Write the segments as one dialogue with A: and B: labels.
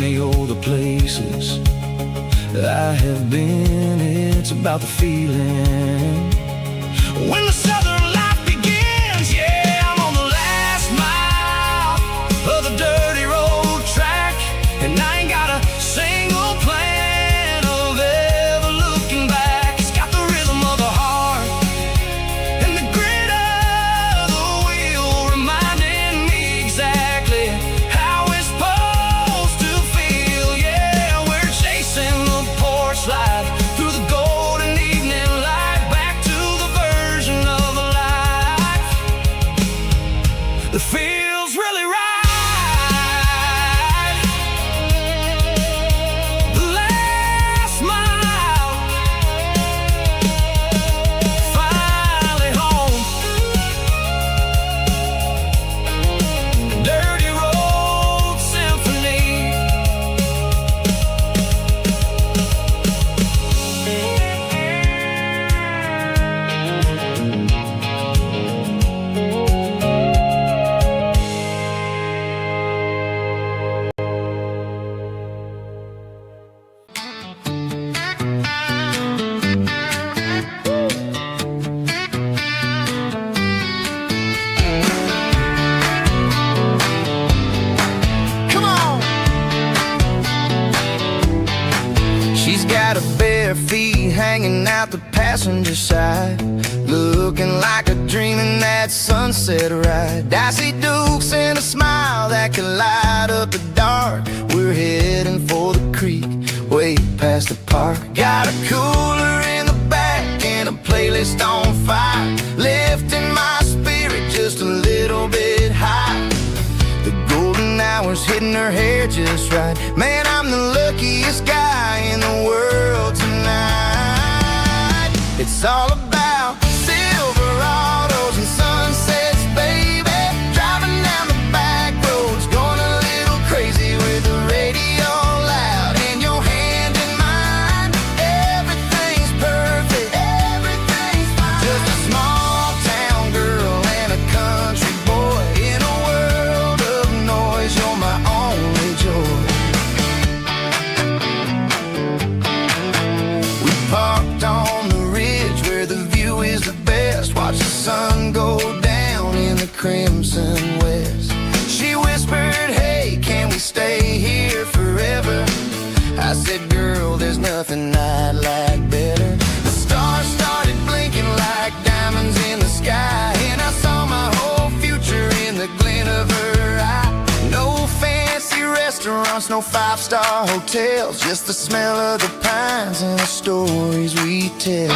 A: any other places I have been. It's about the feeling when the southern life begins. Yeah, I'm on the last mile of the dirty road track, and I ain't got a single plan of ever looking back. It's got the rhythm of the heart and the grit of the wheel, reminding me exactly how it's supposed to feel. Yeah, we're chasing the porch light through the golden evening light, back to the version of life that feels really right. The last mile, finally home. Dirty road symphony. Come on. She's got her bare feet hanging out the passenger side, looking like a dream in that sunset ride. I see Dukes and a smile that can light up the dark. We're heading for the creek, way past the park. Got a cooler in the back and a playlist on fire, lifting my spirit just a little bit high. The golden hours hitting her hair just right. Man, I'm the luckiest guy in the world tonight. It's all about Silverados and sunsets, baby. Driving down the back roads, going a little crazy with the radio loud and your hand in mine. Everything's perfect, everything's fine. Just a small town girl and a country boy in a world of noise. You're my only joy. We parked on the ridge where the view is the best. Watch the sun go down in the crimson west. She whispered, hey, can we stay here forever? I said, girl, there's nothing I'd like better. The stars started blinking like diamonds in the sky, and I saw my whole future in the glint of her eye. No fancy restaurants, no five-star hotels, just the smell of the pines and the stories we tell.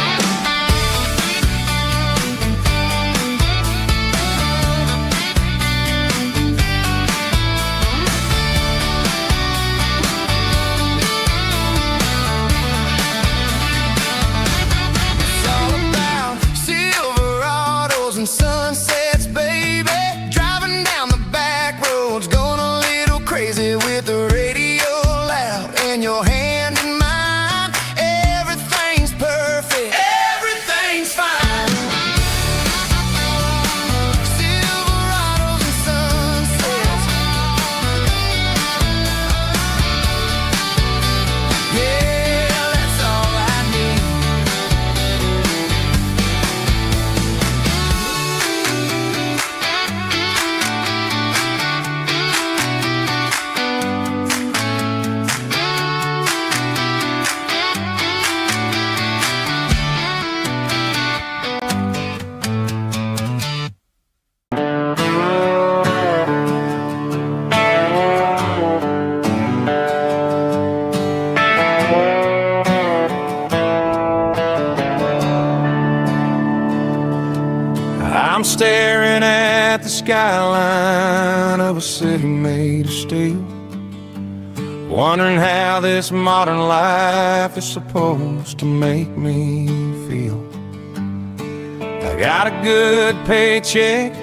A: It's all about Silverados and sunsets, baby. Driving down the back roads, going a little crazy with the radio loud and your hand in mine. Everything's perfect, everything's fine. Silverados and sunsets. Yeah, that's all I need. I'm staring at the skyline of a city made of steel, wondering how this modern life is supposed to make me feel. I got a good paycheck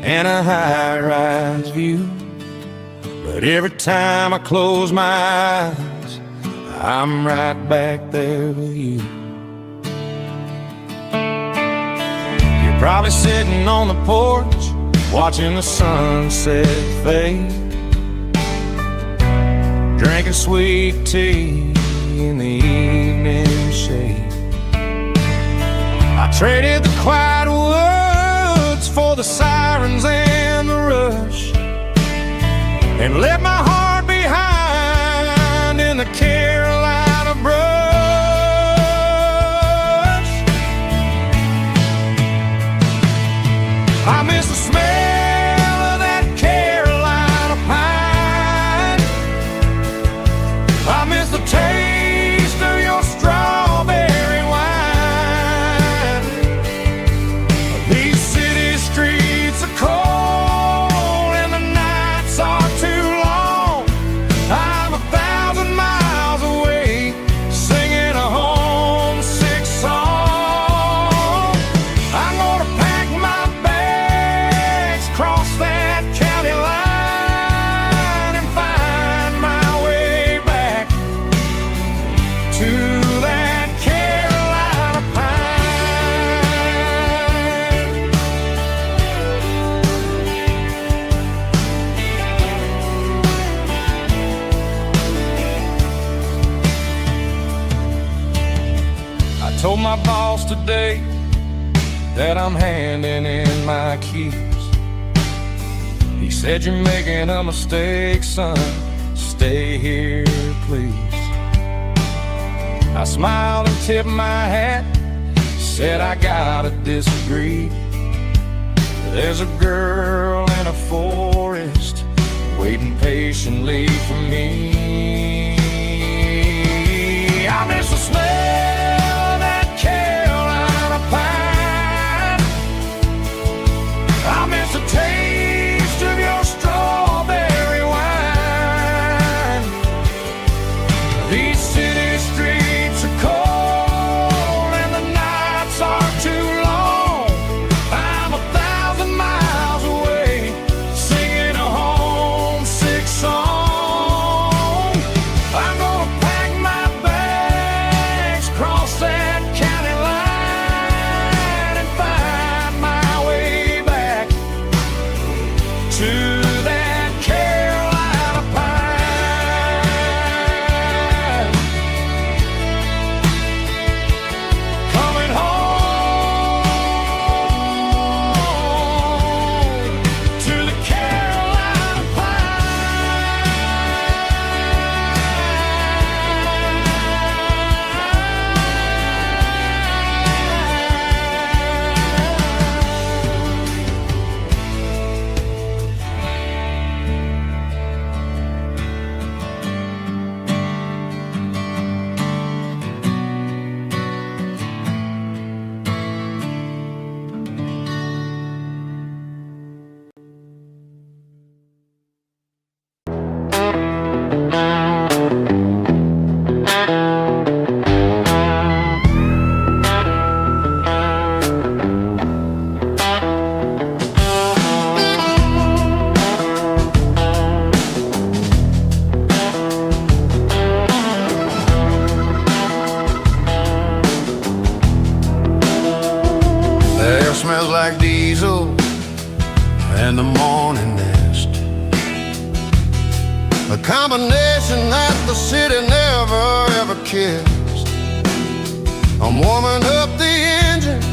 A: and a high-rise view, but every time I close my eyes, I'm right back there with you. You're probably sitting on the porch, watching the sunset fade. drinking sweet tea in the evening shade. I traded the quiet woods for the sirens and the rush, and left my heart behind in the Carolina brush. I miss the smell of that Carolina pine. I miss the taste of your strawberry wine. These city streets are cold and the nights are too long. I'm 1,000 miles away singing a homesick song. I'm gonna pack my bags, cross that county line, and find my way back to that Carolina pine. I told my boss today that I'm handing in my keys. He said, "You're making a mistake, son. Stay here, please." I smiled and tipped my hat, said, "I gotta disagree. There's a girl in a forest waiting patiently for me. I miss the smell of that Carolina pine. I miss the taste of your strawberry wine. These city streets are cold and the nights are too long. I'm 1,000 miles away singing a homesick song. I'm gonna pack my bags, cross that county line, and find my way back to that Carolina pine. Coming home to the Carolina The air smells like diesel and the morning mist, a combination that the city never ever kissed. I'm warming up the engine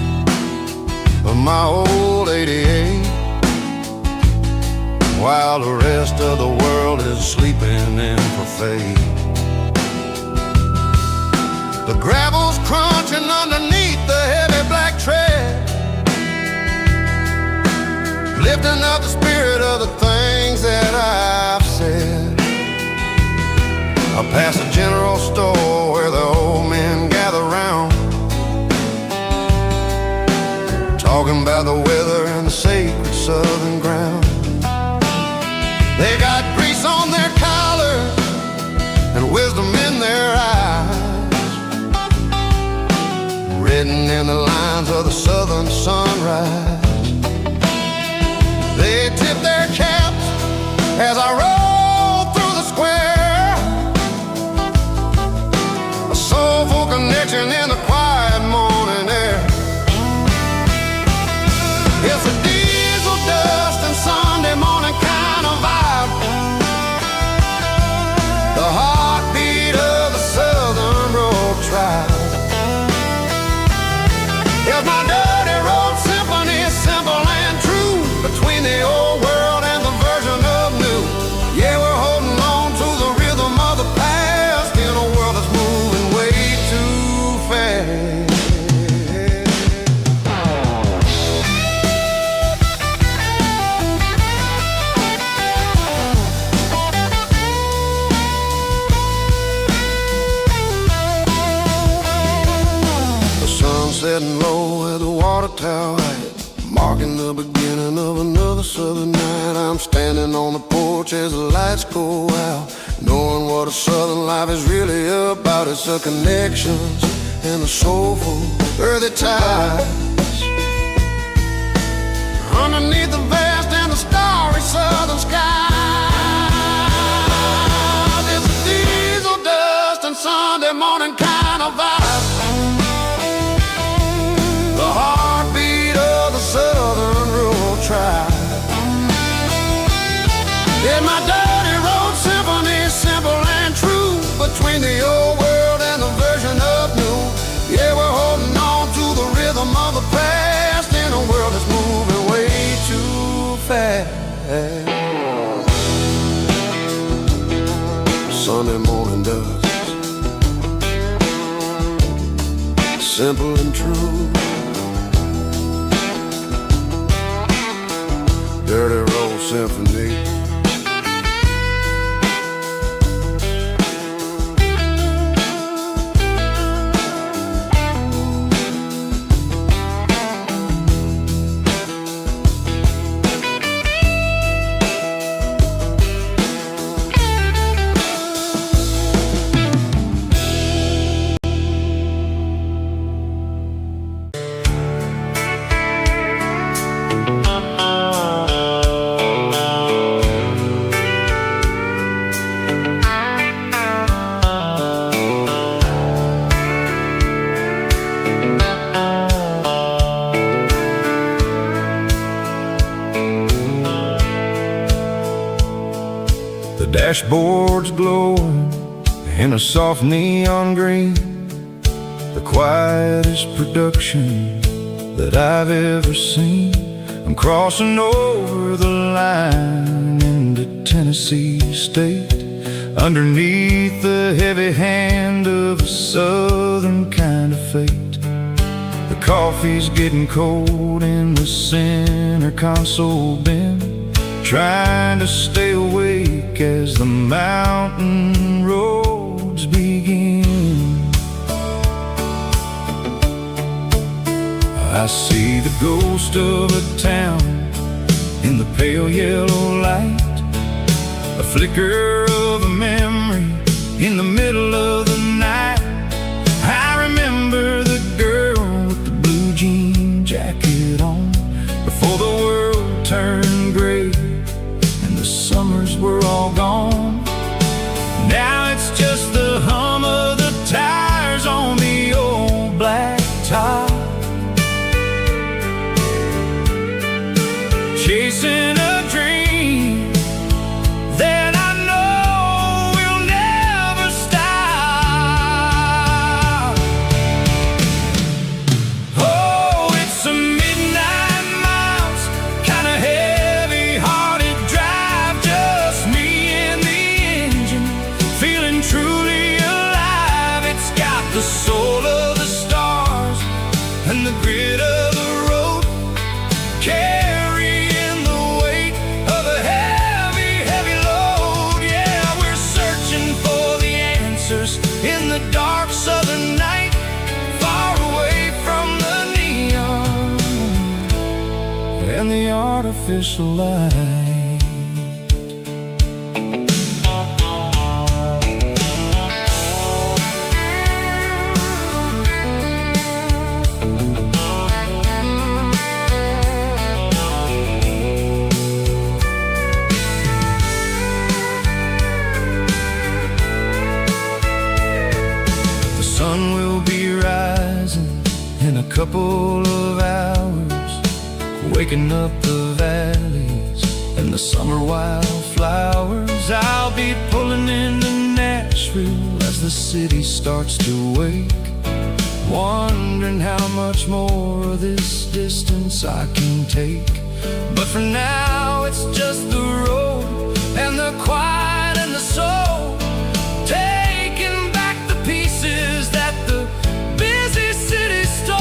A: of my old 88, while the rest of the world is sleeping in for fate. The gravel's crunching underneath the heavy black tread, lifting up the spirit of the things that I've said. I pass a general store where the old men gather round, talking about the weather and the sacred southern ground. They got grease on their collars and wisdom in their eyes, written in the lines of the southern sunrise. They tip their caps as I roll through the square, a soulful connection in the quiet morning air. It's a diesel dust and Sunday morning kind of vibe. The
B: setting low where the water tower high, marking the beginning of another southern night. I'm standing on the porch as the lights go out, knowing what a southern life is really about. It's the connections and the soulful earthy ties underneath the vast and the starry southern sky. There's a diesel dust and Sunday morning kind of vibe, the heartbeat of the southern rural tribe. Yeah, my dirty road symphony, simple and true, between the old world and the version of new. Yeah, we're holding on to the rhythm of the past in a world that's moving way too fast. Sunday morning dust, simple and true. Dirty road symphony.
A: Dashboard's glowing in a soft neon green, the quietest production that I've ever seen. I'm crossing over the line into Tennessee State, underneath the heavy hand of a southern kind of fate. The coffee's getting cold in the center console bin, trying to stay awake as the mountain roads begin. I see the ghost of a town in the pale yellow light, a flicker of a memory in the middle of the night. I remember the girl with the blue jean jacket on before the world turned gray. Summers were all gone. Now it's just the hum of the tires on the old black top, chasing a dream that I know will never stop. Oh, it's a midnight miles, kind of heavy-hearted drive, just me and the engine, feeling truly alive. It's got the soul of the stars and the grit of the road, carrying the weight of a heavy, heavy load. Yeah, we're searching for the answers in the dark southern night, far away from the neon and the artificial light. The sun will be rising in a couple of hours, waking up the valleys and the summer wildflowers. I'll be pulling into Nashville as the city starts to wake, wondering how much more of this distance I can take. But for now it's just the road and the quiet and the soul, taking back the pieces that the busy city stole.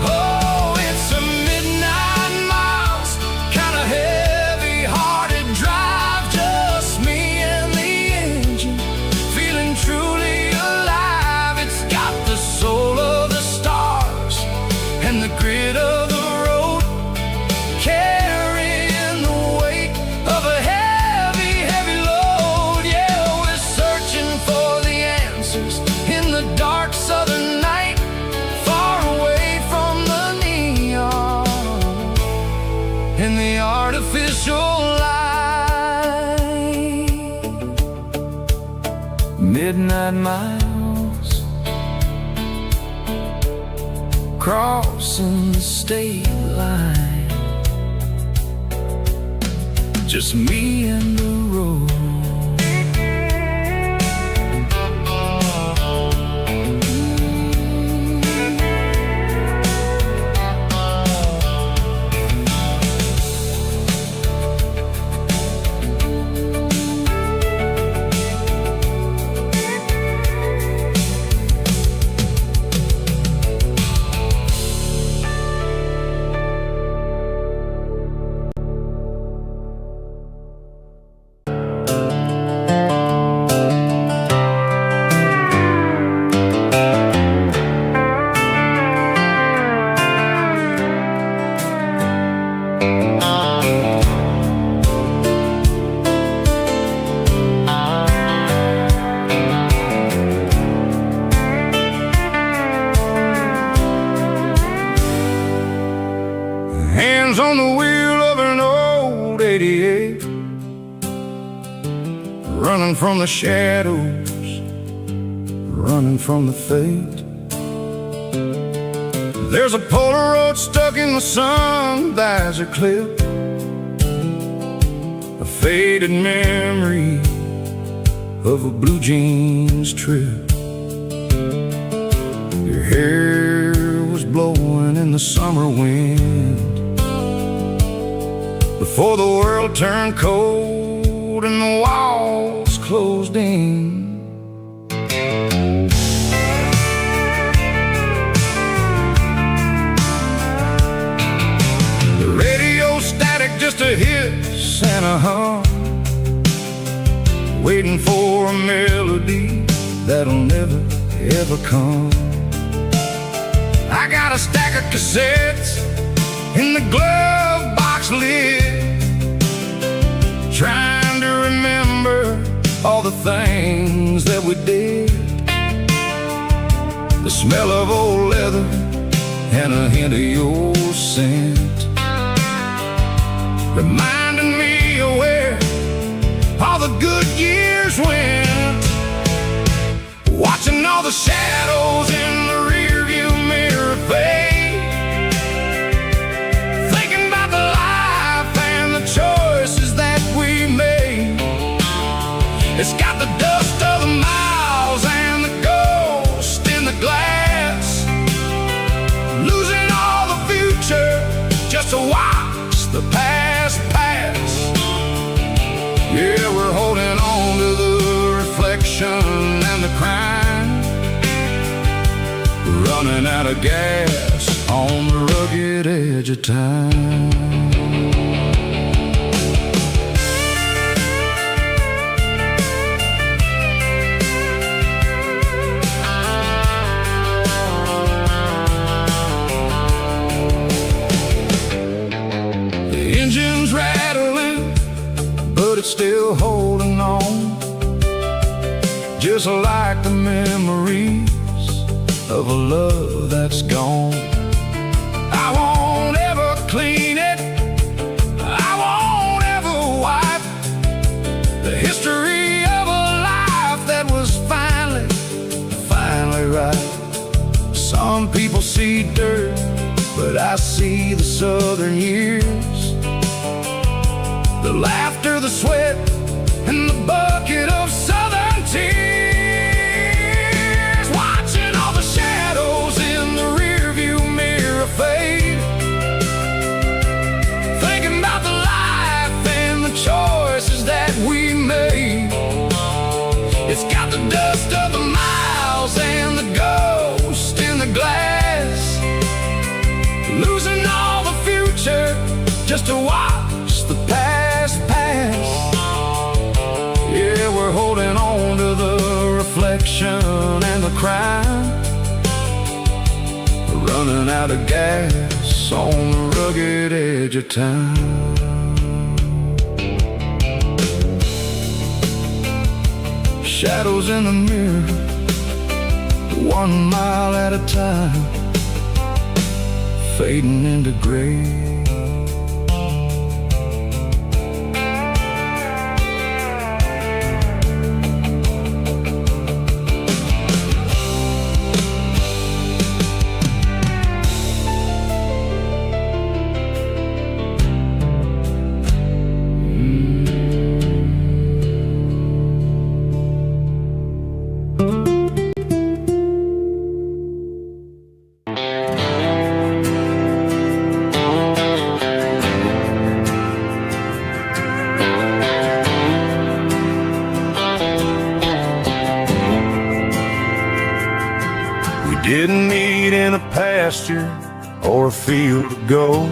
A: Oh, it's a midnight miles, kind of heavy-hearted drive, just me and the engine, feeling truly alive. It's got the soul of midnight miles, crossing the state line, just me and the road. Hands on the wheel of an old 88, running from the shadows, running from the fate. There's a Polaroid stuck in the sun, that's a clip, a faded memory of a blue jeans trip. Your hair was blowing in the summer wind before the world turned cold and the walls closed in. The radio static, just a hiss and a hum, waiting for a melody that'll never ever come. I got a stack of cassettes in the glove box lid, trying to remember all the things that we did. The smell of old leather and a hint of your scent, reminding me of where all the good years went. Watching all the shadows in the rearview mirror fade, thinking about the life and the choices that we made. It's got the dust of the miles and the ghost in the glass, losing all the future just to watch the past pass. Yeah, we're holding on to the reflection and the crime, running out of gas on the rugged edge of time. The engine's rattling, but it's still holding on, just like the memories of a love that's gone. I won't ever clean it, I won't ever wipe the history of a life that was finally right. Some people see dirt, but I see the southern years, the laughter, the sweat, and the bucket of southern tears. Watching all the shadows in the rearview mirror fade, thinking about the life and the choices that we made. It's got the dust of the miles and the ghost in the glass, losing all the future just to watch the past pass. Yeah, we're holding on to the reflection and the crime, running out of gas on the rugged edge of time. Shadows in the mirror, 1 mile at a time, fading into gray.
C: Didn't meet in a pasture or a field of gold.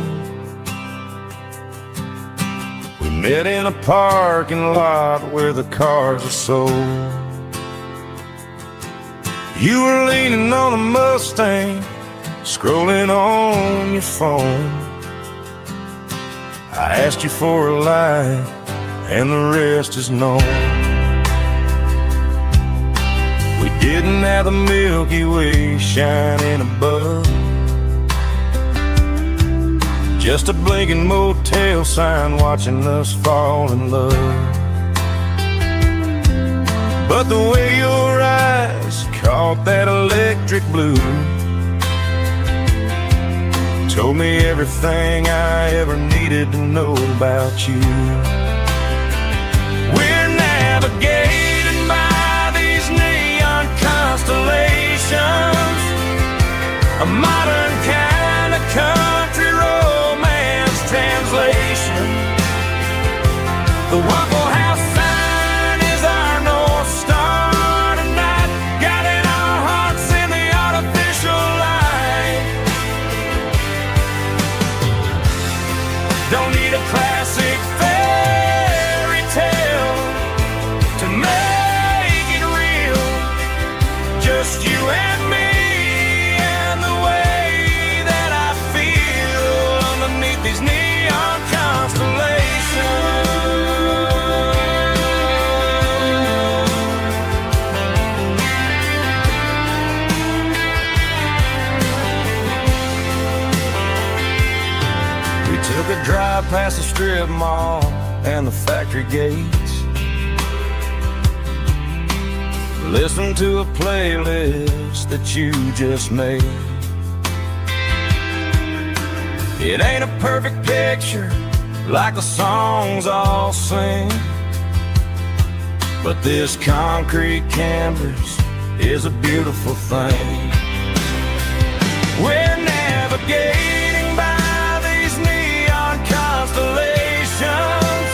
C: We met in a parking lot where the cars are sold. You were leaning on a Mustang, scrolling on your phone. I asked you for a light, and the rest is known. We didn't have the Milky Way shining above, just a blinking motel sign watching us fall in love. But the way your eyes caught that electric blue told me everything I ever needed to know about you. We're navigating by these neon constellations, a modern kind of country romance translation. The Waffle House sign is our North Star tonight, guiding our hearts in the artificial light. Don't need a classic fairy tale to make it real, just you and me and the way that I feel underneath these neon constellations. We took a drive past the strip mall and the factory gates, listened to a playlist that you just made. It ain't a perfect picture like the songs all sing, but this concrete canvas is a beautiful thing. We're navigating by these neon constellations,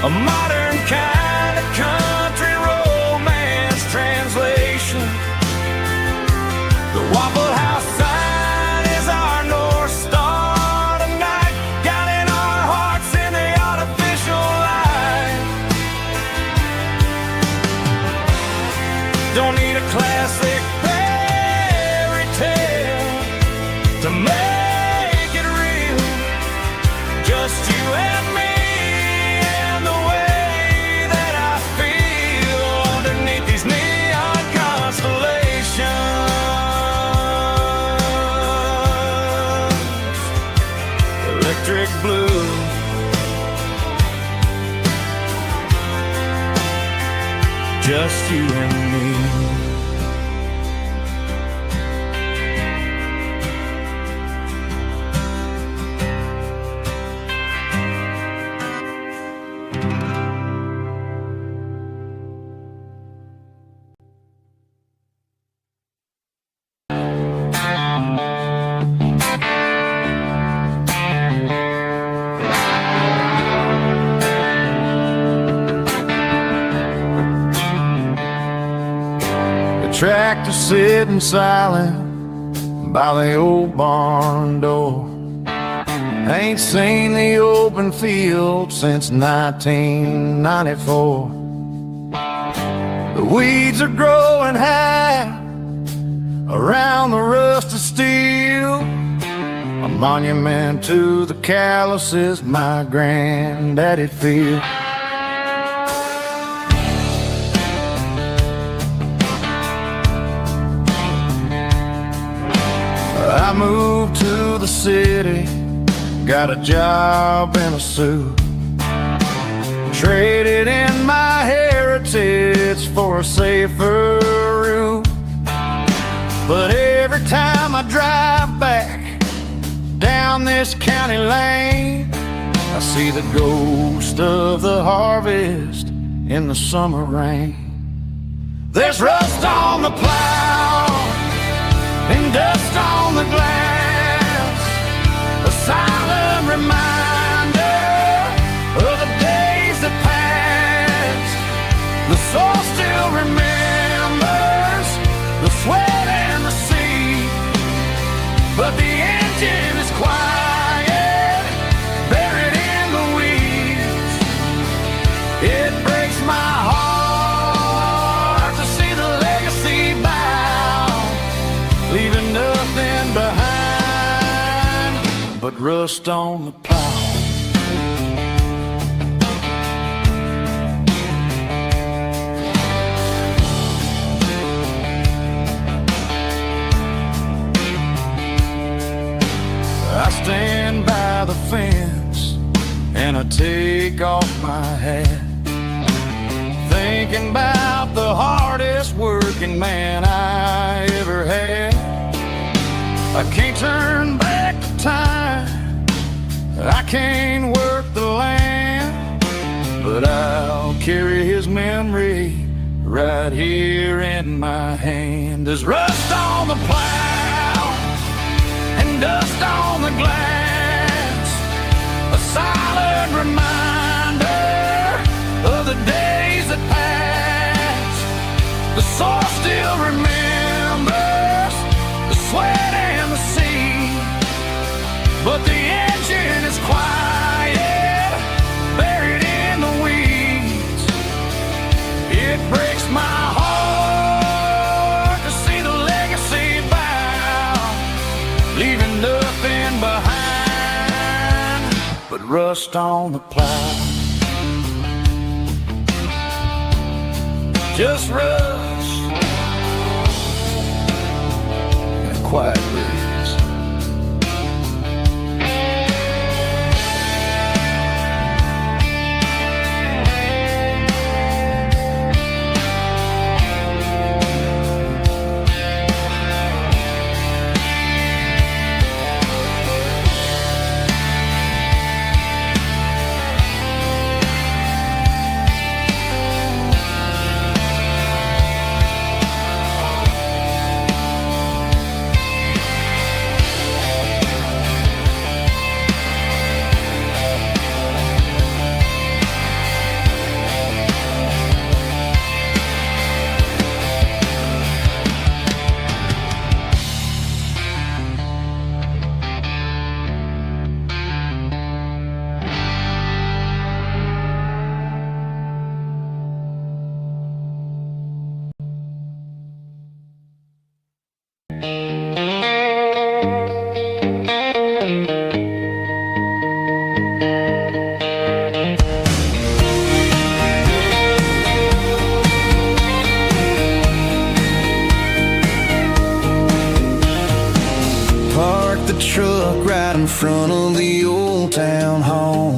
C: a modern kind of country romance translation. The Waffle House sign is our North Star tonight, guiding our hearts in the artificial light. Don't need a classic fairy tale to make it real, just you and me and the way that I feel underneath these neon constellations. Electric blue, just you and me.
A: Tractor sitting silent by the old barn door. Ain't seen the open field since 1994. The weeds are growing high around the rusted steel, a monument to the calluses my granddaddy'd feel. I moved to the city, got a job in a suit, traded in my heritage for a safer route. But every time I drive back down this county lane, I see the ghost of the harvest in the summer rain. There's rust on the plow and dust on the glass, a silent reminder of the days that passed. The soul still remembers the sweat and the
C: but rust on the plow. I stand by the fence and I take off my hat, thinking about the hardest working man I ever had. I can't turn back the time, I can't work the land, but I'll carry his memory right here in my hand. There's rust on the plow and dust on the glass, a silent reminder of the days that passed. The soul still remembers the sweat and the sea, but the engine is quiet, buried in the weeds. It breaks my heart to see the legacy bow, leaving nothing behind but rust on the plow. Just rust and a quiet breeze. Truck right in front of the old town hall,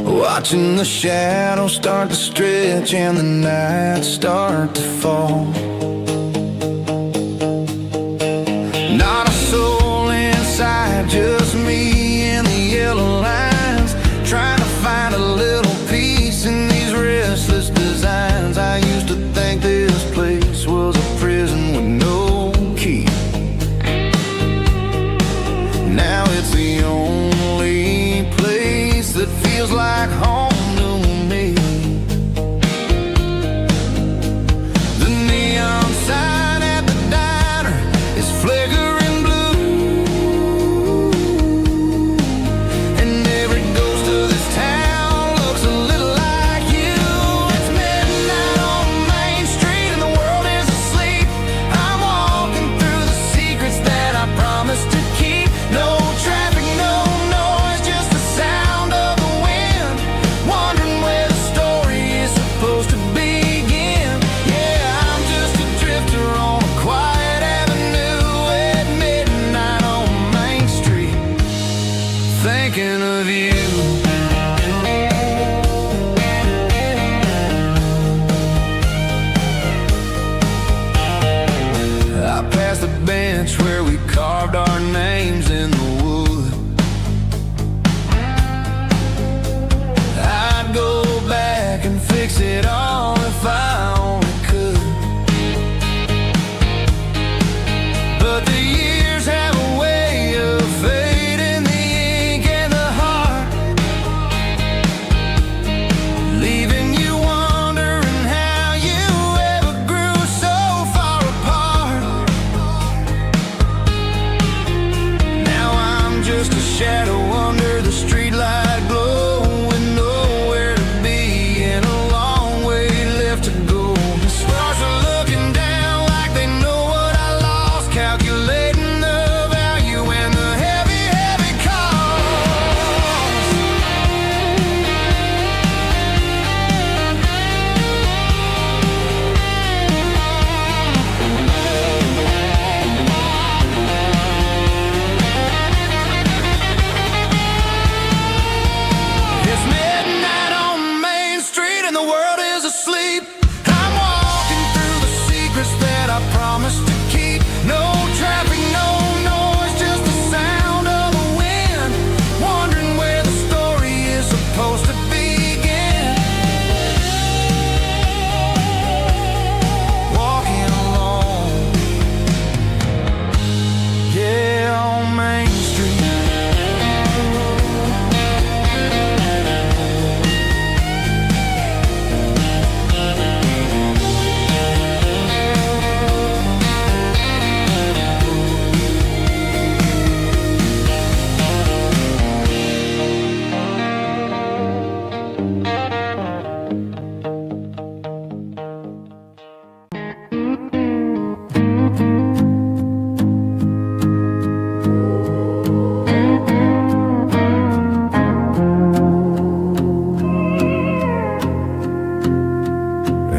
C: watching the shadows start to stretch and the nights start to fall. Not a soul inside, just me and the yellow lines, trying to find a little peace in these restless designs. I used to think this place was a prison with no key. Now it's the only place that feels like home to me. The neon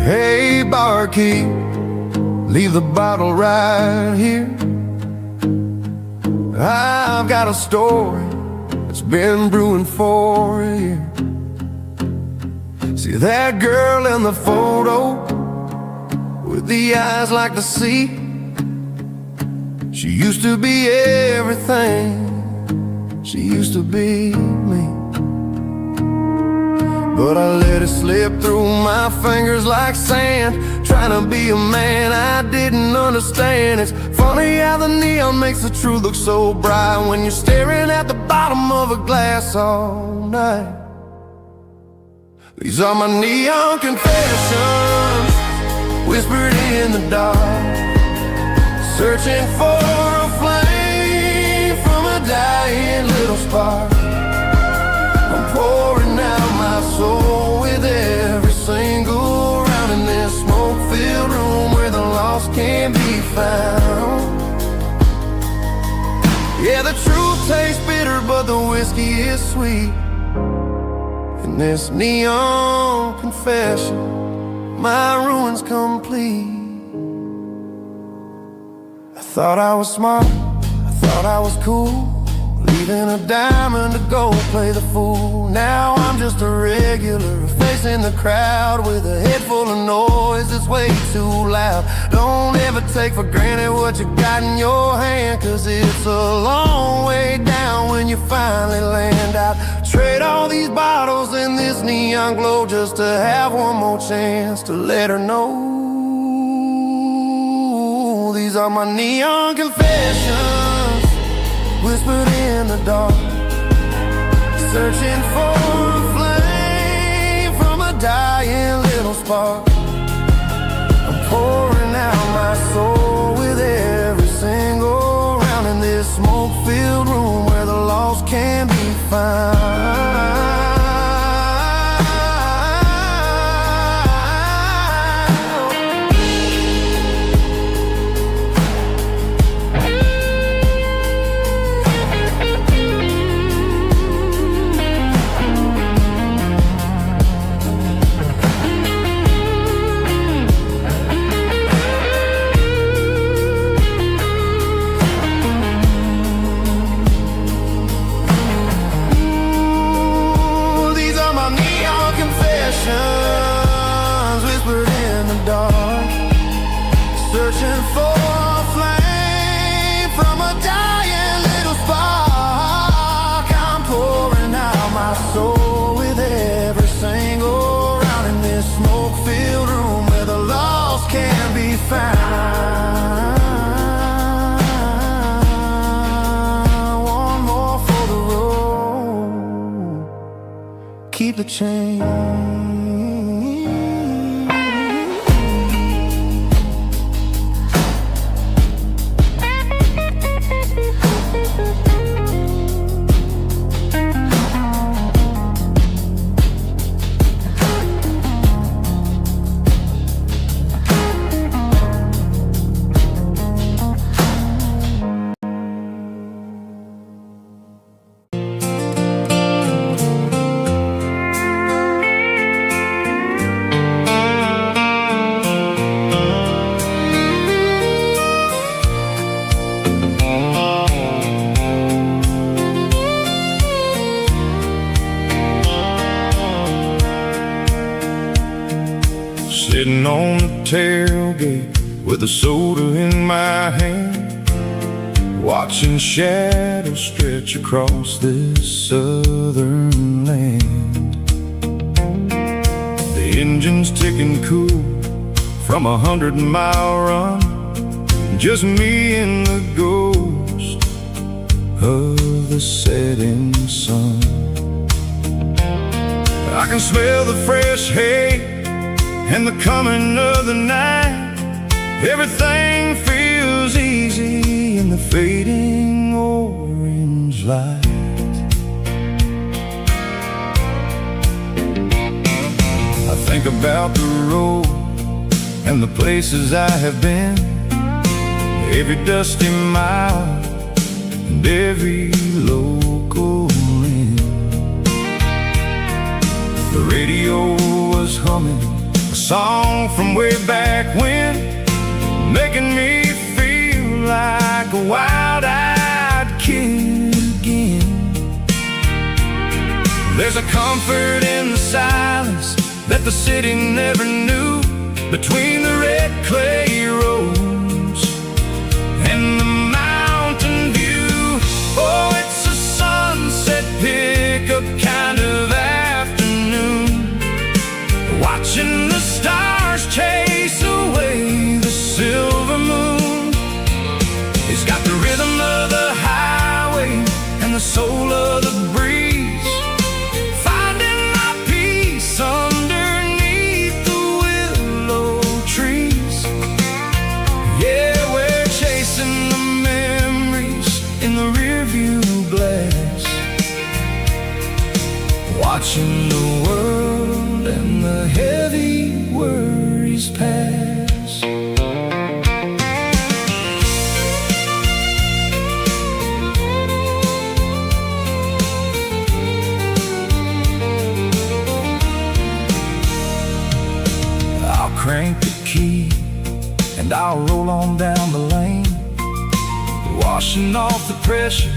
B: Hey, barkeep, leave the bottle right here. I've got a story that's been brewing for a year. See that girl in the photo with the eyes like the sea? She used to be everything, she used to be me. But I let it slip through my fingers like sand, trying to be a man I didn't understand. It's funny how the neon makes the truth look so bright when you're staring at the bottom of a glass all night. These are my neon confessions, whispered in the dark, searching for a flame from a dying little spark. I'm pouring out my soul with every single round in this smoke-filled room where the lost can't be found. Yeah, the truth tastes bitter, but the whiskey is sweet. In this neon confession, my ruin's complete. I thought I was smart, I thought I was cool, leaving a diamond to go play the fool. Now I'm just a regular facing the crowd with a head full of noise that's way too loud. Don't ever take for granted what you got in your hand, cause it's a long way down when you finally land out. Trade all these bottles and this neon glow just to have one more chance to let her know. These are my neon confessions, whispered in the dark, searching for a flame from a dying little spark. I'm pouring out my soul with every single round in this smoke-filled room where the lost can be found. Whispered in the dark, searching for a flame from a dying little spark. I'm pouring out my soul with every single round in this smoke-filled room where the lost can be found. One more for the road, keep the change.
C: Sitting on the tailgate with a soda in my hand, watching shadows stretch across this southern land. The engine's ticking cool from 100-mile run, just me and the ghost of the setting sun. I can smell the fresh hay and the coming of the night. Everything feels easy in the fading orange light. I think about the road and the places I have been, every dusty mile and every local inn. The radio was humming a song from way back when, making me feel like a wild-eyed kid again. There's a comfort in the silence that the city never knew, between the red clay roads and the mountain view. Oh, it's a sunset pickup kind of afternoon, watching the stars chase away the silver moon. It's got the rhythm of the highway and the soul of the breeze, finding my peace underneath the willow trees. Yeah, we're chasing the memories in the rearview glass, watching the world and the heavy worries pass. I'll crank the key and I'll roll on down the lane, washing off the pressure,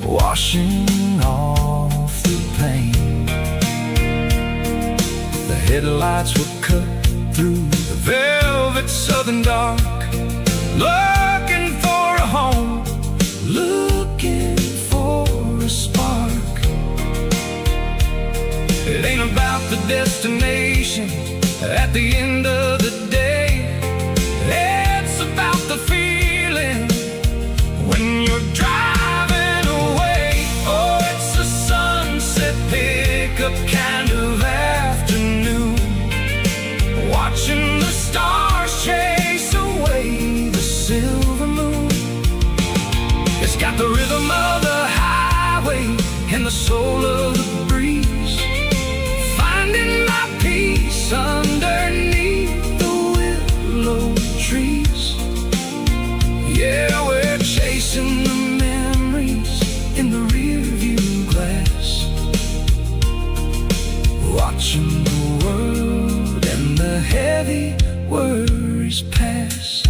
C: washing off the pain. The headlights were cut through the velvet southern dark, looking for a home, looking for a spark. It ain't about the destination at the end of the day, it's about the feeling when you're driving away. Oh, it's a sunset pickup kind of afternoon, watching the stars chase away the silver moon. It's got the rhythm of the highway and the soul of the breeze, finding my peace underneath the willow trees. Yeah, we're chasing the memories in the rearview glass, watching the world and the heavy worries pass.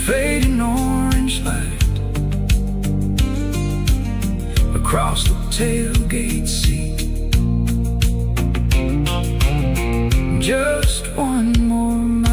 C: Fading orange light across the tailgate seat, just one more mile.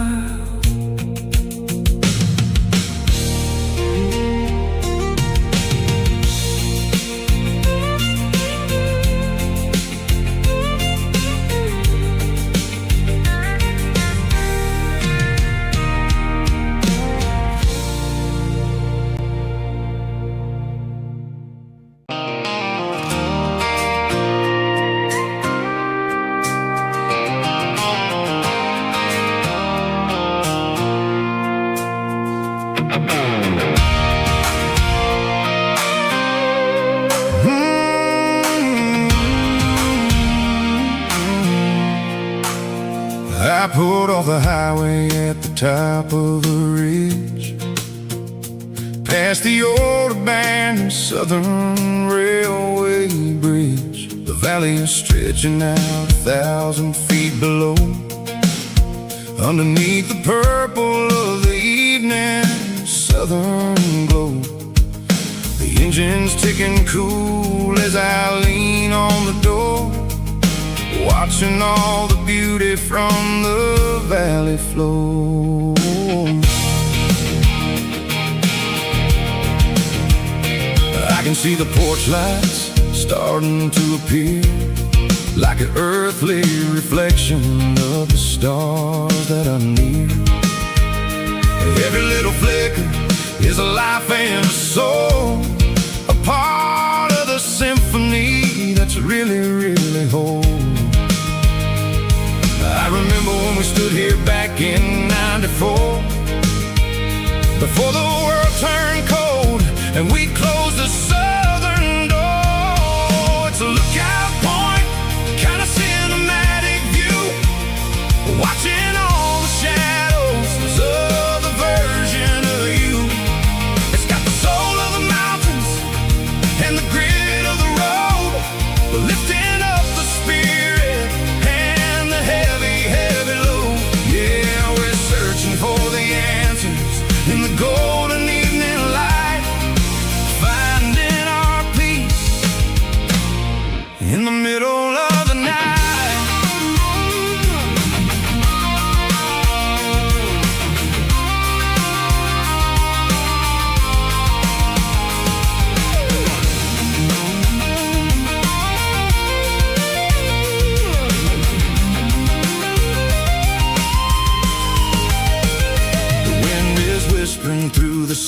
A: I pulled off the highway at the top of a ridge, past the old abandoned Southern Railway bridge. The valley is stretching out 1,000 feet below, underneath the purple of the evening southern glow. The engine's ticking cool as I lean on the door, watching all the beauty from the valley flow. I can see the porch lights starting to appear, like an earthly reflection of the stars that are near. Every little flicker is a life and a soul, a part of the symphony that's really, really whole. I remember when we stood here back in '94, before the world turned cold and we closed the southern door. It's a lookout point, kind of cinematic view, watching all the shadows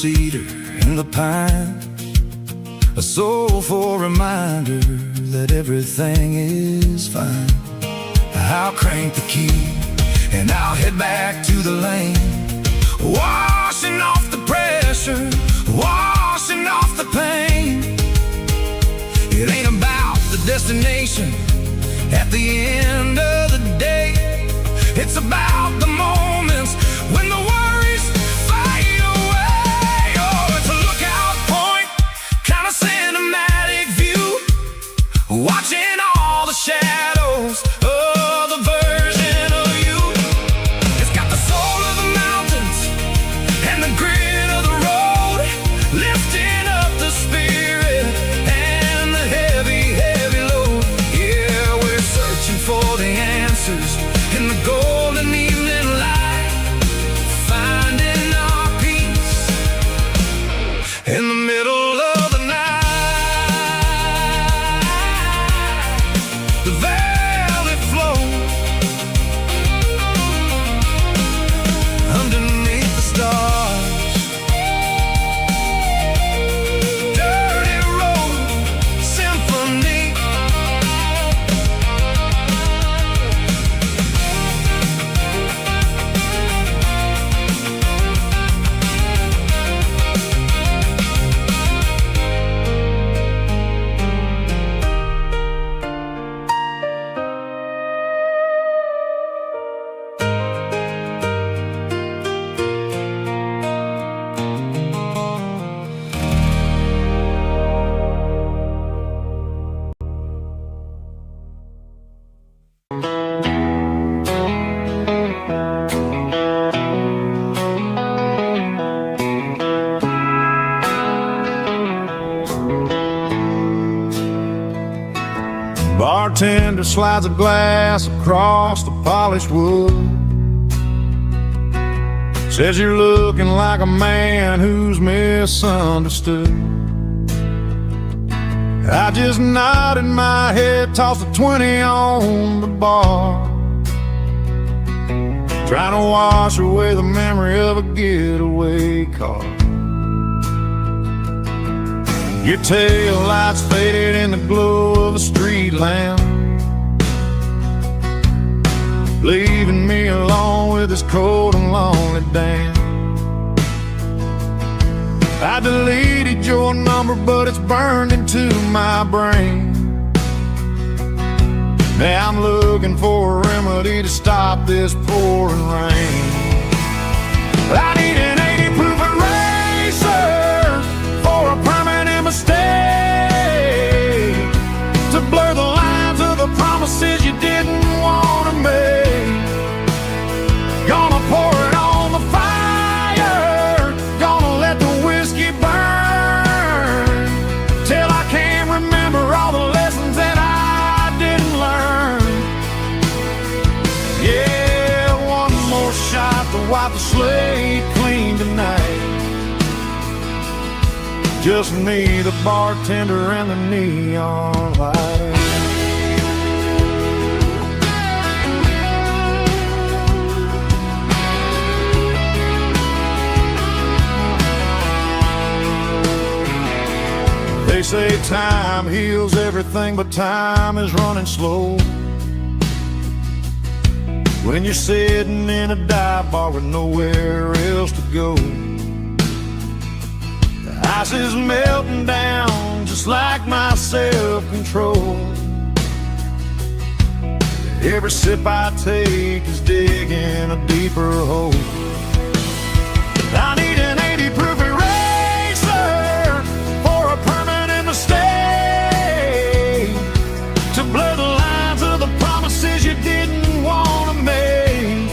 A: cedar and the pine, a soulful reminder that everything is fine. I'll crank the key and I'll head back to the lane, washing off the pressure, washing off the pain. It ain't about the destination at the end of the day. It's about the moments when the worries fade away. Oh, it's a lookout point, kind of cinematic view, watching all the shadows of the version of you. It's got the soul of the mountains and the grit of the road, lifting up the spirit and the heavy, heavy load. Yeah, we're searching for the answers in the golden evening light, finding our peace in the middle of the night. The velvet flow underneath the stars, dirty road symphony.
B: Bartender slides a glass across the polished wood, says you're looking like a man who's misunderstood. I just nodded my head, tossed a 20 on the bar, trying to wash away the memory of a getaway car. Your tail lights faded in the glow of a street lamp, leaving me alone with this cold and lonely damn. I deleted your number, but it's burned into my brain. Now I'm looking for a remedy to stop this pouring rain. I need an 80 proof eraser for a permanent mistake, to blur the lines of the promises you didn't want to make. Gonna pour it on the fire, gonna let the whiskey burn, till I can't remember all the lessons that I didn't learn. Yeah, one more shot to wipe the slate clean tonight. Just me, the bartender, and the neon light. They say time heals everything, but time is running slow when you're sitting in a dive bar with nowhere else to go. The ice is melting down just like my self-control. Every sip I take is digging a deeper hole. I need an 80 proof eraser for a permanent mistake, to blur the lines of the promises you didn't want to make.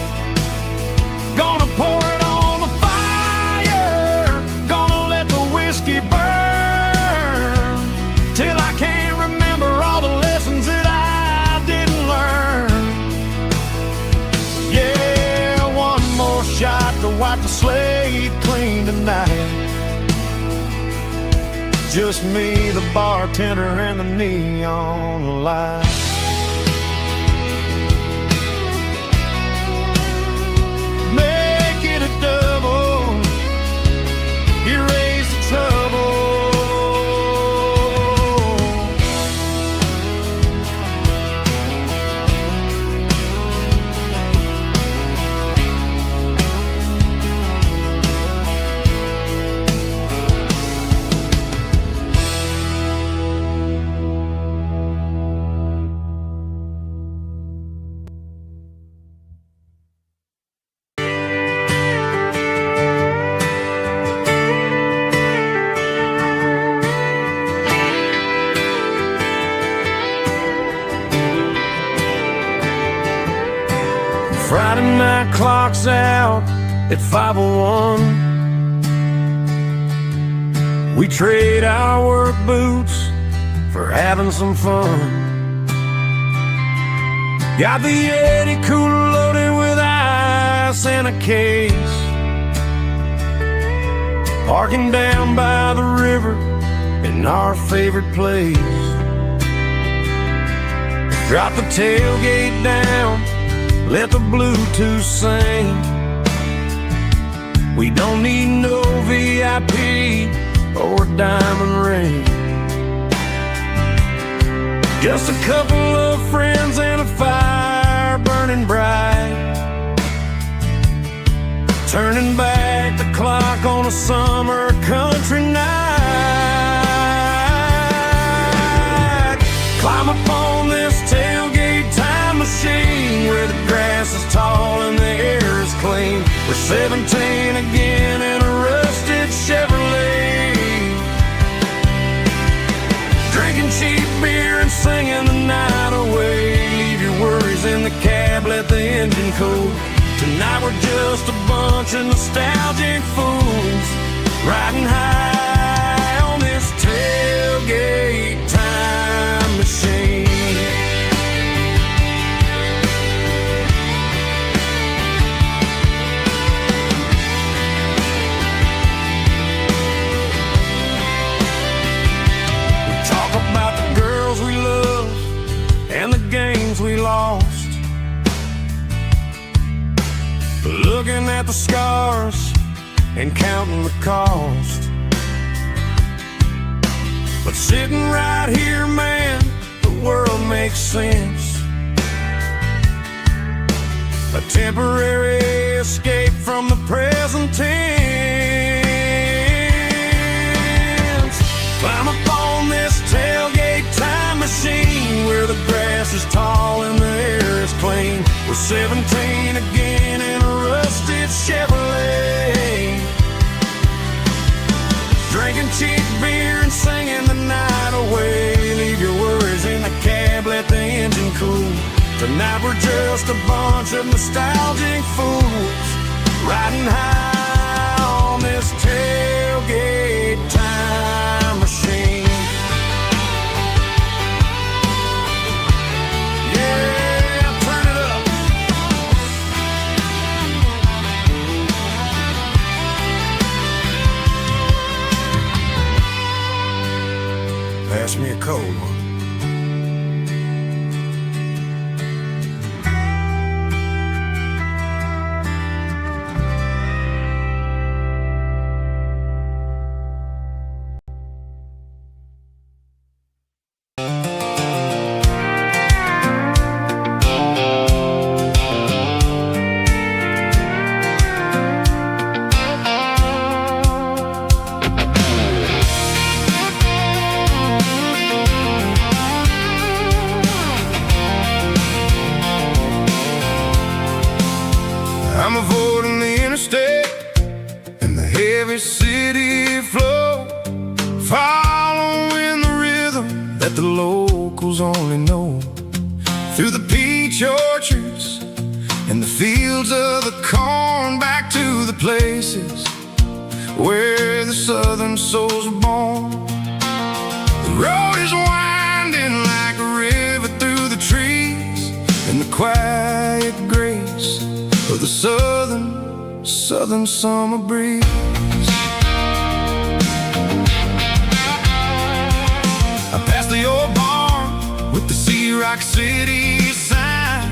B: Gonna pour it on the fire, gonna let the whiskey burn, till I can't remember all the lessons that I didn't learn. Yeah, one more shot to wipe the slate clean tonight. Just me, the bartender, and the neon light. Make it a double. You're
C: clock's out at 5:01. We trade our work boots for having some fun. Got the Yeti cooler loaded with ice and a case, parking down by the river in our favorite place. Drop the tailgate down, let the Bluetooth sing. We don't need no VIP or a diamond ring. Just a couple of friends and a fire burning bright, turning back the clock on a summer country night. Climb up on this tailgate time machine where the grass is tall and the air is clean. We're 17 again in a rusted Chevrolet, drinking cheap beer and singing the night away. Leave your worries in the cab, let the engine cool. Tonight we're just a bunch of nostalgic fools riding high on this tailgate time machine. We talk about the girls we love and the games we lost, looking at the scars and counting the cost. But sitting right here, man, the world makes sense. A temporary escape from the present tense. Climb up on this tailgate time machine where the grass is tall and the air is clean. We're 17 again in a rusted Chevrolet, drinking cheap beer and singing the night away. Leave your worries in the cab, let the engine cool. Tonight we're just a bunch of nostalgic fools riding high on this tailgate time machine. Pass me a cold one.
A: I'm avoiding the interstate and the heavy city flow, following the rhythm that the locals only know. Through the peach orchards and the fields of the corn, back to the places where the southern souls are born. The road is winding like a river through the trees, and the quiet grace of the southern summer breeze. I passed the old barn with the Sea Rock City sign,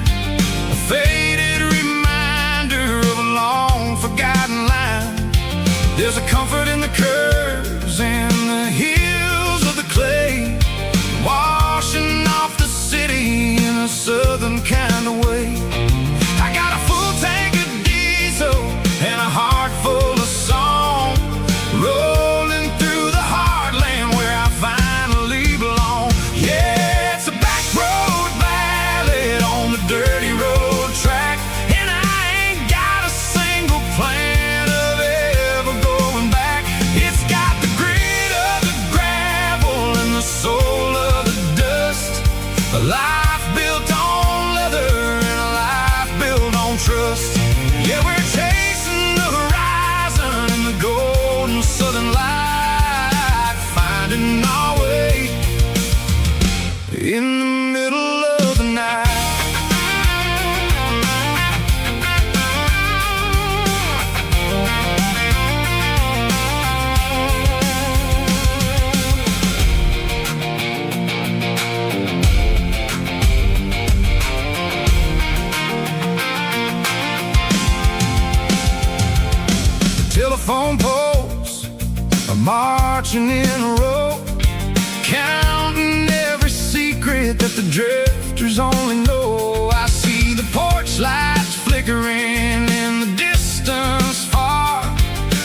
A: a faded reminder of a long forgotten line. There's a comfort in the curves and the hills of the clay, washing off the city in a southern kind of way. I got a full tank of diesel and a heart full of song, rolling through the heartland where I finally belong. Yeah, it's a back road ballad on the dirty road track, and I ain't got a single plan of ever going back. telephone poles are marching in a row, counting every secret that the drifters only know. I see the porch lights flickering in the distance far,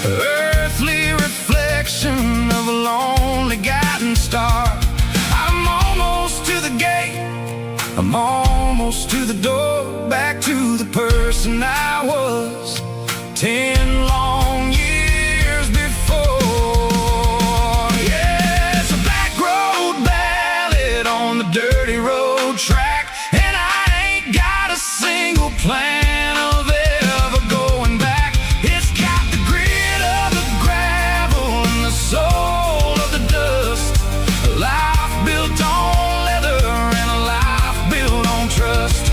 A: earthly reflection of a lonely guiding star. I'm almost to the gate, I'm almost to the door, back to the person I was 10 long years before. Yeah, it's a back road ballad on the dirty road track, and I ain't got a single plan of ever going back. It's got the grit of the gravel and the soul of the dust, a life built on leather and a life built on trust.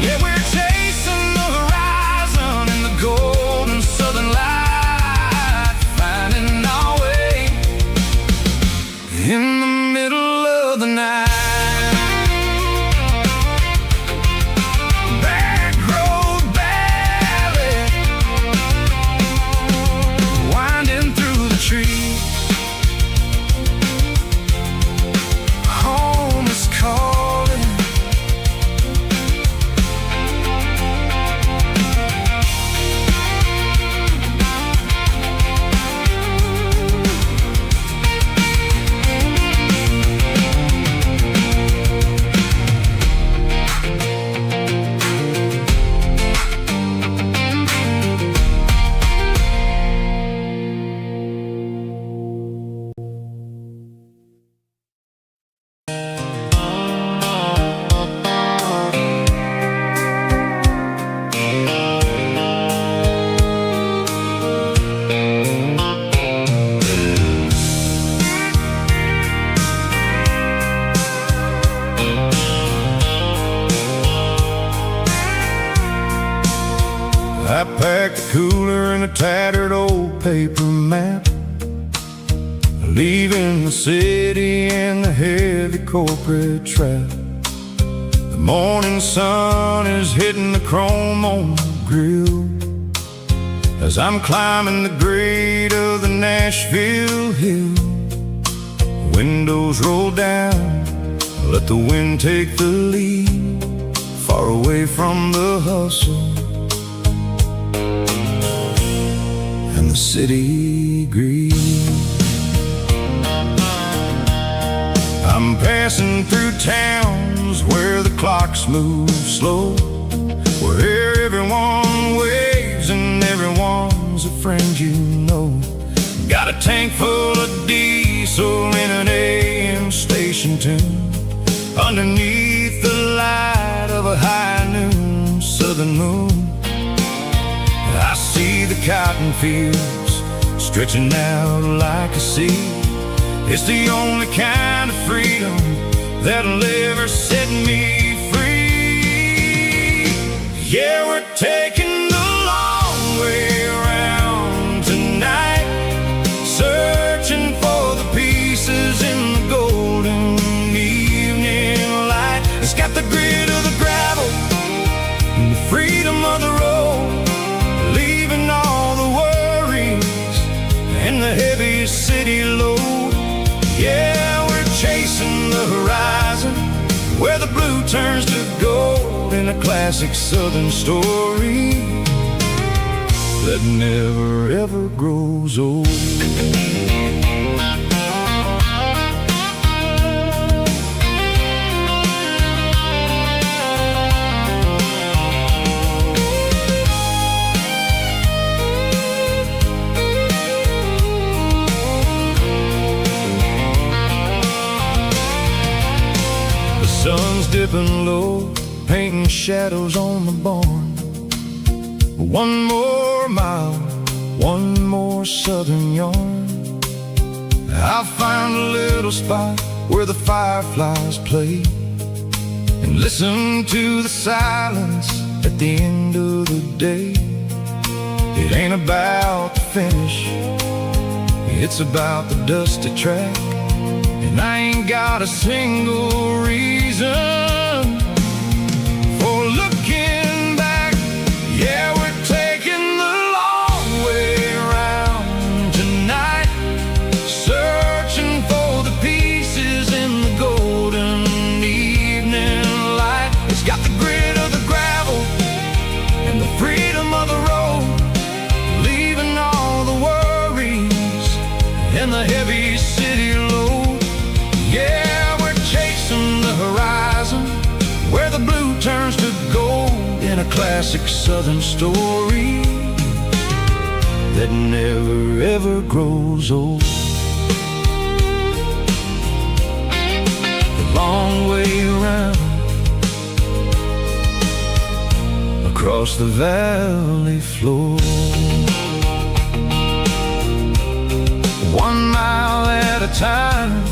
A: Yeah, we're chasing the horizon in the golden southern light, finding our way in the middle of the night. Back road ballad, winding through the trees. Home is calling. I packed a cooler and a tattered old paper map, leaving the city and the heavy corporate trap. The morning sun is hitting the chrome on the grill as I'm climbing the grade of the Nashville hill. Windows roll down, let the wind take the lead, far away from the hustle and the city greed. I'm passing through towns where the clocks move slow, where everyone waves and everyone's a friend you know. Got a tank full of diesel in an AM station tune, underneath the light of a high noon southern moon. I see the cotton fields stretching out like a sea. It's the only kind of freedom that'll ever set me free. Yeah, we're taking the long way around tonight, searching for the pieces in the golden evening light. It's got the grit of the gravel and the freedom of the road, leaving all the worries and the heavy city load. Yeah, we're chasing the horizon where the blue turns to gold, in a classic southern story that never ever grows old. Sun's dipping low, painting shadows on the barn. One more mile, one more southern yarn. I'll find a little spot where the fireflies play and listen to the silence at the end of the day. It ain't about the finish, it's about the dusty track, and I ain't got a single reason for looking back. Yeah, we're taking the long way around
C: classic southern story that never ever grows old. The long way around across the valley floor, 1 mile at a time.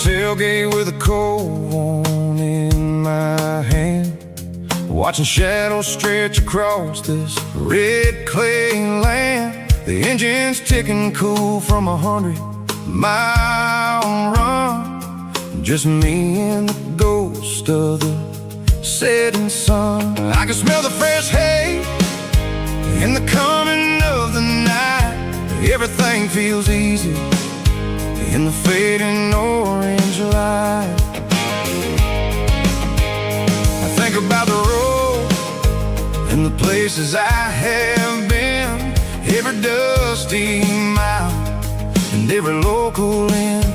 C: Tailgate with a cold one in my hand, watching shadows stretch across this red clay land. The engine's ticking cool from 100-mile run, just me and the ghost of the setting sun. I can smell the fresh hay and the coming of the night. Everything feels easy in the fading orange light. I think about the road and the places I have been, every dusty mile and every local inn.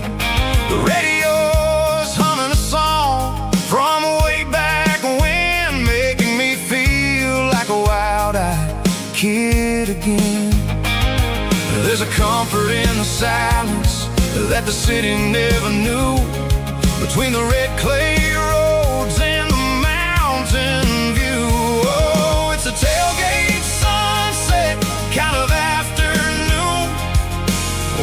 C: The radio's humming a song from way back when, making me feel like a wild-eyed kid again. There's a comfort in the silence that the city never knew, between the red clay roads and the mountain view. Oh, it's a tailgate sunset kind of afternoon,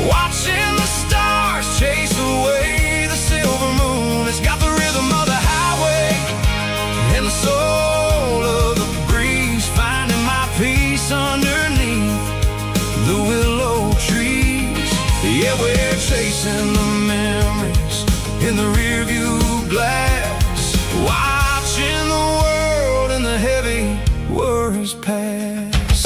C: watching the stars chase away the silver moon. It's got the rhythm of the highway and the soul of the breeze, finding my peace underneath the willow trees. Yeah, we're chasing the memories in the rearview glass, watching the world and the heavy worries pass.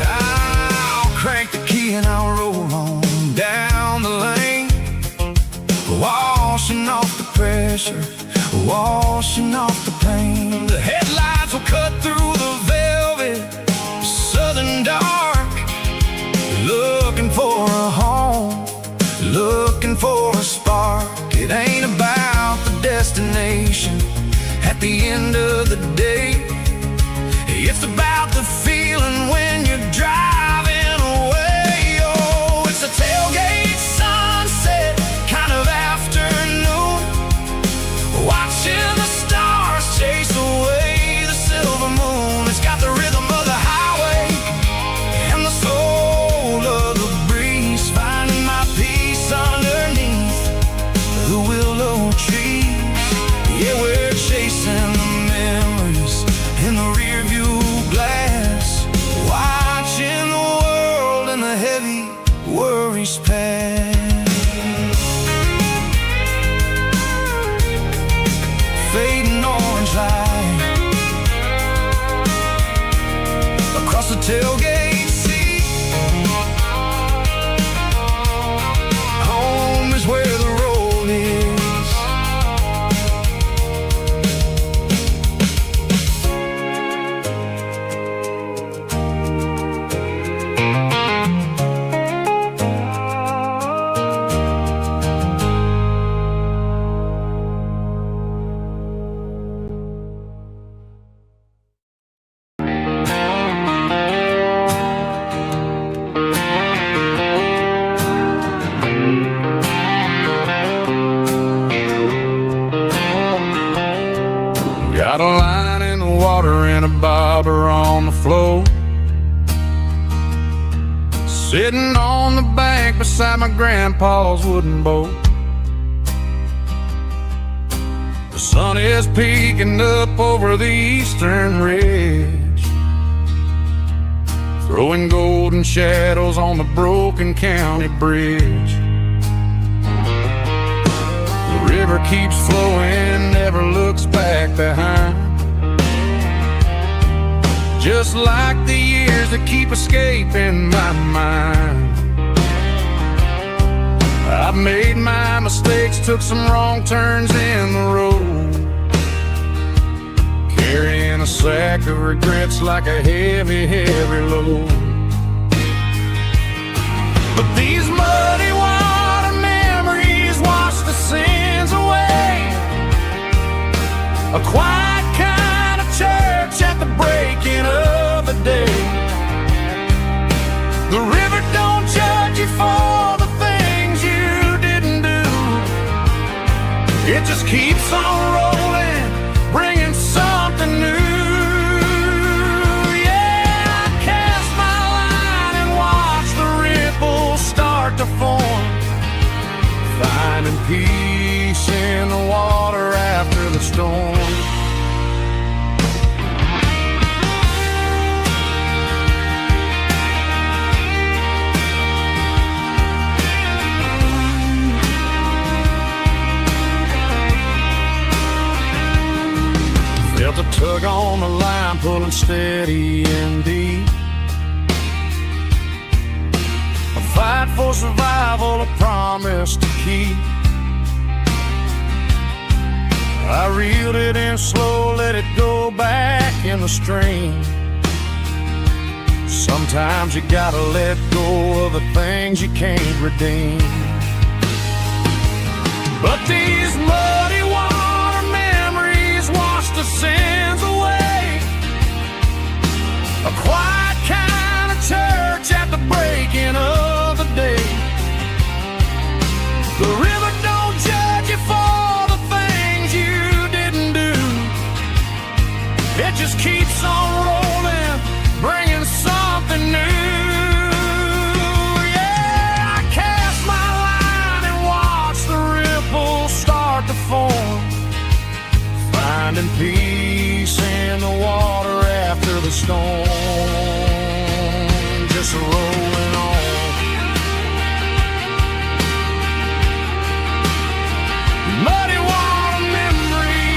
C: I'll crank the key and I'll roll on down the lane, washing off the pressure, washing off the pain. The headlights will cut through the velvet southern dark, looking for a home, looking for a spark. It ain't about the destination at the end of the day, it's about the feeling when you're driving away. Oh, it's a tailgate sunset kind of afternoon, watching the stars chase away the silver moon. It's got the rhythm of the highway and the soul of the breeze, finding my peace underneath the willow trees. Yeah, we're chasing the memories in the rearview glass, watching the world and the heavy worries pass. Fading orange light across the tailgate seat. Home is where the road is. Got a line in the water and a bobber on the floor, sitting on the bank
B: beside my grandpa's wooden boat. The sun is peeking up over the eastern ridge, throwing golden shadows on the broken county bridge. The river keeps flowing, never looks back behind, just like the years that keep escaping my mind. I've made my mistakes, took some wrong turns in the road, carrying a sack of regrets like a heavy, heavy load. But these muddy water memories wash the sins away. A quiet kind of church at the breaking of the day. The river don't judge you for the things you didn't do. It just keeps on rolling, bringing something new. Yeah, I cast my line and watch the ripples start to form, finding peace in the water after the storm. Felt a tug on the line, pulling steady and deep. A fight for survival, a promise to keep. I reeled it in slow, let it go back in the stream. Sometimes you gotta let go of the things you can't redeem. But these muddy water memories wash the sins away. A quiet kind of church at the breaking of the day. The river don't judge you for the things you didn't do. It just keeps on rolling, bringing something new. Yeah, I cast my line and watch the ripples start to form, finding peace in the water after the storm. Just rolling on. Muddy water memory.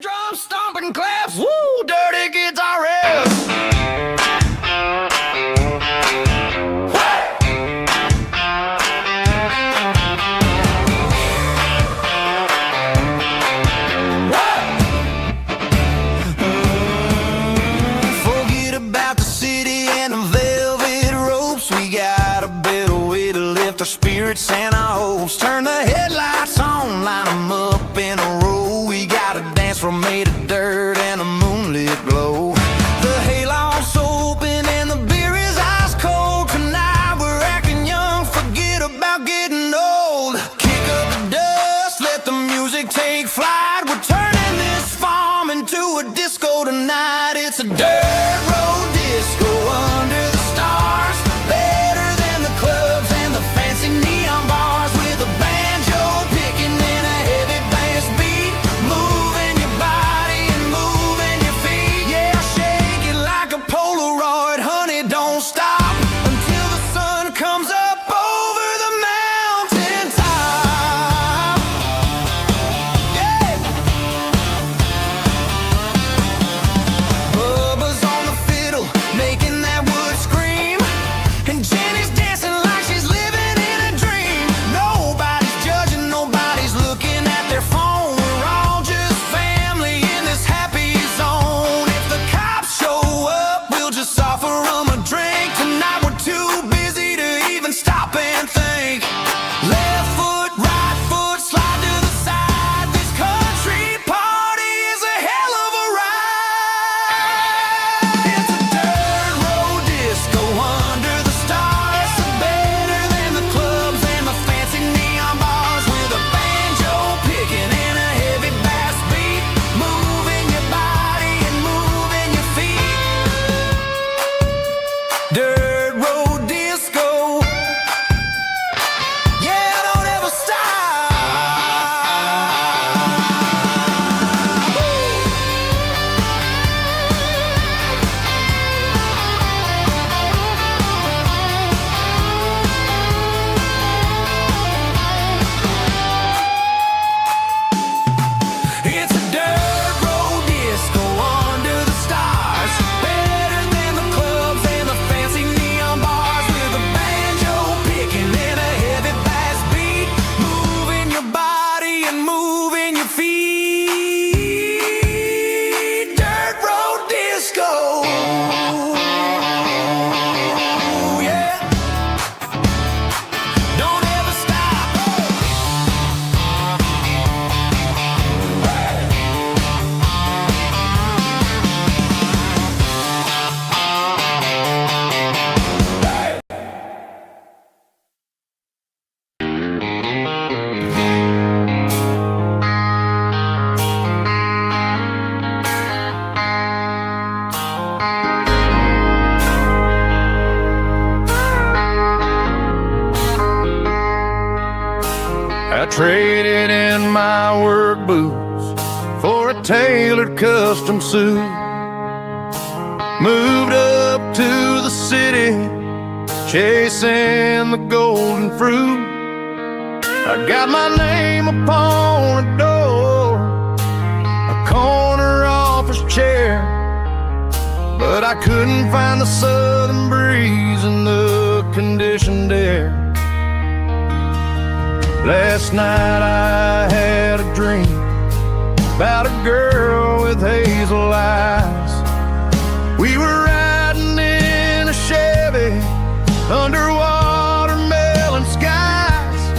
A: Drum stomping claps, woo, dirty guitar riffs. Forget about the city and the velvet ropes. We got a better way to lift our spirits and our hopes. Turn the headlights on, line them up in a row. We got a dance floor made of dirt and a moonlit glow. The hayloft's open and the beer is ice cold. Tonight we're acting young, forget about getting old. Kick up the dust, let the music take flight. We're turning this farm into a disco tonight. It's a dirt road disco under the stars, better than the clubs and the fancy neon bars, with a band
B: traded in my work boots for a tailored custom suit. Moved up to the city, chasing the golden fruit. I got my name upon a door, a corner office chair, but I couldn't find the southern breeze in the conditioned air. Last night I had a dream about a girl with hazel eyes. We were riding in a Chevy under watermelon skies.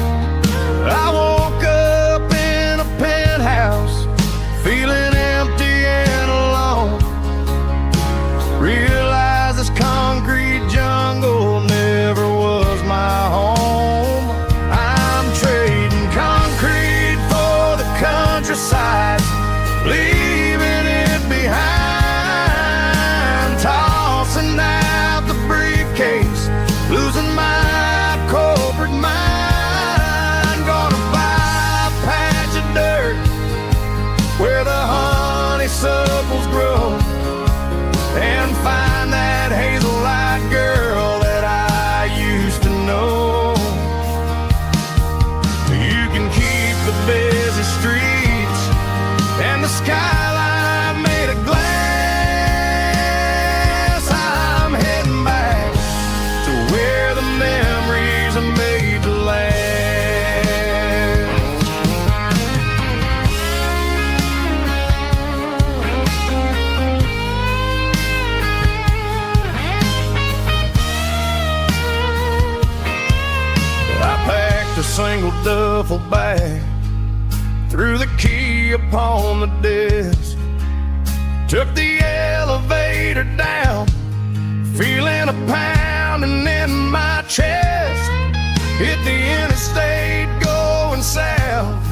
B: I woke up in a penthouse, feeling empty and alone. Realized this concrete jungle never was my home. I'm trading concrete for the countryside, leaving it behind. Tossing out the briefcase, losing my corporate mind. Gonna buy a patch of dirt where the honeysuckles grow, and find that hazel-eyed girl that I used to know. You can keep the busy streets and the skyline made of glass. I'm heading back to where the memories are made to last. I packed a single duffel bag, threw the key upon the desk, took the elevator down, feeling a pounding in my chest. Hit the interstate going south,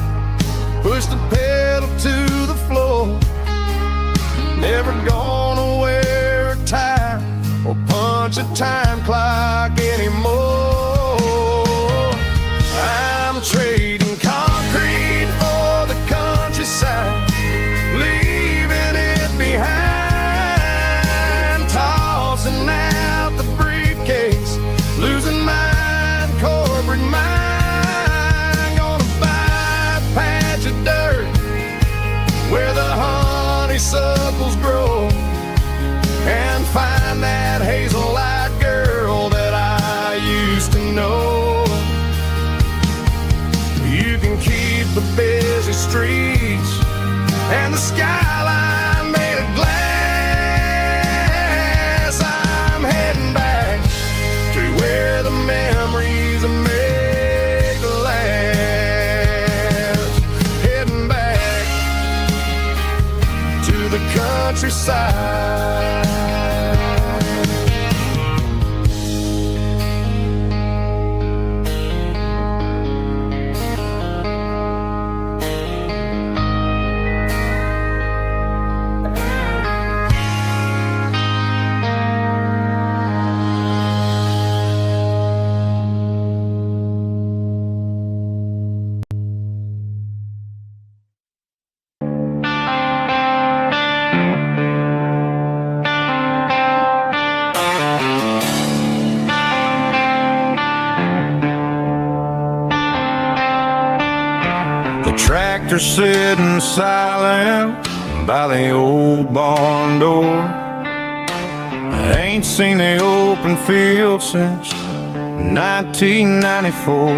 B: pushed the pedal to the floor. Never gonna wear a tie or punch a time clock anymore. I'm trading concrete for the countryside, leaving it behind. Tossing out the briefcase, losing my corporate mind. Gonna buy a patch of dirt where the honeysuckles grow, and find that hazel-eyed girl that I used to know. You can keep the busy streets and the skyline made of glass. I'm heading back to where the memories are made to last. Heading back to the countryside. Tractor sitting silent by the old barn door. I ain't seen the open field since 1994.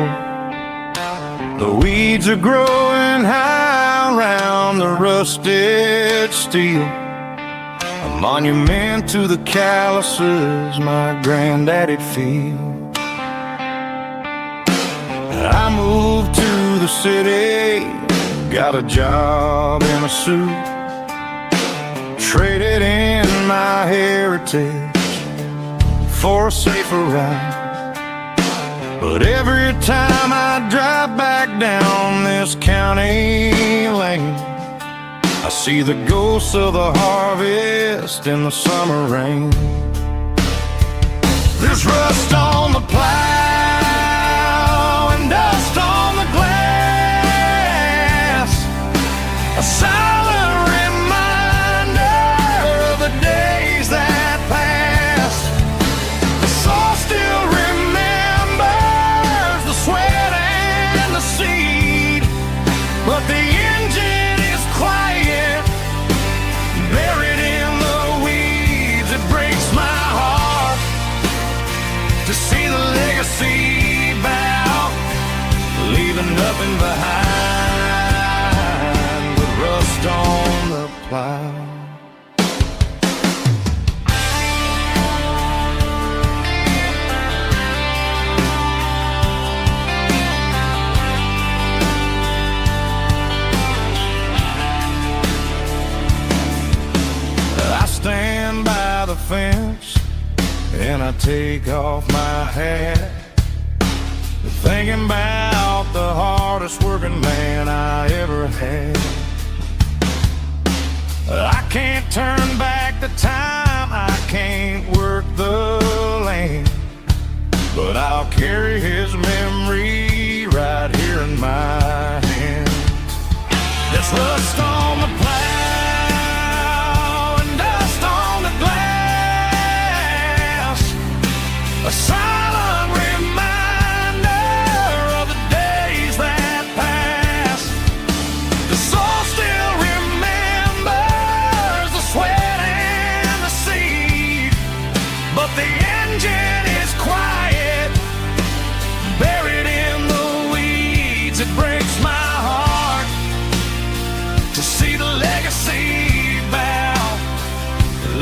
B: The weeds are growing high around the rusted steel, a monument to the calluses my granddaddy'd feel. I moved to the city, got a job in a suit, traded in my heritage for a safer ride. But every time I drive back down this county lane, I see the ghosts of the harvest in the summer rain. There's rust on the plow and dust on the glass.
C: pants and I take off my hat, thinking about the hardest working man I ever had. I can't turn back the time, I can't work the land, but I'll carry his memory right here in my hand. There's rust on the plow and dust on the glass, a silent reminder of the days that passed. The soul still remembers the sweat and the seed, but the engine is quiet, buried in the weeds. It breaks my heart to see the legacy bow,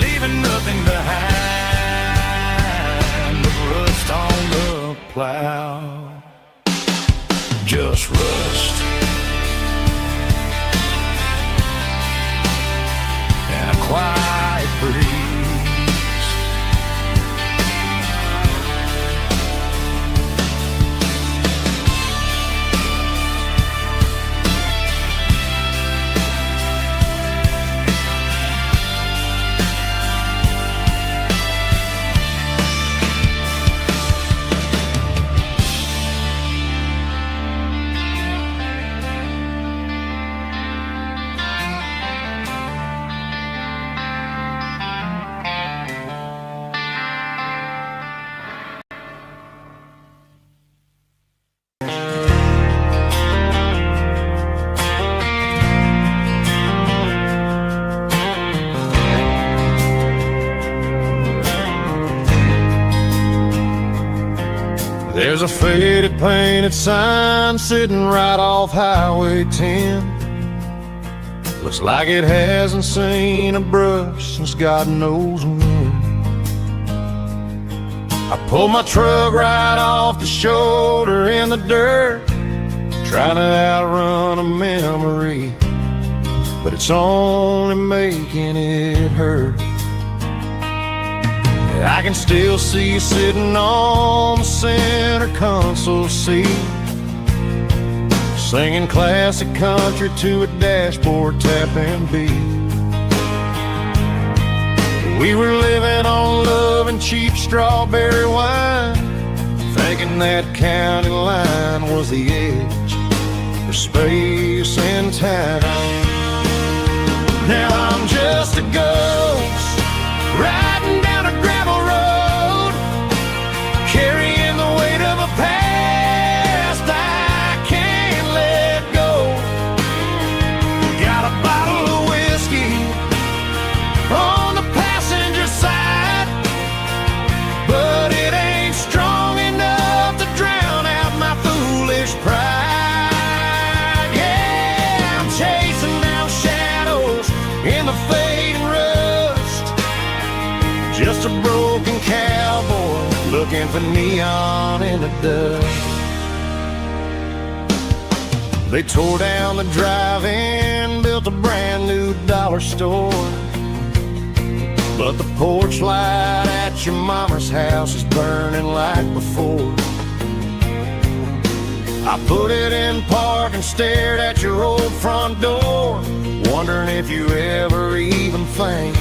C: leaving nothing behind but rust on the plow. Just rust and a quiet breeze. There's a faded painted sign sitting right off Highway 10. Looks like it hasn't seen a brush since God knows when. I pulled my truck right off the shoulder in the dirt, trying to outrun a memory, but it's only making it hurt. I can still see you sitting on the center console seat, singing classic country to a dashboard tapping beat. We were living on love and cheap strawberry wine, thinking that county line was the edge for space and time. Now I'm just a ghost riding down a gravel road, carrying the weight of a past I can't let go. Got a bottle of whiskey on the passenger side, but it ain't strong enough to drown out my foolish pride. Yeah, I'm chasing down shadows in the fading rust, just a broken cowboy looking for neon in the dust. They tore down the drive-in, built a brand new dollar store, but the porch light at your mama's house is burning like before. I put it in park and stared at your old front door, wondering if you ever even think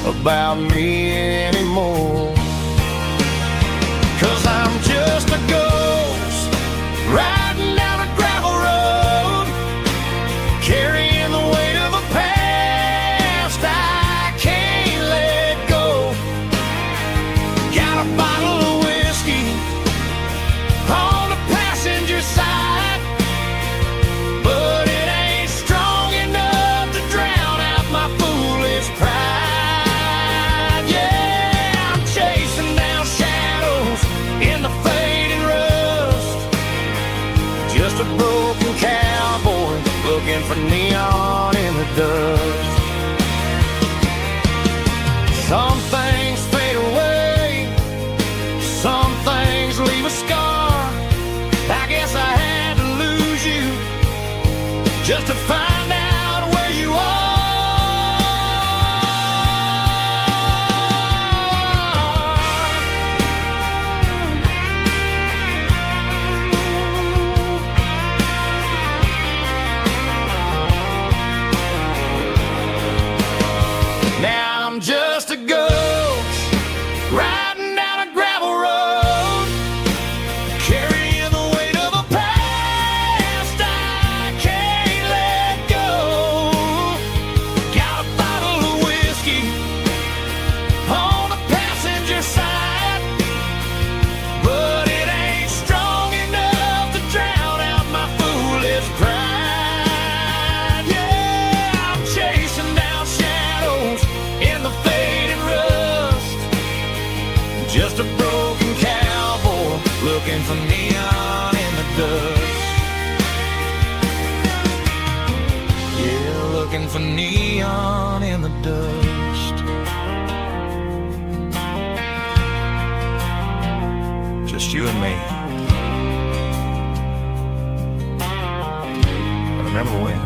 C: about me anymore. 'Cause I'm just a ghost riding down a gravel road, carrying the weight of a past I can't let go. Got a bottle of whiskey on the passenger side, but it ain't strong enough to drown out my foolish pride. Yeah, I'm chasing down shadows in the fading rust, just a broken cowboy looking for neon in the dust. Some things fade away, some things leave a scar. I guess I had to lose you just to find out where you are. just a broken cowboy looking for neon in the dust. Yeah, looking for neon in the dust. Just you and me. I remember when.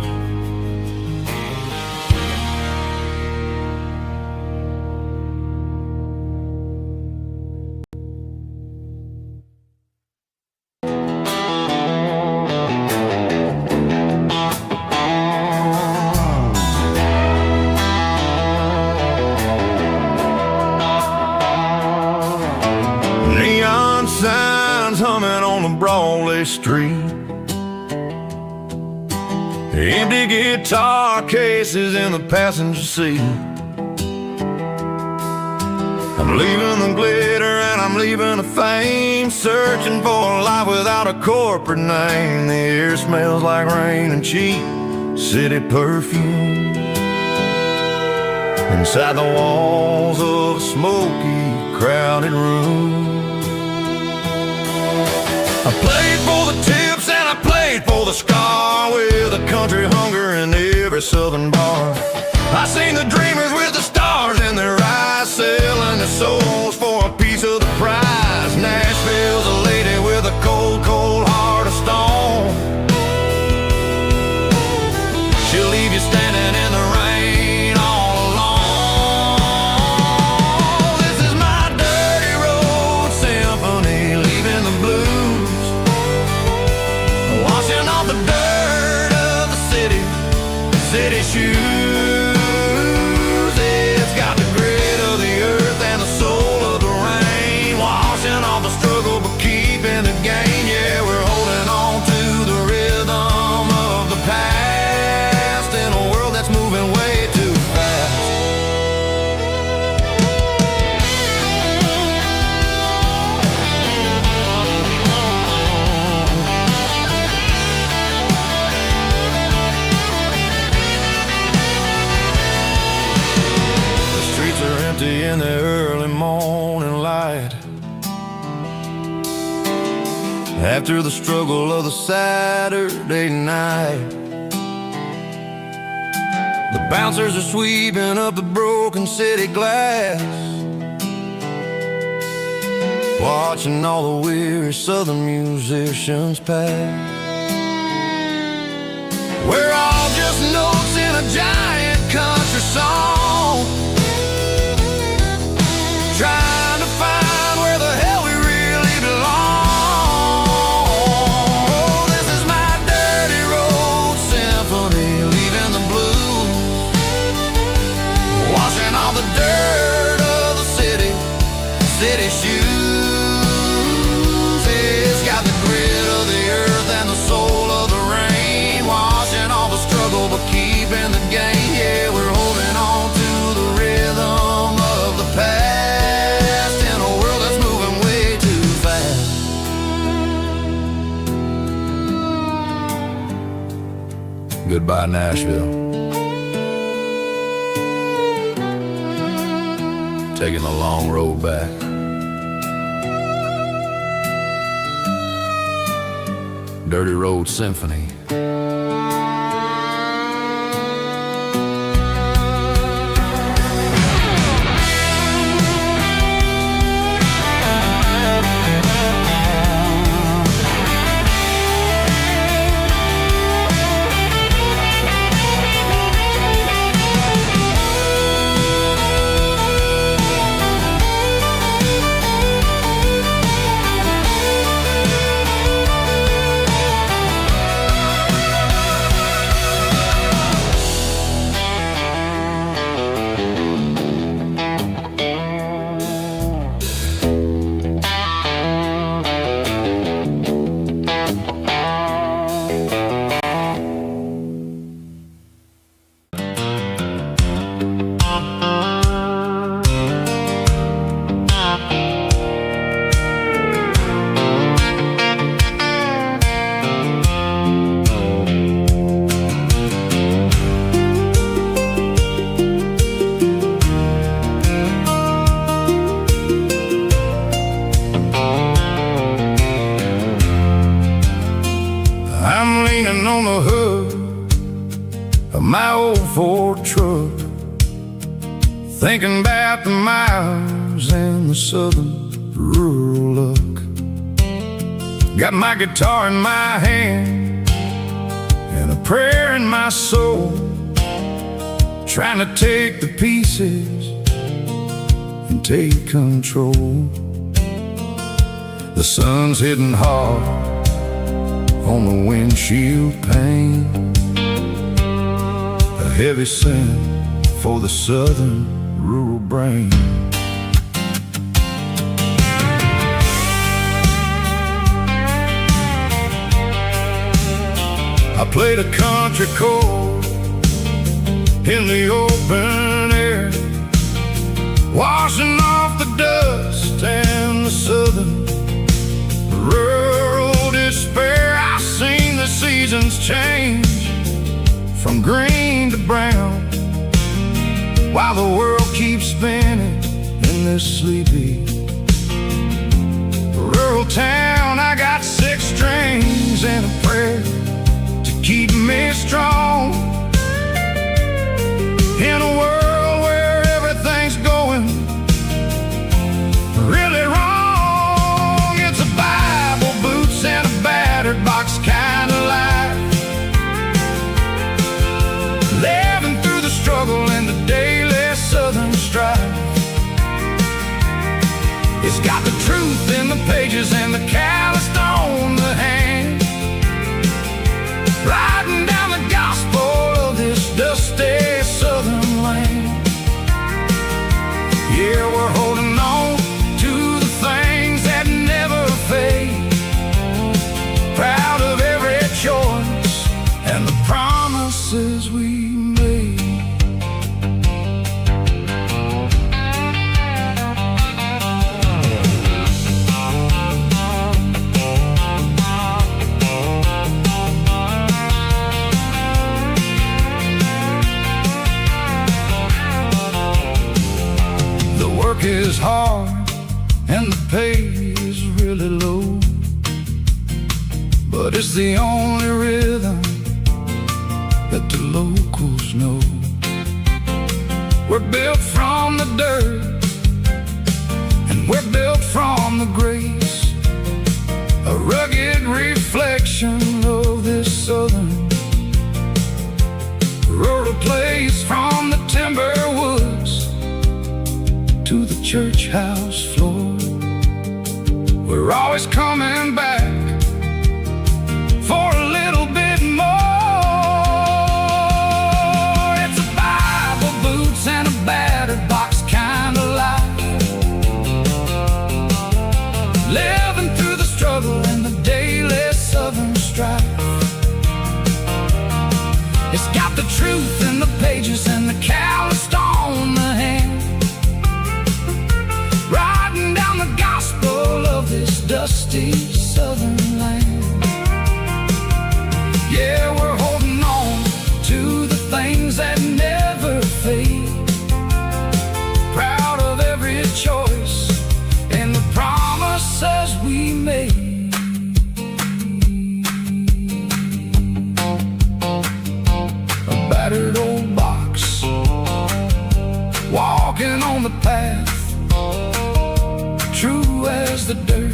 A: Neon signs humming on the Broadway street. Empty guitar cases in the passenger seat. I'm leaving the glitter and I'm leaving the fame, searching for a life without a corporate name. The air smells like rain and cheap city perfume. Inside the walls of a smoky, crowded room. I played for the tips and I played for the scar, with a country hunger in every southern bar. I seen the dreamers with the stars in their eyes, selling their souls for a piece of the prize. Nashville's a lady with a cold, cold heart of stone. She'll leave you standing in the rain all alone. This is my dirty road symphony, leaving the blues, washing off the dirt of the city shoes. It's got the grit of the earth and the soul of the rain, washing off the struggle but keeping the gain. Yeah, we're holding on to the rhythm of the past in a world that's moving way too fast. In the early morning light, after the struggle of the Saturday night, the bouncers are sweeping up the broken city glass, watching all the weary southern musicians pass. We're all just notes in a giant country song, trying to find where the hell we really belong. Oh, this is my dirty road symphony, leaving the blues, washing all the dirt of the city shoes. It's got the grit of the earth and the soul of the rain, washing all the struggle but keeping the gain. Yeah, we're holding on to the rhythm of the past. Goodbye, Nashville. Taking the long road back. Dirty Road Symphony. thinking about the miles and the southern rural look. Got my guitar in my hand and a prayer in my soul, trying to take the pieces and take control. The sun's hitting hard on the windshield pane, a heavy scent for the southern rural brain. I played a country chord in the open air, washing off the dust and the southern rural despair. I've seen the seasons change from green to brown, while the world keeps spinning in this sleepy rural town. I got 6 strings and a prayer to keep me strong in a world where everything's going really wrong. It's a Bible, boots, and a battered box kind of life, living through the struggle and the daily southern strife. It's got the truth in the pages and the calloused on the hand, riding down the gospel of this dusty southern land. Yeah, we're holding on to the things that never fade, proud of every choice and the promises we made. The work is hard and the pay is really low, but it's the only rhythm that the locals know. We're built from the dirt and we're built from the grace, a rugged reflection of this southern rural place. From the timber woods to the church house floor, we're always coming back for a little bit more. It's a Bible, boots, and a battered box kind of life, living through the struggle and the daily southern strife. It's got the truth in the pages and the calloused on the hand, riding down the gospel of this dusty southern land. Yeah, we're holding on to the things that never fade, proud of every choice and the promises we made. A battered old box, walking on the path, true as the dirt.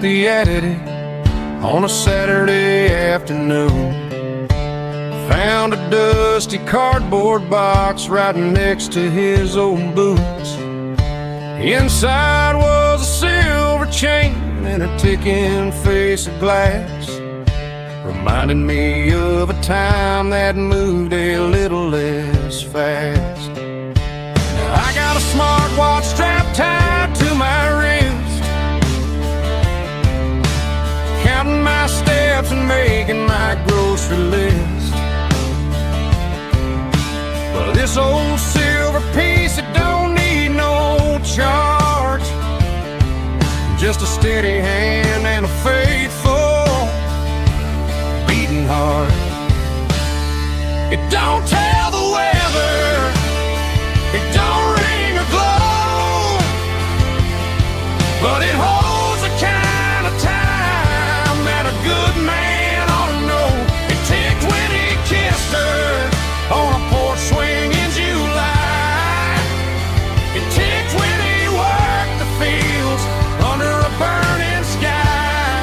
A: The attic on a Saturday afternoon, found a dusty cardboard box right next to his old boots. Inside was a silver chain and a ticking face of glass, reminded me of a time that moved a little less fast. Now I got a smartwatch strapped tight to
C: my wrist, counting my steps and making my grocery list. Well, this old silver piece, it don't need no charge, just a steady hand and a faithful beating heart. It don't tell the weather, it don't ring or glow, but it holds the kind of time that a good man ought to know. It ticked when he kissed her on a porch swing in July. It ticked when he worked the fields under a burning sky.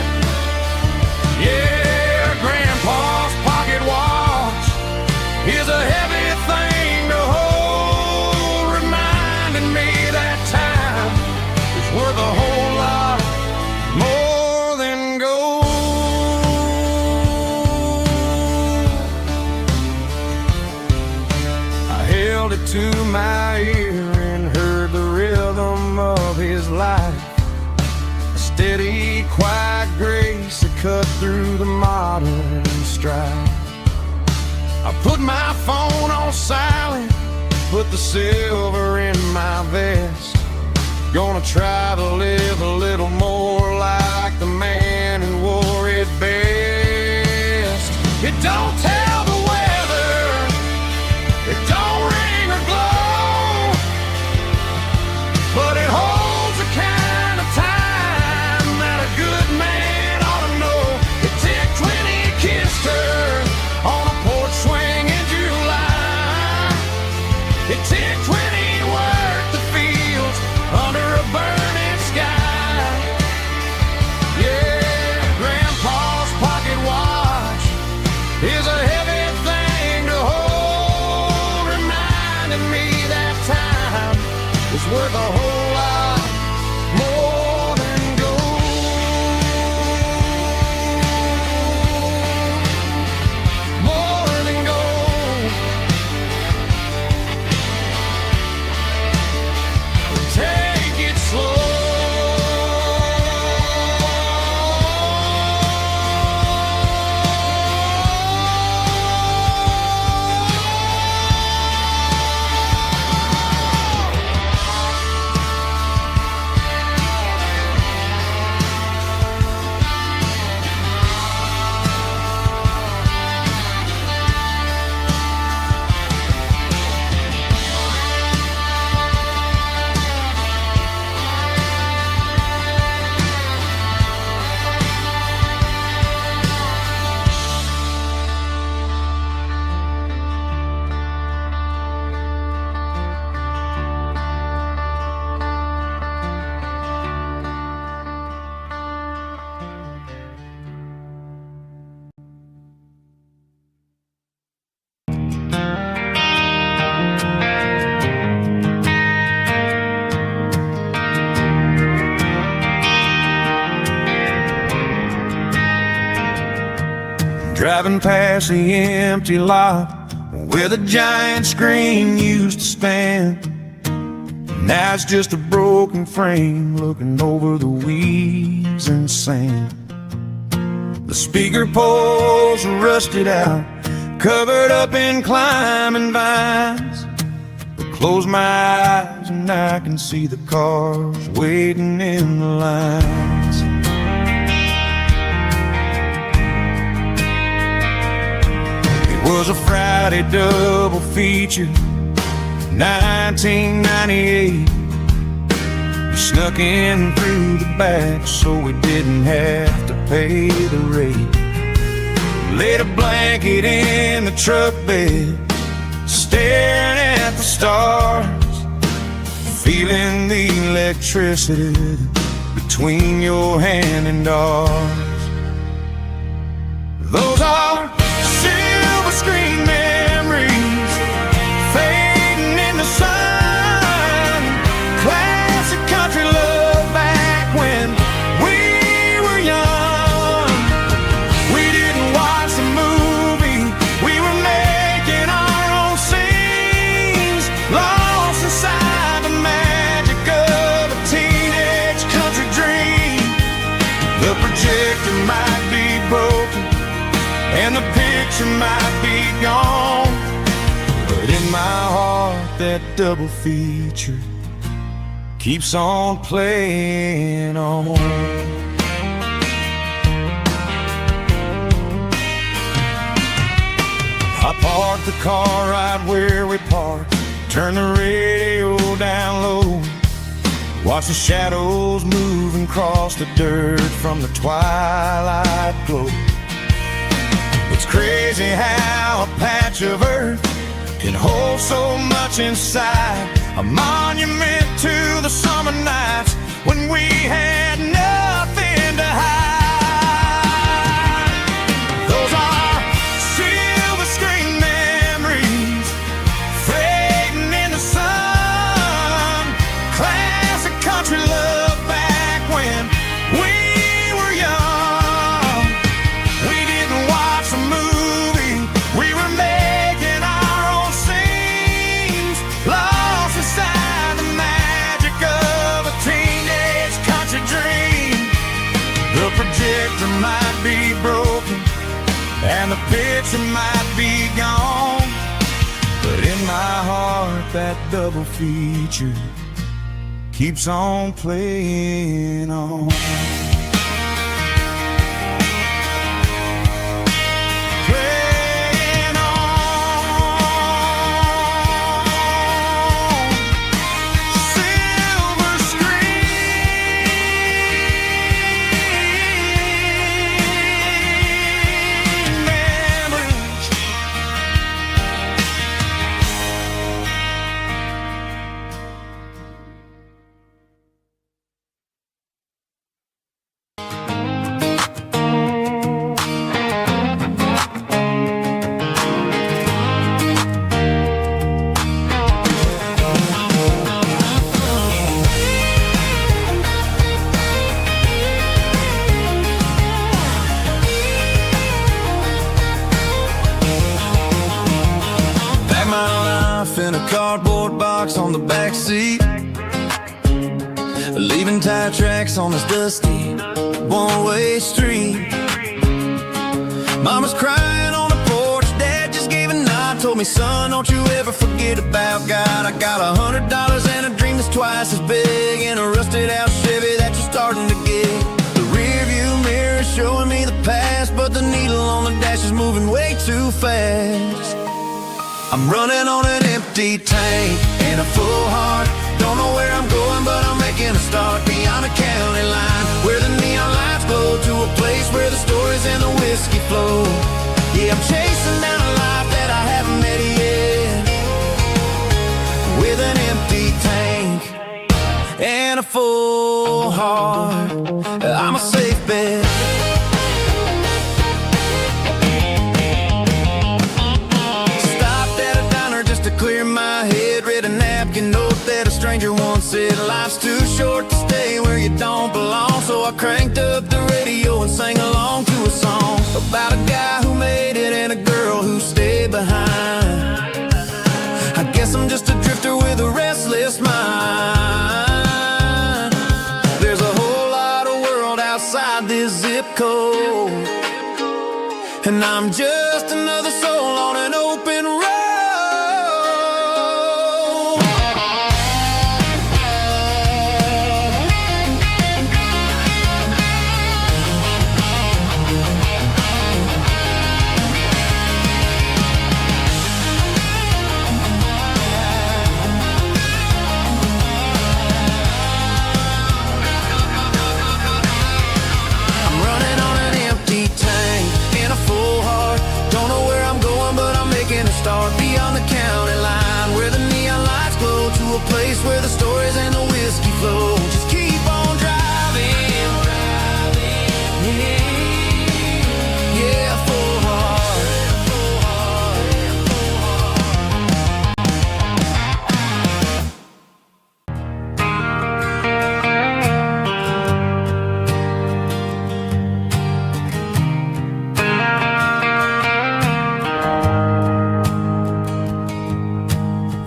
C: Yeah, Grandpa's pocket watch is a heavy thing to hold, reminding me that time is worth a whole lot more than gold. I held it to my ear and heard the rhythm of his life, a steady, quiet grace that cut through the modern strife. I put my phone on silent, put the silver in my vest. Gonna try to live a little more like the man who wore it best. It don't tell the weather, it don't ring or glow, but it holds the kind of time that a good man ought to know. It ticked when he kissed her on a porch swing in July. It ticked when he worked the fields under a burning sky. Yeah, Grandpa's pocket watch is a heavy thing to hold, reminding me that time is worth a whole lot more than gold. More than gold. Take it slow. Driving past the empty lot where the giant screen used to stand. Now it's just a broken frame looking over the weeds and sand. The speaker poles are rusted out, covered up in climbing vines. I close my eyes and I can see the cars waiting in the lines. Was a Friday double feature, 1998. We snuck in through the back so we didn't have to pay the rate. Laid a blanket in the truck bed, staring at the stars, feeling the electricity between your hand and ours. Those are silver screen memories fading in the sun. Classic country love back when we were young. We didn't watch the movie, we were making our own scenes, lost inside the magic of a teenage The projector might be broken and the picture might be gone, but in my heart that double feature keeps on playing on. I parked the car right where we parked, turn the radio down low, watch the shadows move across the dirt from the twilight glow. It's crazy how a patch of earth can hold so much inside, a monument to the summer nights when we had nothing to hide. Those are silver screen memories fading in the sun, classic country love back when we were young. We didn't watch a movie, we were making our own scenes, lost inside the magic of a teenage country dream. The projector might be broken and the picture might be gone, but in my heart that double feature keeps on playing on. Playing on. Silver screen memories. Back my life in a cardboard box on the back seat, leaving tire tracks on this dusty one-way street. Mama's crying on the porch, Dad just gave a nod, told me, son, don't you ever forget about God. I got $100 and a dream that's twice as big, and a rusted out Chevy that you're starting to get. The rear view mirror is showing me the past, but the needle on the dash is moving way too fast. I'm running on an empty tank and a full heart. Don't know where I'm going, but I'm making a start beyond a county line, where the neon lights glow, to a place where the stories and the whiskey flow. Yeah, I'm chasing down a life that I haven't met yet, with an empty tank and a full heart. I'm a safe bet. Clear my head, read a napkin note that a stranger once said, life's too short to stay where you don't belong. So I cranked up the radio and sang along to a song about a guy who made it and a girl who stayed behind. I guess I'm just a drifter with a restless mind. There's a whole lot of world outside this zip code, and I'm just another soul on an open road. Beyond the county line, where the neon lights glow, to a place where the stories and the whiskey flow. Just keep on driving, yeah, full heart.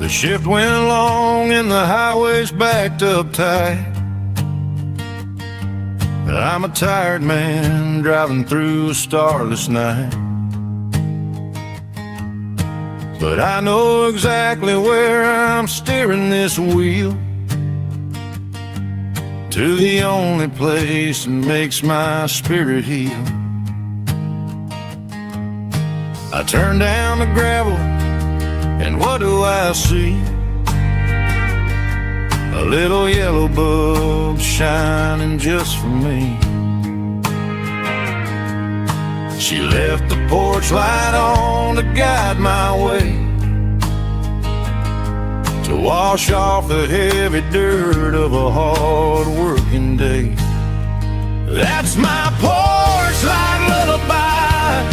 C: The shift went along and the highway's backed up tight.
B: I'm a tired man driving through a starless night, but I know exactly where I'm steering this wheel, to the only place that makes my spirit heal. I turn down the gravel, and what do I see? A little yellow bulb shining just for me. She left the porch light on to guide my way, to wash off the heavy dirt of a hard-working day. That's my porch light lullaby,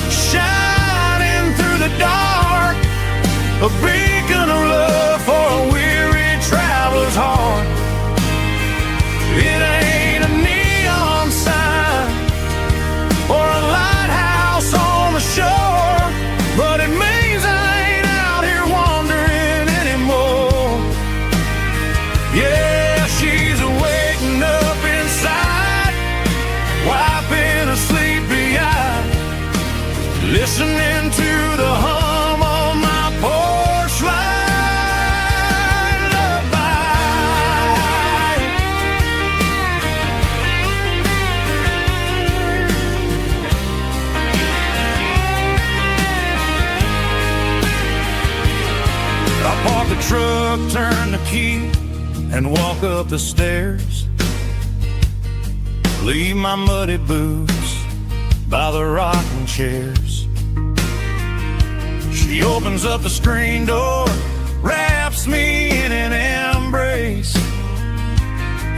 B: shining through the dark, a beacon of love for a weary traveler's heart. It ain't a neon sign or a lighthouse on the shore, but it means I ain't out here wandering anymore. Yeah, she's waking up inside, wiping a sleepy eye, listening to the hum of my porch light lullaby. I park the truck, turn the key, and walk up the stairs. Leave my muddy boots by the rocking chairs. She opens up the screen door, wraps me in an embrace,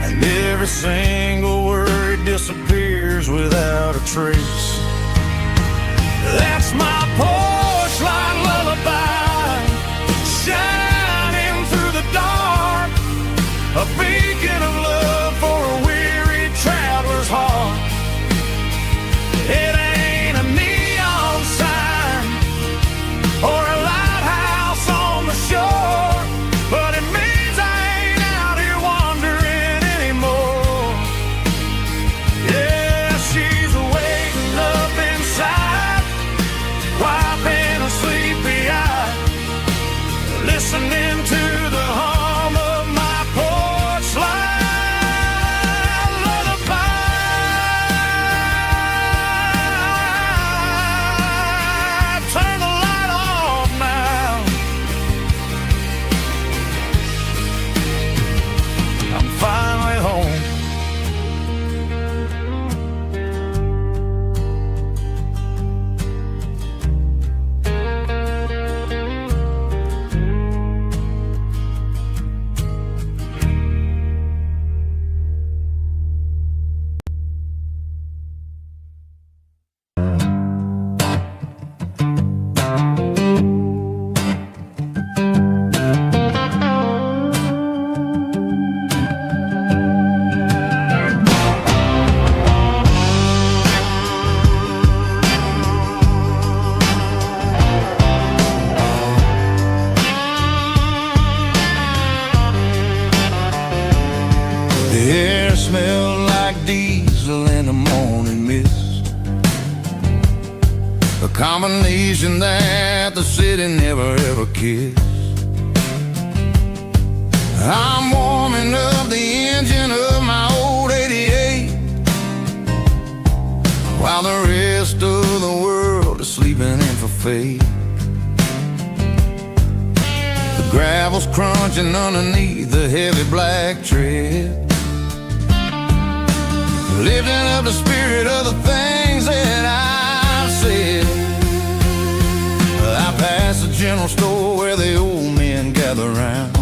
B: and every single word disappears without a trace. That's my porch light lullaby, shining through the dark, a beacon of love for a weary traveler's heart. It ain't a neon sign or a lighthouse on the shore, but it means I ain't out here wandering anymore. Yeah, she's waking up inside, wiping a sleepy eye, listening to the hum of my porch light lullaby. Turn the light off now. I'm finally home. The air smelled like diesel in the morning mist, a combination that the city never ever kissed. I'm warming up the engine of my old 88, while the rest of the world is sleeping in for fate. The gravel's crunching underneath the heavy black tread, lifting up the spirit of the things that I've said. I pass the general store where the old men gather round,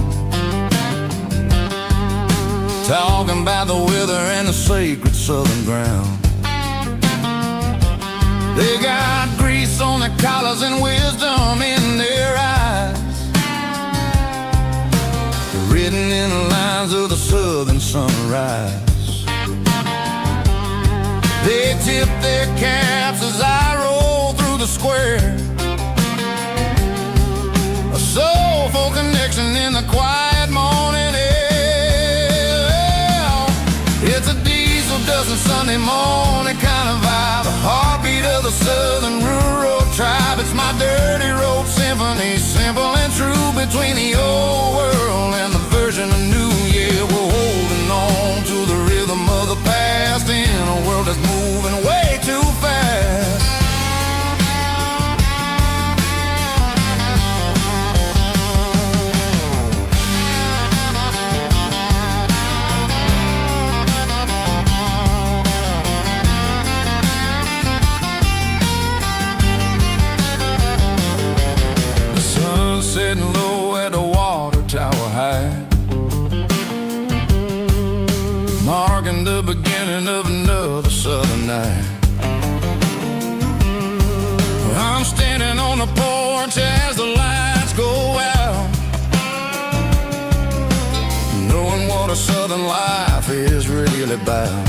B: talking about the weather and the sacred southern ground. They got grease on their collars and wisdom in their eyes, written in the lines of the southern sunrise. They tip their caps as I roll through the square, a soulful connection in the quiet morning air. It's a diesel dozen sun between the old world and the version of new. Yeah, we're holding on to the rhythm of the past in a world that's moving way too fast. Sitting low at the water tower high, marking the beginning of another southern night. I'm standing on the porch as the lights go out, knowing what a southern life is really about.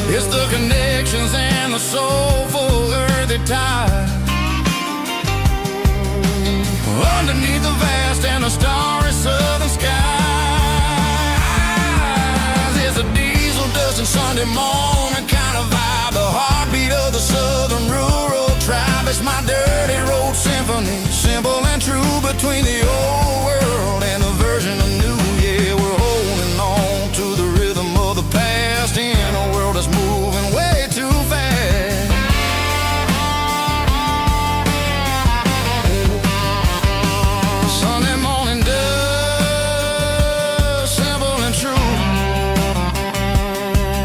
B: It's the connections and the soulful earthy ties underneath the vast and the starry southern skies. It's a diesel dusting Sunday morning kind of vibe, the heartbeat of the southern rural tribe. It's my dirty road symphony, simple and true, between the old world and the version of new. Yeah, we're holding on to the rhythm of the past in a world that's moving way too fast. Sunday morning dust, simple and true,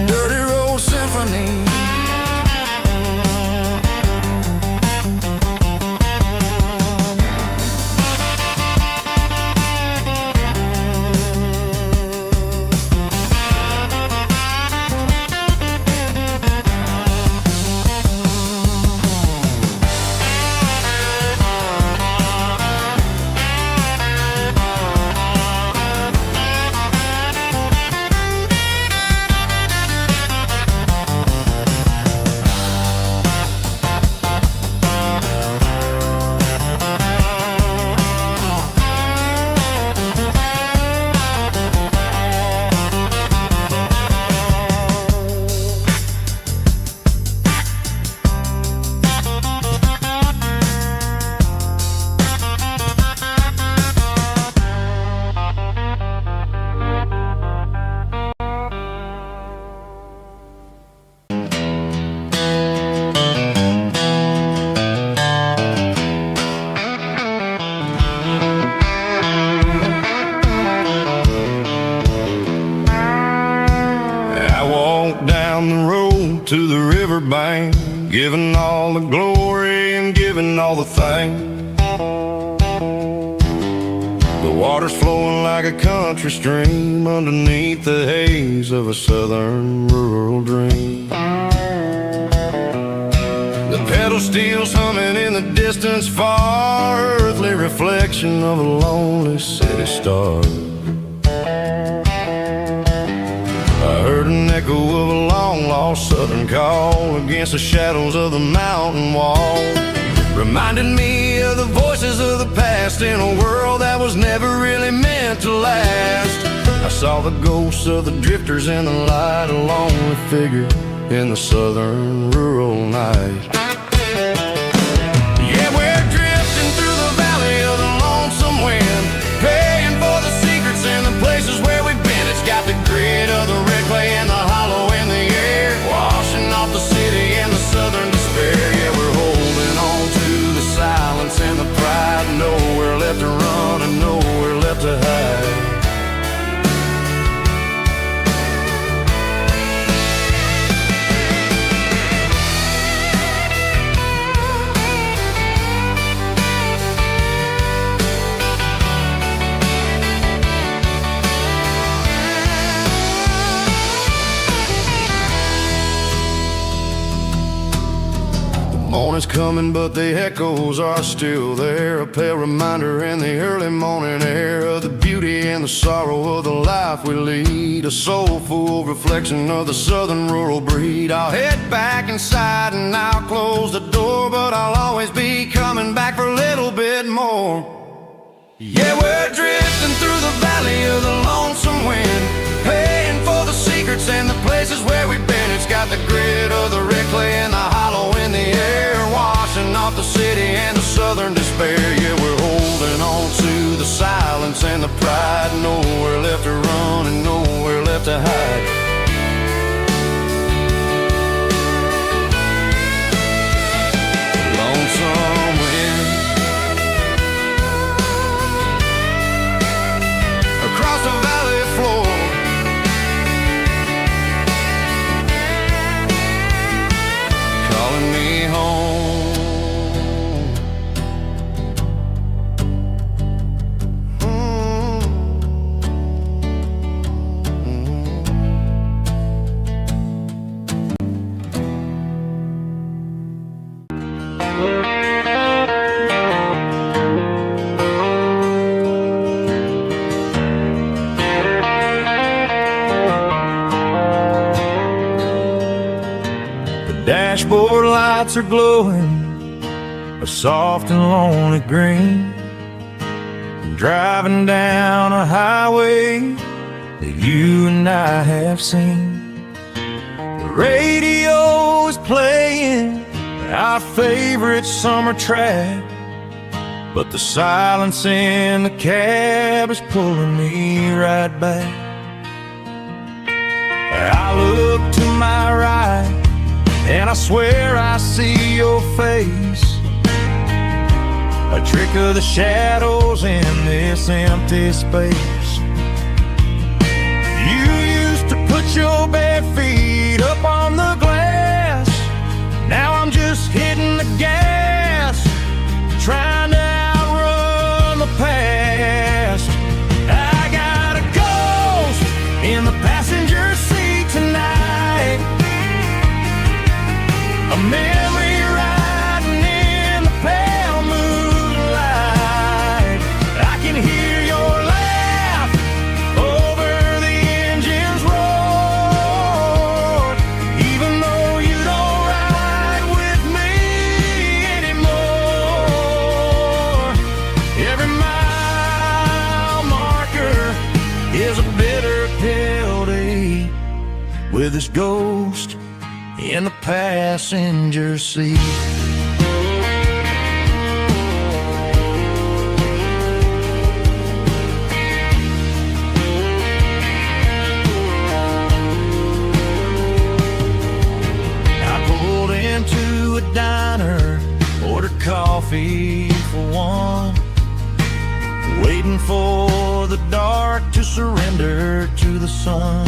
B: dirty road symphony. Down the road to the riverbank, giving all the glory and giving all the thanks. The water's flowing like a country stream underneath the haze of a southern rural dream. The pedal steel's humming in the distance far, earthly reflection of a lonely city star. I heard an echo of a long-lost southern call against the shadows of the mountain wall, reminded me of the voices of the past in a world that was never really meant to last. I saw the ghosts of the drifters in the light, a lonely figure in the southern rural night. Yeah, we're drifting through the valley of the lonesome wind, paying for the secrets and the places where we've been. It's got the grit of the red clay and the hollow in the air, washing off the city and the southern despair. Yeah, we're holding on to the silence and the pride, nowhere left to run and nowhere left to hide. Morning's coming, but the echoes are still there, a pale reminder in the early morning air of the beauty and the sorrow of the life we lead, a soulful reflection of the southern rural breed. I'll head back inside and I'll close the door, but I'll always be coming back for a little bit more. Yeah, we're drifting through the valley of the lonesome wind, paying for the secrets and the places where we've been. It's got the grit of the red clay and the hollow in the air, washing off the city and the southern despair. Yeah, we're and the pride. Nowhere left to run and nowhere left to hide. Lonesome wind across the valley floor, calling me home.
C: Dashboard lights are glowing a soft and lonely green. I'm driving down a highway that you and I have seen. The radio is playing our favorite summer track, but the silence in the cab is pulling me right back. I look to my right and I swear I see your face, a trick of the shadows in this empty space. You used to put your bare feet up on the glass. Now I'm just hitting the gas, trying to outrun the past. I got a ghost in the passenger seat tonight, a memory riding in the pale moonlight. I can hear your laugh over the engine's roar, even though you don't ride with me anymore. Every mile marker is a bitter pill to eat, with this ghost in the passenger seat. I pulled into a diner, ordered coffee for one, waiting for the dark to surrender to the sun.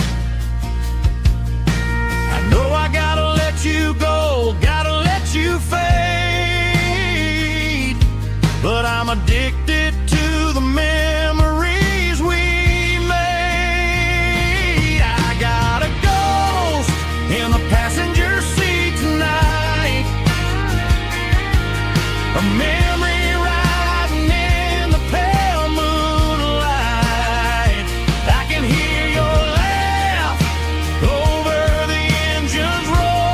C: I know I gotta let you go, gotta let you fade, but I'm addicted to the memories we made. I got a ghost in the passenger seat tonight, a memory riding in the pale moonlight. I can hear your laugh over the engine's roar,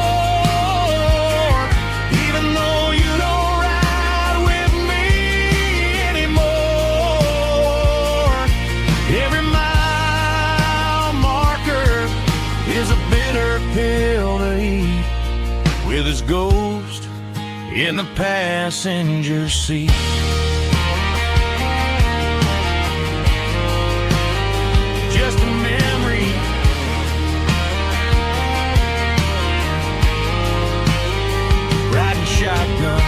C: even though you don't ride with me anymore. Every mile marker is a bitter pill to eat, with his ghost in the passenger seat. Just a memory, riding shotgun.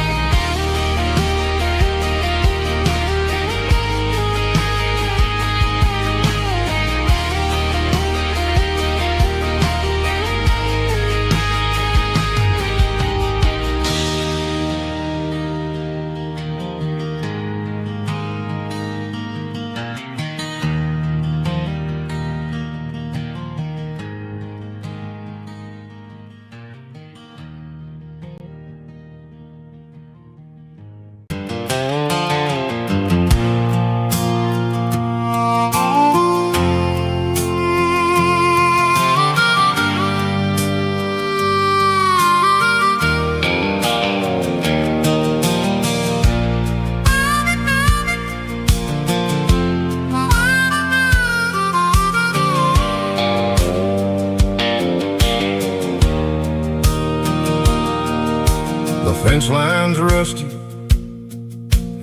B: Fence line's rusty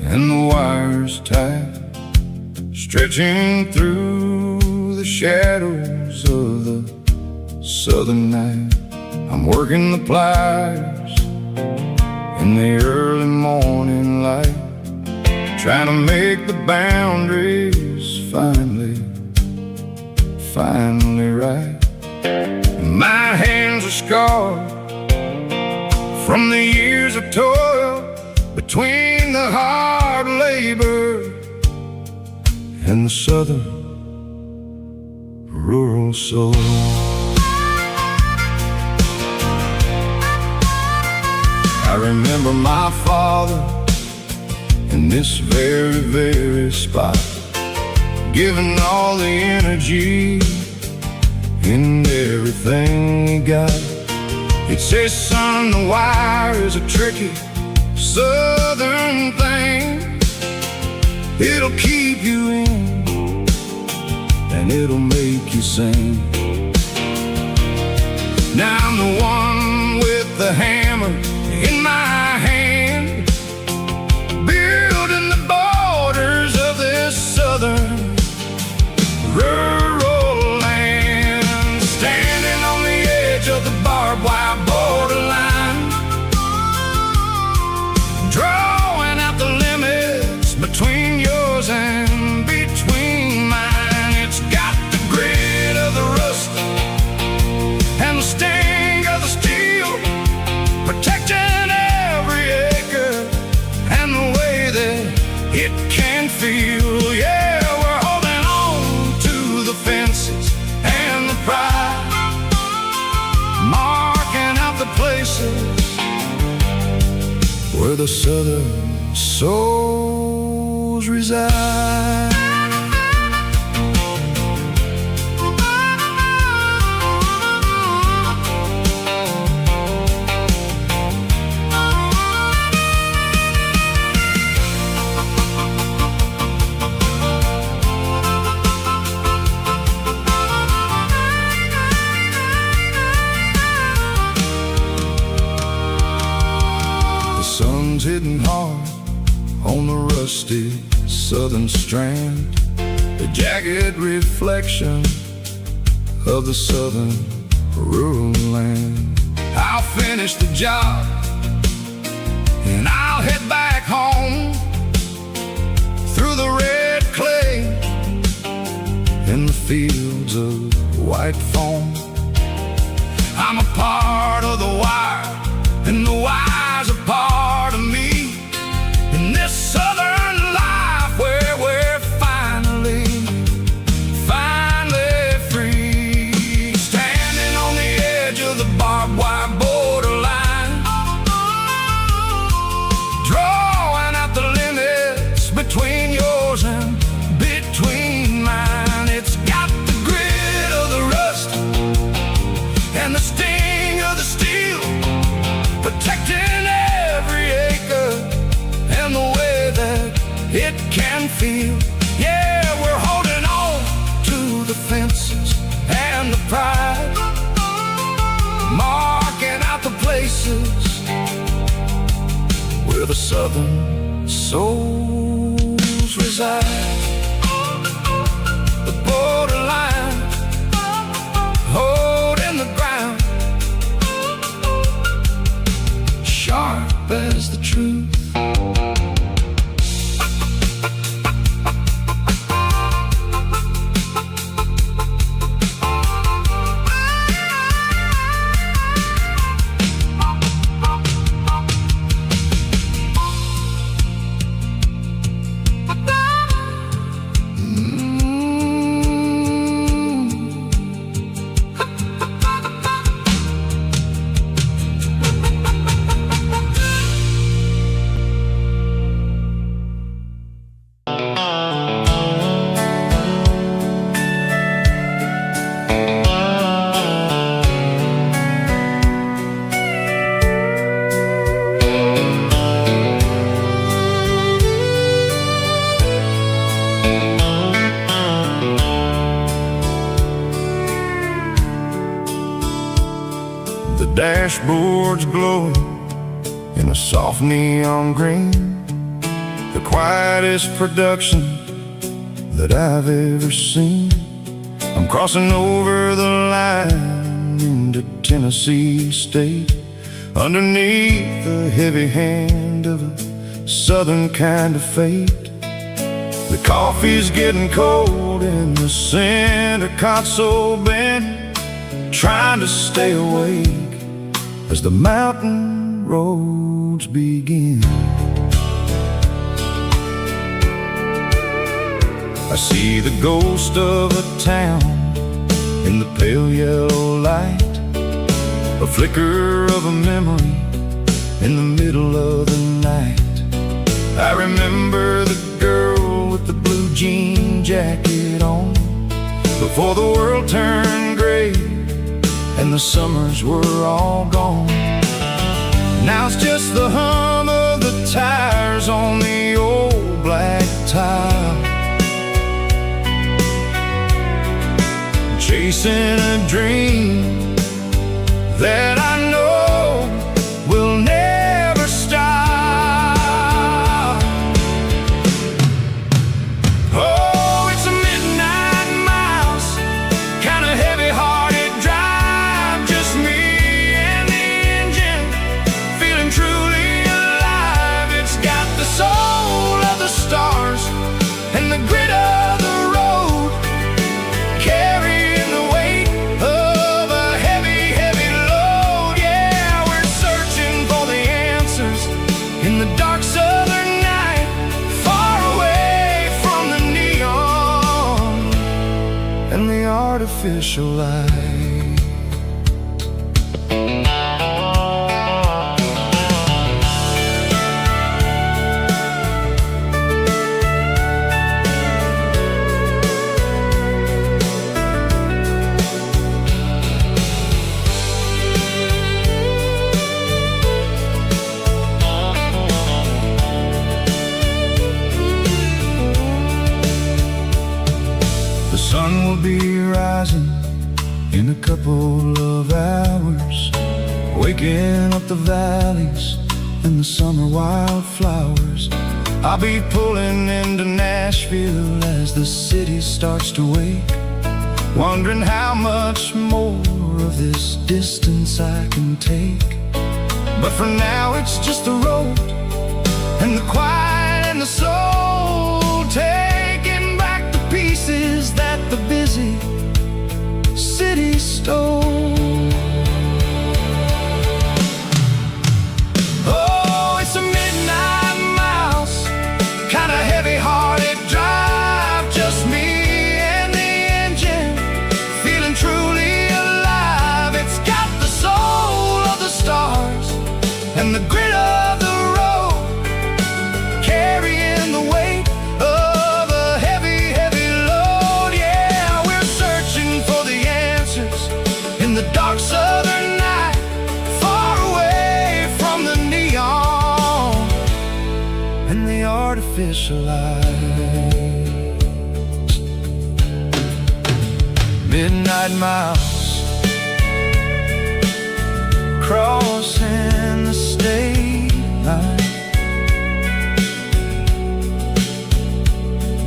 B: and the wire's tight.
A: stretching through the shadows of the southern night. I'm working the pliers in the early morning light, trying to make the boundaries finally right. My hands are scarred from the years of toil, between the hard labor and the southern rural soul. I remember my father in this very, very spot, giving all the energy in everything he got. He'd say, son, the wire is a tricky southern thing. It'll keep you in and it'll make you sing. Now I'm the one with the hammer in my hand, building the borders of this southern rural land, standing on the edge of the barbed wire borderline, drawing out the limits between yours and between mine. It's got the grit of the rust and the sting of the steel, protecting every acre and the way that it can feel. Yeah, we're holding on to the fences and the pride, marking out the places where the southern souls reside. Hitting hard on the rusty southern strand, the jagged reflection of the southern rural land. I'll finish the job and I'll head back home through the red clay in the fields of white foam. I'm a part of the wire and the wire's a part of me in this southern life where we're finally free, standing on the edge of the barbed wire borderline, drawing out the limits between yours and between mine. It's got the grit of the rust and the sting of the steel, protecting every acre and the way that it can feel. Yeah, we're holding on to the fences and the pride, marking out the places where the southern souls reside. The borderline, holding the ground, sharp as the truth. Dashboard's glowing in a soft neon green, the quietest production that I've ever seen. I'm crossing over the line into Tennessee State, underneath the heavy hand of a southern kind of fate. The coffee's getting cold in the center console bin, trying to stay awake as the mountain roads begin. I see the ghost of a town in the pale yellow light, a flicker of a memory in the middle of the night. I remember the girl with the blue jean jacket on, before the world turned gray and the summers were all gone. Now it's just the hum of the tires on the old black tile, chasing a dream that I know will never stop. Oh, it's a midnight mouse, kinda heavy-hearted drive, just me and the engine, feeling truly alive. It's got the soul of the stars and the grit of the road, carrying the weight of a heavy, heavy load. Yeah, we're searching for the answers in the dark southern night, far away from the neon and the artificial light. The sun will be rising in a couple of hours, waking up the valleys and the summer wildflowers. I'll be pulling into Nashville as the city starts to wake, wondering how much more of this distance I can take. But for now it's just the road and the quiet and the soul, taking back the pieces that the busy city stole. Oh, it's a midnight mouse, kinda heavy-hearted drive, just me and the engine, feeling truly alive. It's got the soul of the stars and the grit of the road, carrying the weight of a heavy, heavy load. Yeah, we're searching for the answers in the dark southern night, far away from the neon and the artificial lights. Midnight mouse, crossing the state line,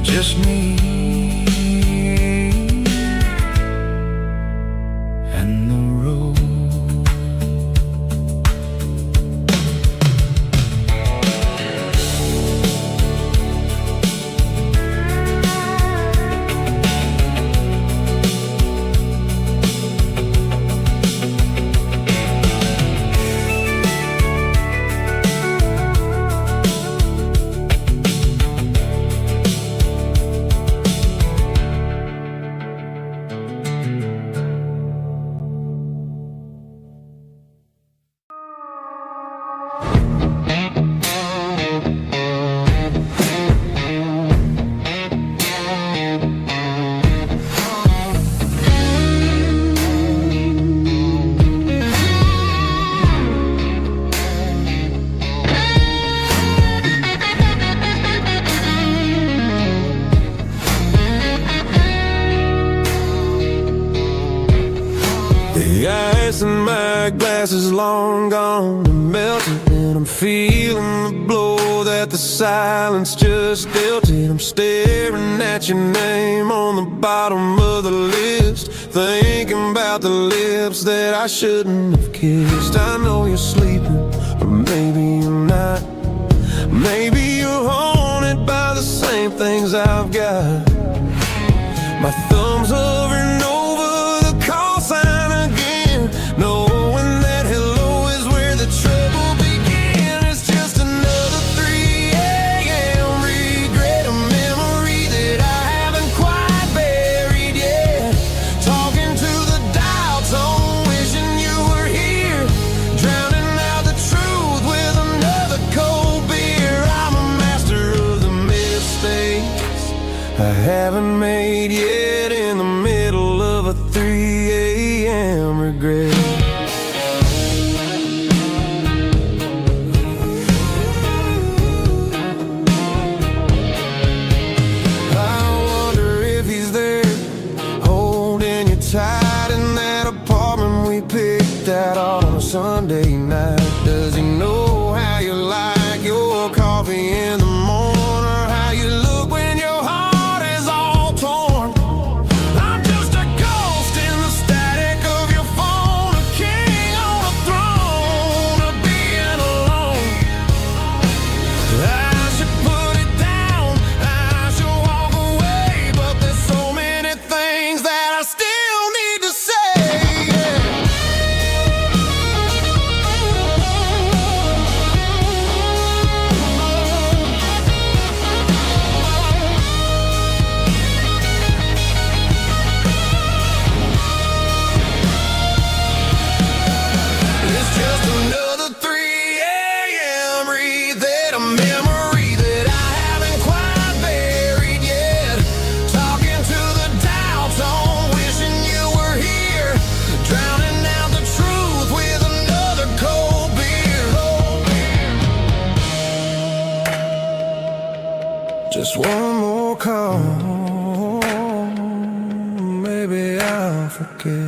A: just me and the road.
C: ice in my glass is long gone and melting, and I'm feeling the blow that the silence just dilted. I'm staring at your name on the bottom of the list, thinking about the lips that I shouldn't have kissed. I know you're sleeping, or maybe you're not. Maybe you're haunted by the same things I've got. My thumb's hovering over the call sign again, knowing that hello is where the trouble began. It's just another 3 a.m. regret, a memory that I haven't quite buried yet. Talking to the dial tone, wishing you were here, drowning out the truth with another cold beer. I'm a master of the mistakes I haven't made yet, in the middle of a 3 a.m. regret. I wonder if he's there, holding you tight in that apartment we picked out on a Sunday night. Does he know how you like your coffee in the morning, or how you look when your heart is all torn? I'm just a ghost in the static of your phone, a king on a throne of being alone. I should put it down, I should walk away, but there's so many things that I still need to say. It's just another 3 a.m. read, a memory that I haven't quite buried yet. Talking to the dial tone, wishing you were here, drowning out the truth with another cold beer. Just one more call, maybe I'll forget.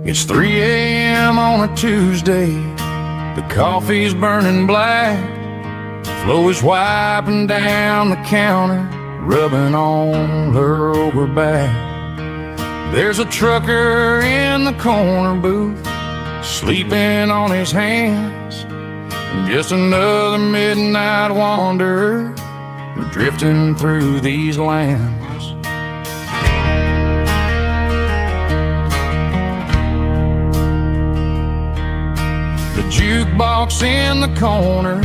C: It's 3 a.m. on a Tuesday, the coffee's burning black, Flo is wiping down the counter, rubbing on her over back. There's a trucker in the corner booth, sleeping on his hands, just another midnight wanderer, drifting through these lands. The jukebox in the corner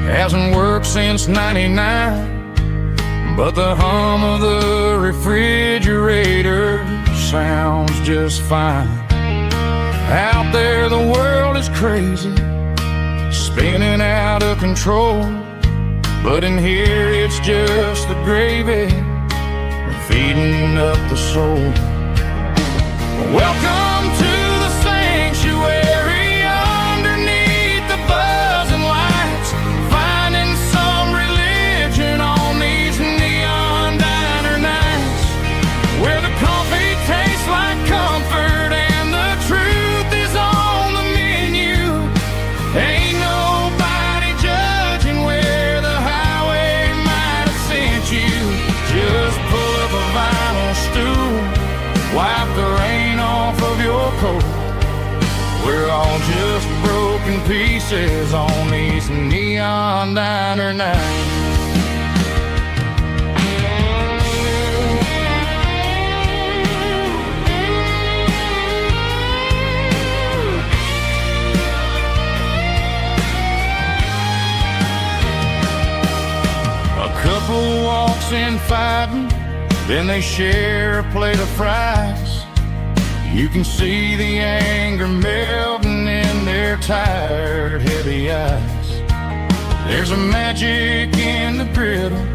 C: hasn't worked since '99, but the hum of the refrigerator sounds just fine. Out there the world is crazy, spinning out of control, but in here it's just the gravy feeding up the soul. Welcome to the sanctuary underneath the buzzing lights, finding some religion on these neon diner nights, where the coffee tastes like comfort and the truth is on the menu. Ain't nobody judging where the highway might have sent you. Just pull up a vinyl stool, wipe the rain off of your coat. We're all just broken pieces on these neon diner nights. fighting, then they share a plate of fries. You can see the anger melting in their tired, heavy eyes. There's a magic in the griddle,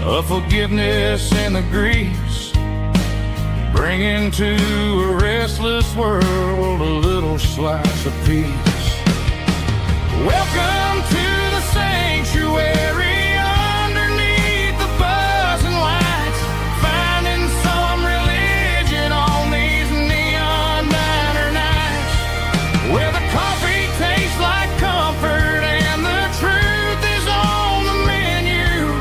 C: a forgiveness in the grease, bringing to a restless world a little slice of peace. Welcome to the sanctuary underneath the buzzing lights, finding some religion on these neon diner nights, where the coffee tastes like comfort and the truth is on the menu.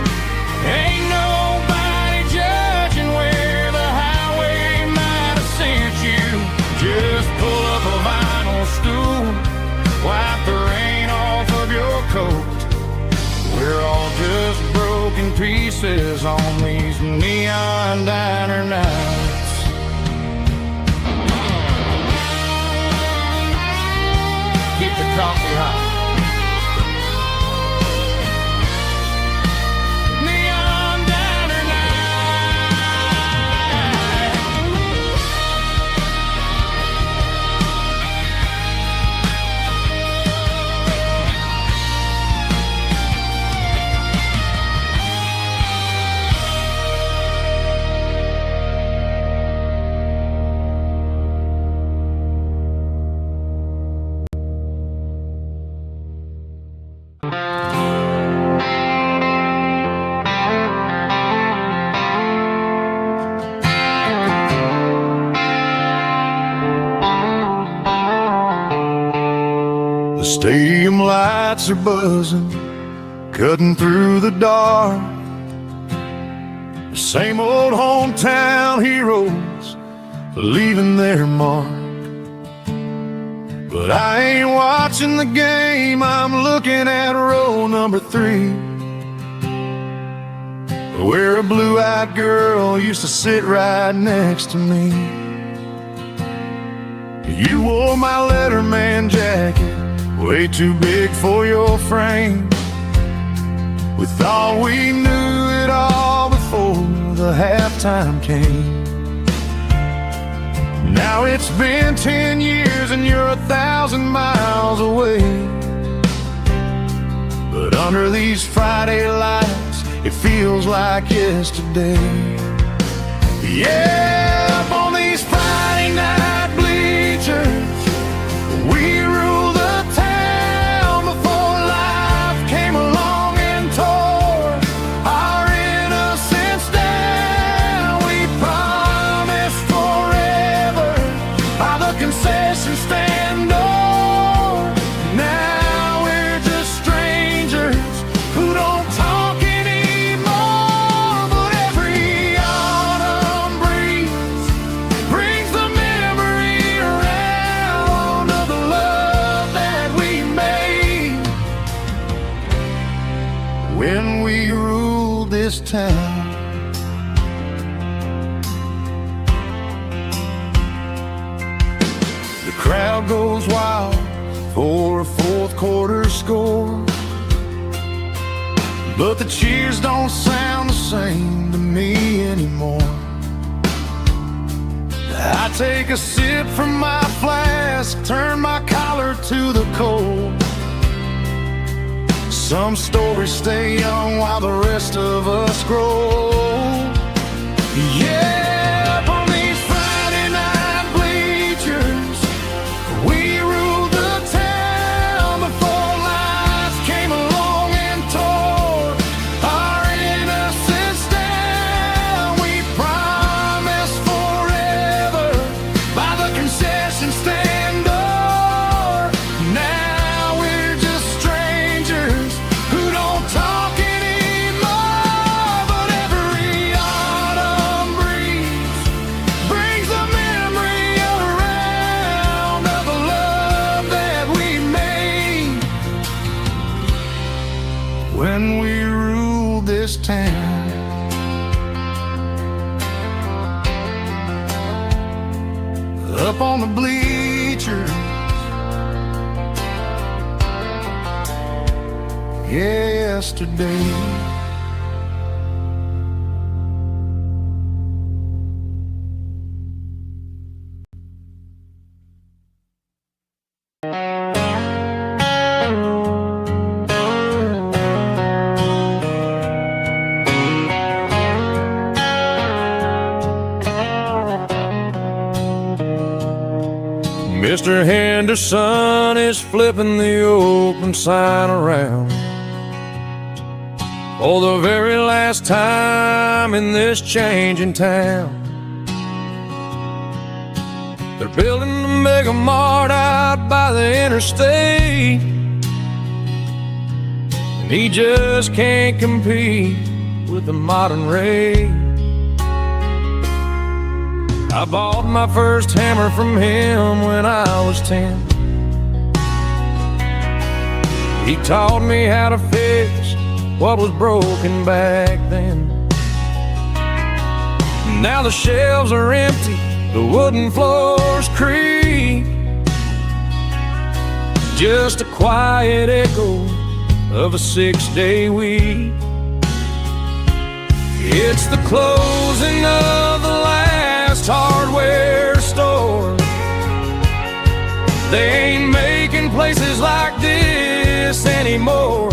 C: Ain't nobody judging where the highway might have sent you. Just pull up a vinyl stool, wipe the rain off of your coat. We're all just broken pieces on these neon diner nights. Keep the coffee hot. Neon diner night.
B: The stadium lights are buzzing, cutting through the dark. The same old hometown heroes leaving their mark. But I ain't watching the game, I'm looking at row number 3, where a blue-eyed girl used to sit right next to me. You wore my Letterman jacket, way too big for your frame. We thought we knew it all before the halftime came. Now it's been 10 years and you're 1,000 miles away. But under these Friday lights, it feels like yesterday. Yeah, up on these Friday night bleachers, we rule the town before life came along and tore our innocence down. We promised forever by the concession stand door. Now we're just strangers who don't talk anymore. But every autumn breeze brings the memory around of the love that we made when we ruled this town. The crowd goes wild for a fourth quarter score, but the cheers don't sound the same to me anymore. I take a sip from my flask, turn my collar to the cold. Some stories stay young while the rest of us grow. Yeah, up on these Friday night bleachers, we ruled the town before life came along and tore our innocence down. We promised forever by the concession stand door. Now we're just strangers who don't talk anymore. But every autumn breeze brings the memory around of the love that we made when we ruled this town. Up on the bleachers, yesterday.
C: Mr. Henderson is flipping the open sign around for the very last time in this changing town. They're building the mega mart out by the interstate, and he just can't compete with the modern rate. I bought my first hammer from him when I was 10. He taught me how to fix what was broken back then. Now the shelves are empty, the wooden floors creak, just a quiet echo of a 6-day week. It's the closing of the last hardware store. They ain't making places like this anymore,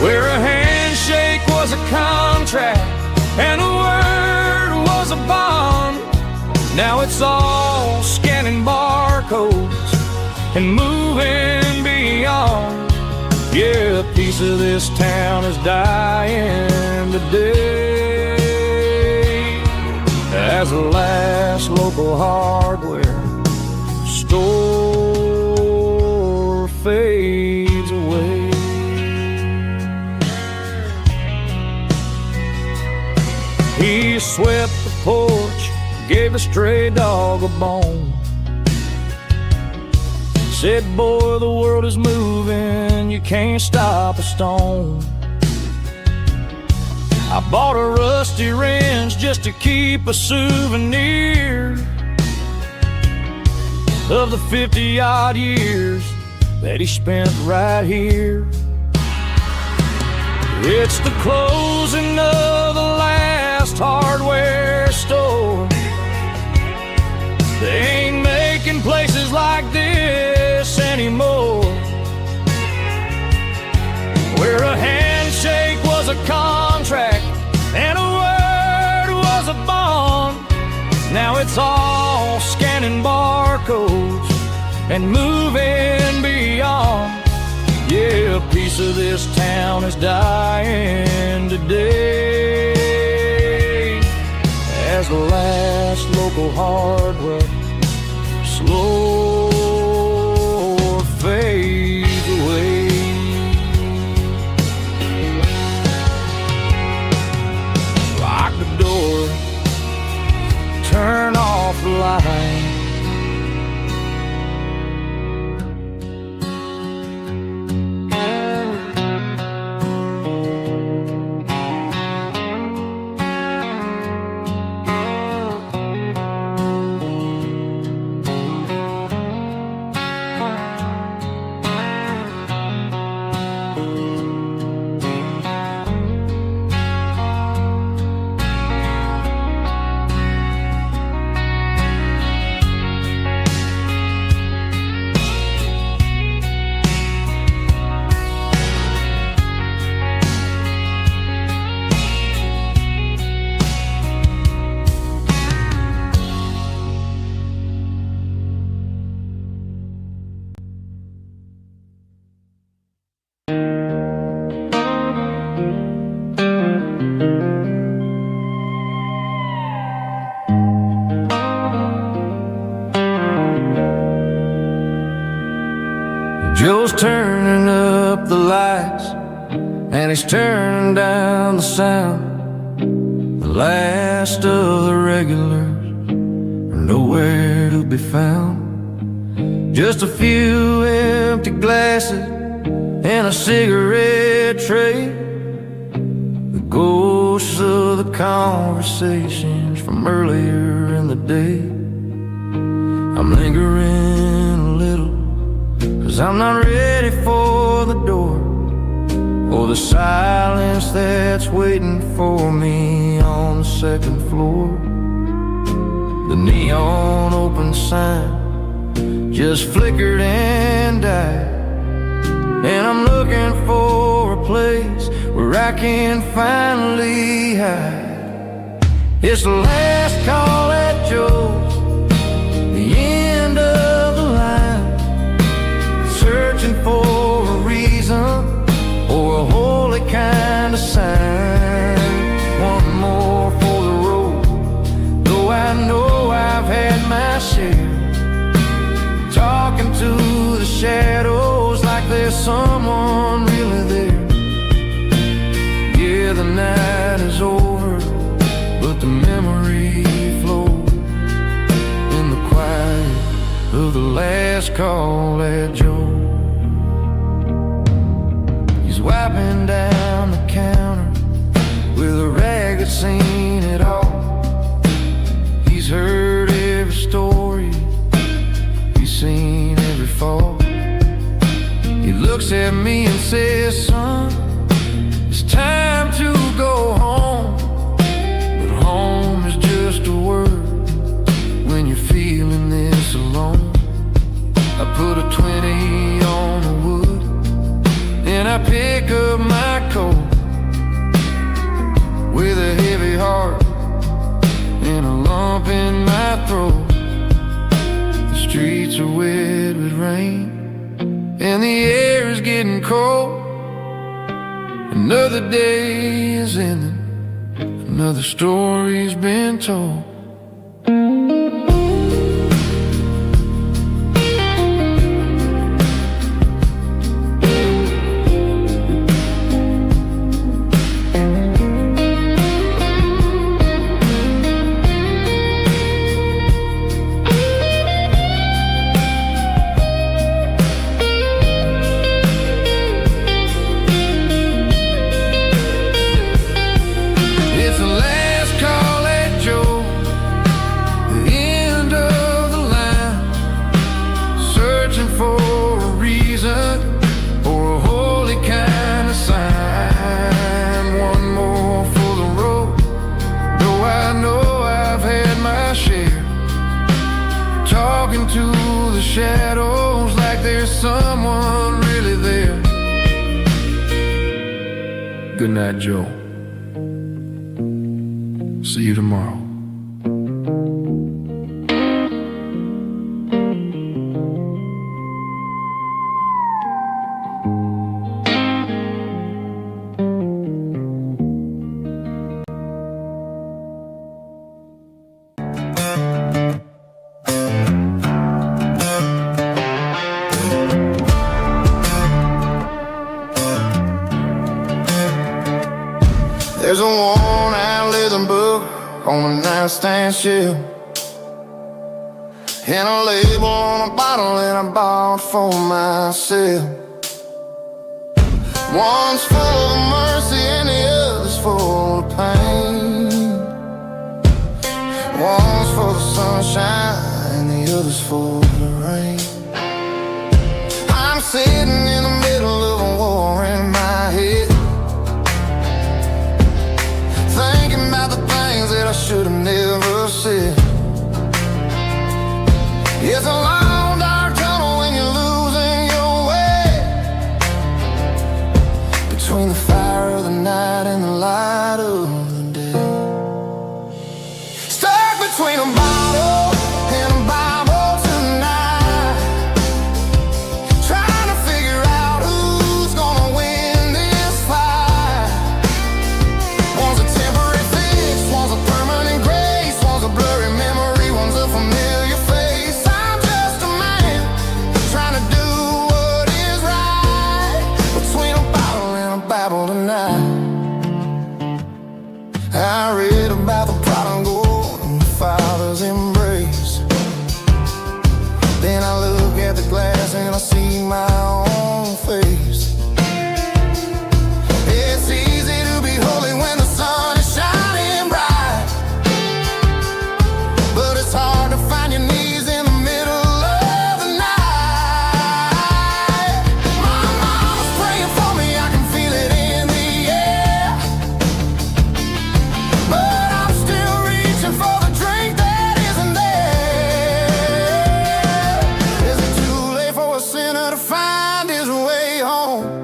C: where a handshake was a contract and a word was a bond. Now it's all scanning barcodes and moving beyond. Yeah, a piece of this town is dying today as the last local hardware store fades away. He swept the porch, gave a stray dog a bone, said, boy, the world is moving, you can't stop a stone. I bought a rusty wrench just to keep a souvenir of the 50-odd years that he spent right here. It's the closing of the last hardware store. They ain't making places like this anymore, where a handshake was a contract and a word was a bond. Now it's all scanning barcodes and moving beyond. Yeah, a piece of this town is dying today as the last local hardware slow fades away. Lock the door, turn off the light. Joe's turning up the lights and he's turning down the sound. The last of the regulars are nowhere to be found. Just a few empty glasses and a cigarette tray, the ghosts of the conversations from earlier in the day. I'm lingering a little, 'cause I'm not ready for the door or the silence that's waiting for me on the second floor. The neon open sign just flickered and died, and I'm looking for a place where I can finally hide. It's the last call at Joe's, shadows like there's someone really there. Yeah, the night is over, but the memory flows in the quiet of the last call at Joe. He's wiping down the counter with a rag that's seen it all. He's heard every story, he's seen every fall. He looks at me and says, son, it's time to go home. But home is just a word when you're feeling this alone. I put a 20 on the wood and I pick up my coat with a heavy heart and a lump in my throat. The streets are wet with rain and the air is getting cold. Another day is ending, another story's been told. Shadows like there's someone really there. Good night, Joe. See you tomorrow.
B: There's a worn-out leather book on the nightstand shelf, and a label on a bottle that I bought for myself. One's full of mercy and the other's full of pain. One's for the sunshine and the other's for the rain. I'm sitting in the middle of a war in my head, thinking about the things that I should have never said. It's a long dark tunnel when you're losing your way, between the fire of the night and the light of the day. Stuck between a bottle and a Bible tonight, trying to figure out who's gonna win this fight. One's a temporary fix, one's a permanent grace, one's a blurry memory, one's a familiar face. I'm just a man trying to do what is right, between a bottle and a Bible tonight. I read about the prodigal and the father's embrace. Then I look at the glass and I see my own face. It's easy to be holy when the sun is shining bright, but it's hard to find your knees in the middle of the night. My mama's praying for me, I can feel it in the air, but I'm still reaching for the drink that isn't there. Is it too late for a sinner to find his way home?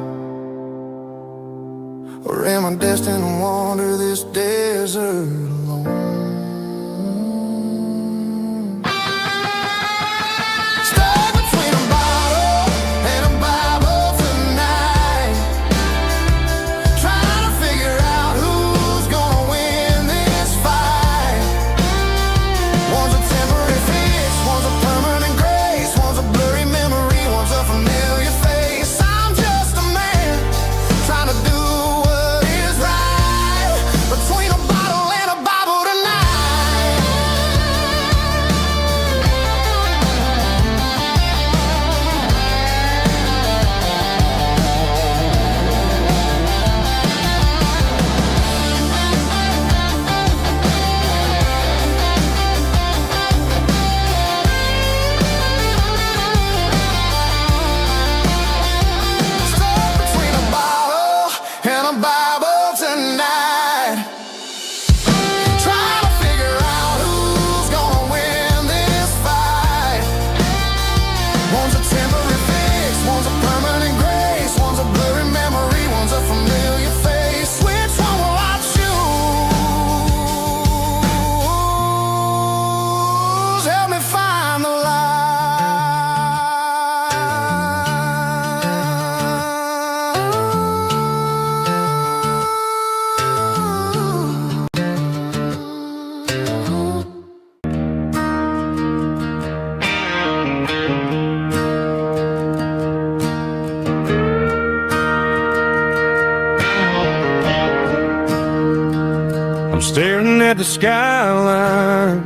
C: the skyline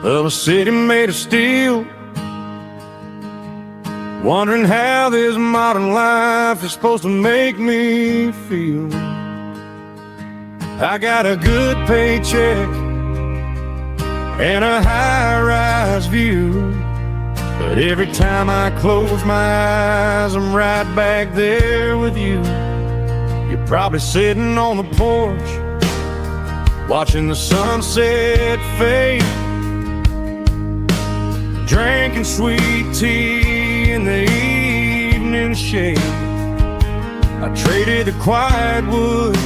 C: of a city made of steel, wondering how this modern life is supposed to make me feel. I got a good paycheck and a high-rise view, but every time I close my eyes, I'm right back there with you. You're probably sitting on the porch, watching the sunset fade, drinking sweet tea in the evening shade. I traded the quiet woods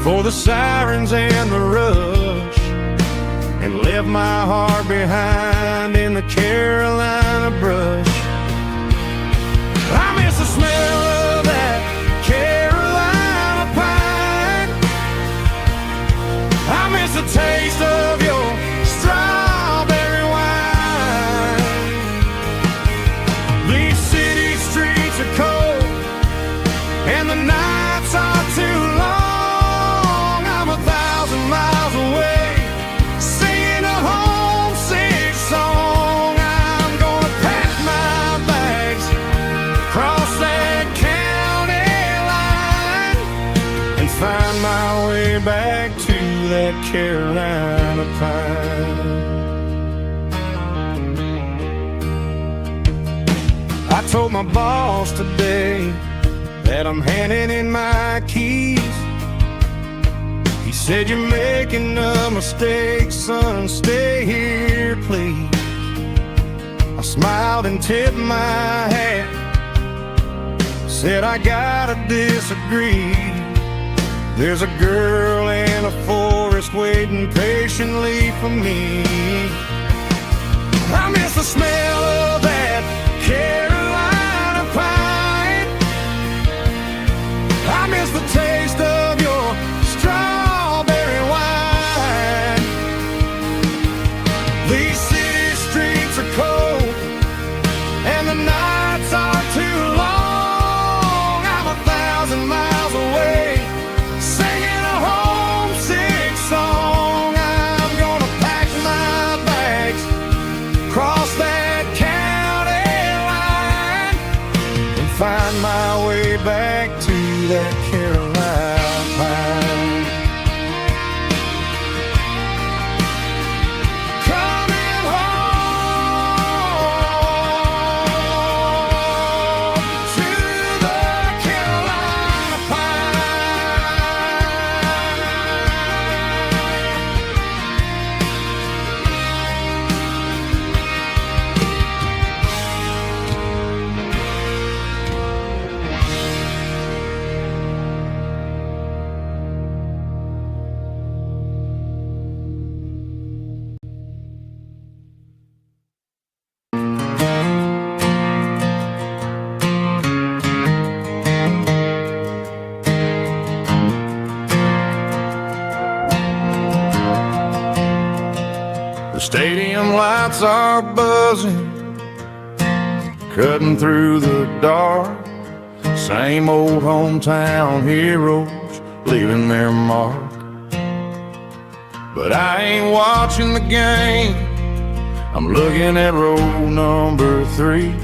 C: for the sirens and the rush, and left my heart behind in the Carolina brush. I miss the smell of that Carolina pine. I miss the taste of your strawberry wine. These city streets are cold and the nights are too long. I'm 1,000 miles away, singing a homesick song. I'm gonna pack my bags, cross that county line, and find my way back to that Carolina pine. I told my boss today that I'm handing in my keys. He said, "You're making a mistake, son, stay here, please." I smiled and tipped my hat, said, "I gotta disagree. There's a girl in a forest waiting patiently for me." I miss the smell of that Carolina pine. I miss the taste of your strawberry wine. These city streets are cold and the nights are too long. I'm 1,000 miles away, singing a homesick song. I'm gonna pack my bags, cross that county line, and find my way back to that Carolina pine. Coming home to the Carolina The stadium lights are buzzing, cutting through the dark. Same old hometown heroes leaving their mark. But I ain't watching the game, I'm looking at row number 3,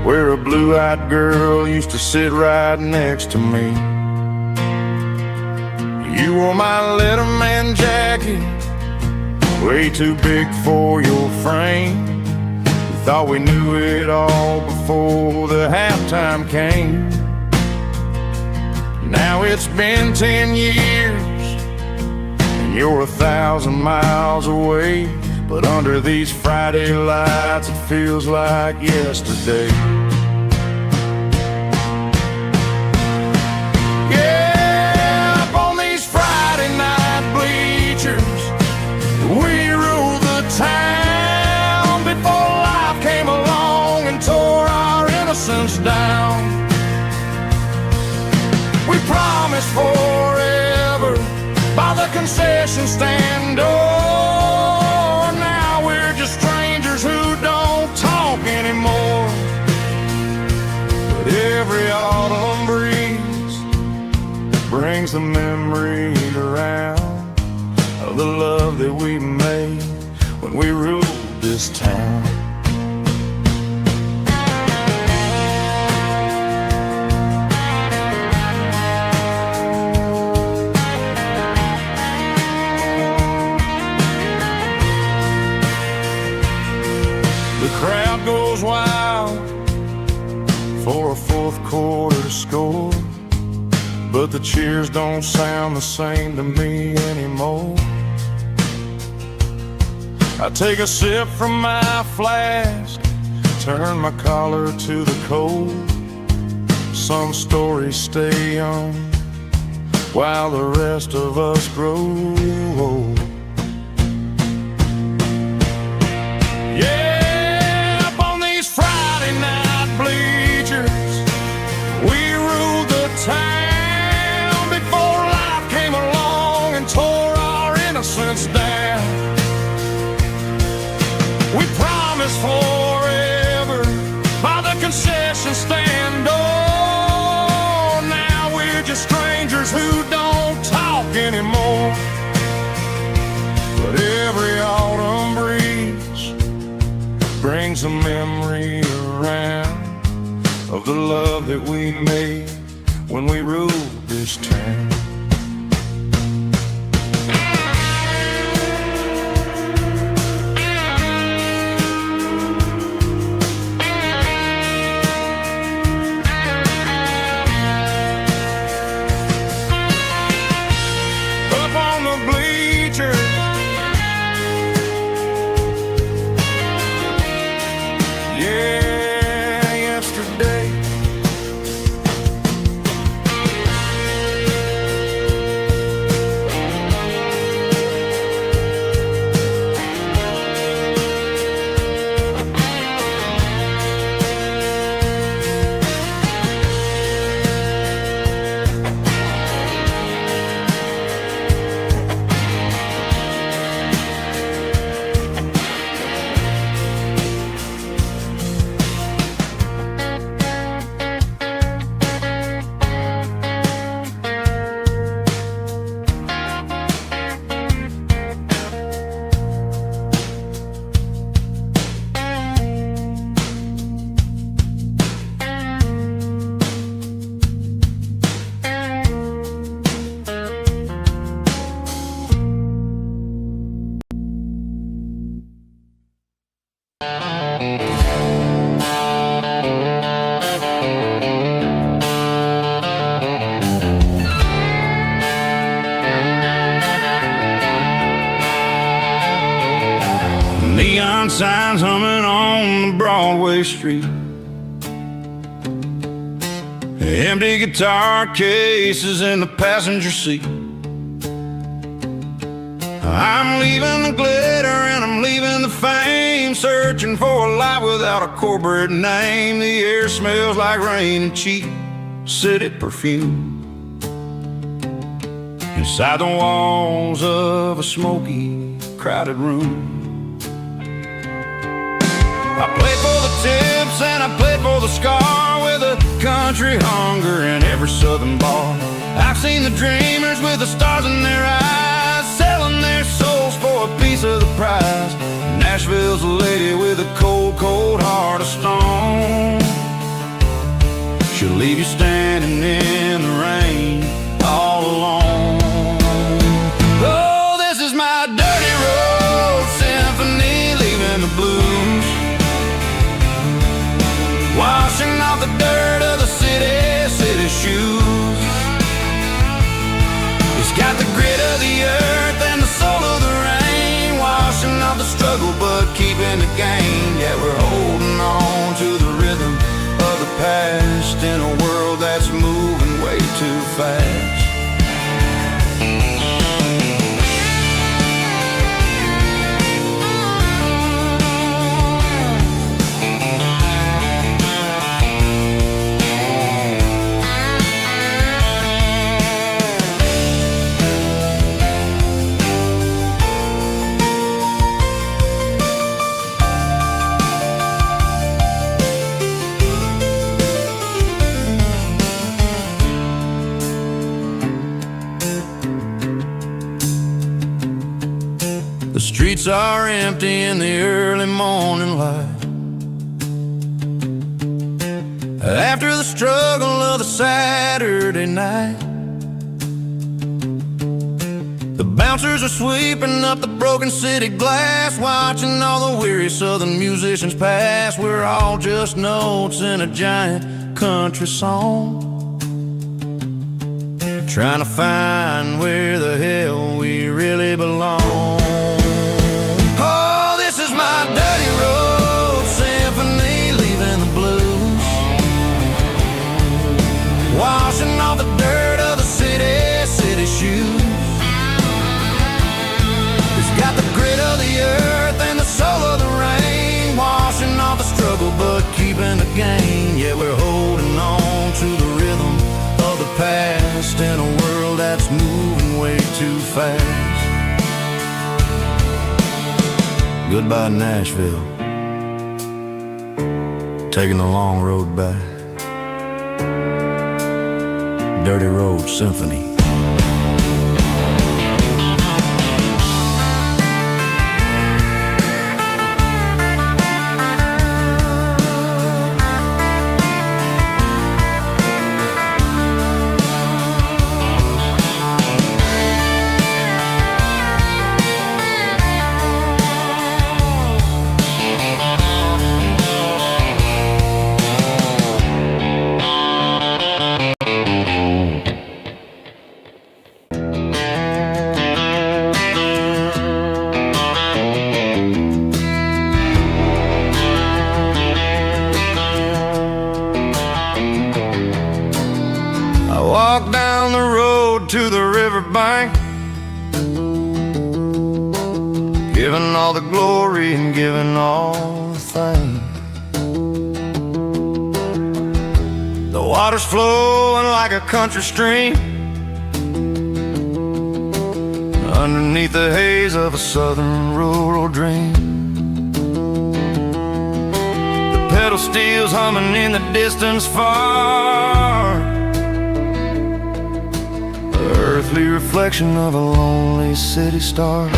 C: where a blue-eyed girl used to sit right next to me. You wore my Letterman jacket, way too big for your frame. We thought we knew it all before the halftime came. Now it's been 10 years and you're 1,000 miles away, but under these Friday lights it feels like yesterday. Yeah, up on these Friday night bleachers, we rule the town before life came along and tore our innocence down. We promised forever by the concession stand door. Now we're just strangers who don't talk anymore. But every autumn breeze brings the memories around. that we made when we ruled this town. The crowd goes wild for a fourth quarter score, but the cheers don't sound the same to me anymore. I take a sip from my flask, turn my collar to the cold. Some stories stay young while the rest of us grow old. Yeah, up on these Friday night bleachers, we ruled the town before life came along and tore our innocence down. We promised forever by the concession stand door. Now we're just strangers who don't talk anymore. But every autumn breeze brings a memory around of the love that we made when we ruled this town. Neon signs humming on the Broadway street, empty guitar cases in the passenger seat. I'm leaving the glitter and I'm leaving the fame, searching for a life without a corporate name. The air smells like rain and cheap city perfume inside the walls of a smoky, crowded room. I played for the tips and I played for the scar, with a country hunger in every southern bar. I've seen the dreamers with the stars in their eyes, selling their souls for a piece of the prize. Nashville's a lady with a cold, cold heart of stone. She'll leave you standing in the rain all alone. Oh, this is my dirty road symphony, leaving the blues, washing off the dirt of the city shoes. It's got the grit of the earth and the soul of the rain, washing off the struggle but keeping the gain. Yeah, we're holding on to the rhythm of the past in a world that's moving way too fast.
B: The streets are empty in the early morning light. After the struggle of the Saturday night, the bouncers are sweeping up the broken city glass, watching all the weary southern musicians pass. We're all just notes in a giant country song, trying to find where the hell we really belong. Oh, this is my dirty road symphony, leaving the blues, washing off the dirt of the city shoes. It's got the grit of the earth and the soul of the rain, washing off the struggle but keeping the gain. Yeah, we're holding on to the rhythm of the past in a world that's moving way too fast. Goodbye Nashville, taking the long road back. Dirty Road Symphony. Walk down the road to the riverbank, giving all the glory and giving all the thanks. The water's flowing like a country stream underneath the haze of a southern rural dream. The pedal steel's humming in the distance far, earthly reflection of a lonely city star.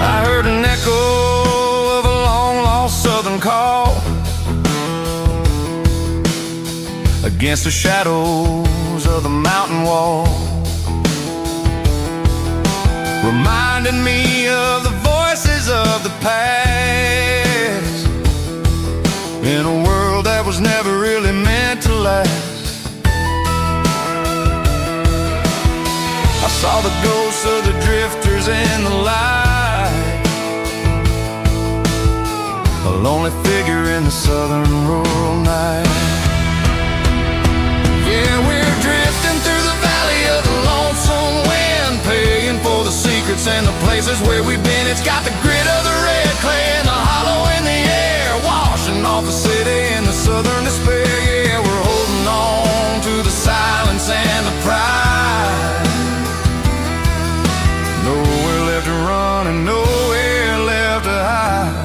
B: I heard an echo of a long-lost southern call against the shadows of the mountain wall, reminding me of the voices of the past in a world that was never really meant to last. I saw the ghosts of the drifters in the light, a lonely figure in the southern rural night. Yeah, we're drifting through the valley of the lonesome wind, paying for the secrets and the places where we've been. It's got the grit of the red clay and the hollow in the air, washing off the city and the southern despair. Yeah, we're holding on to the silence and the pride. Nowhere left to run and nowhere left to hide.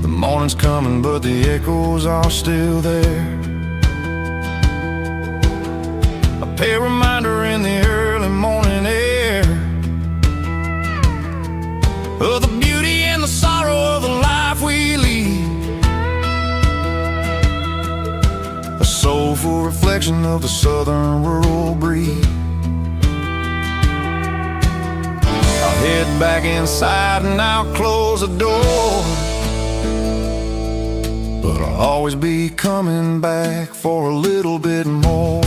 B: The morning's coming, but the echoes are still there. A reminder in the early morning air of the beauty and the sorrow of the life we lead, a soulful reflection of the southern rural breed. I'll head back inside and I'll close the door, but I'll always be coming back for a little bit more.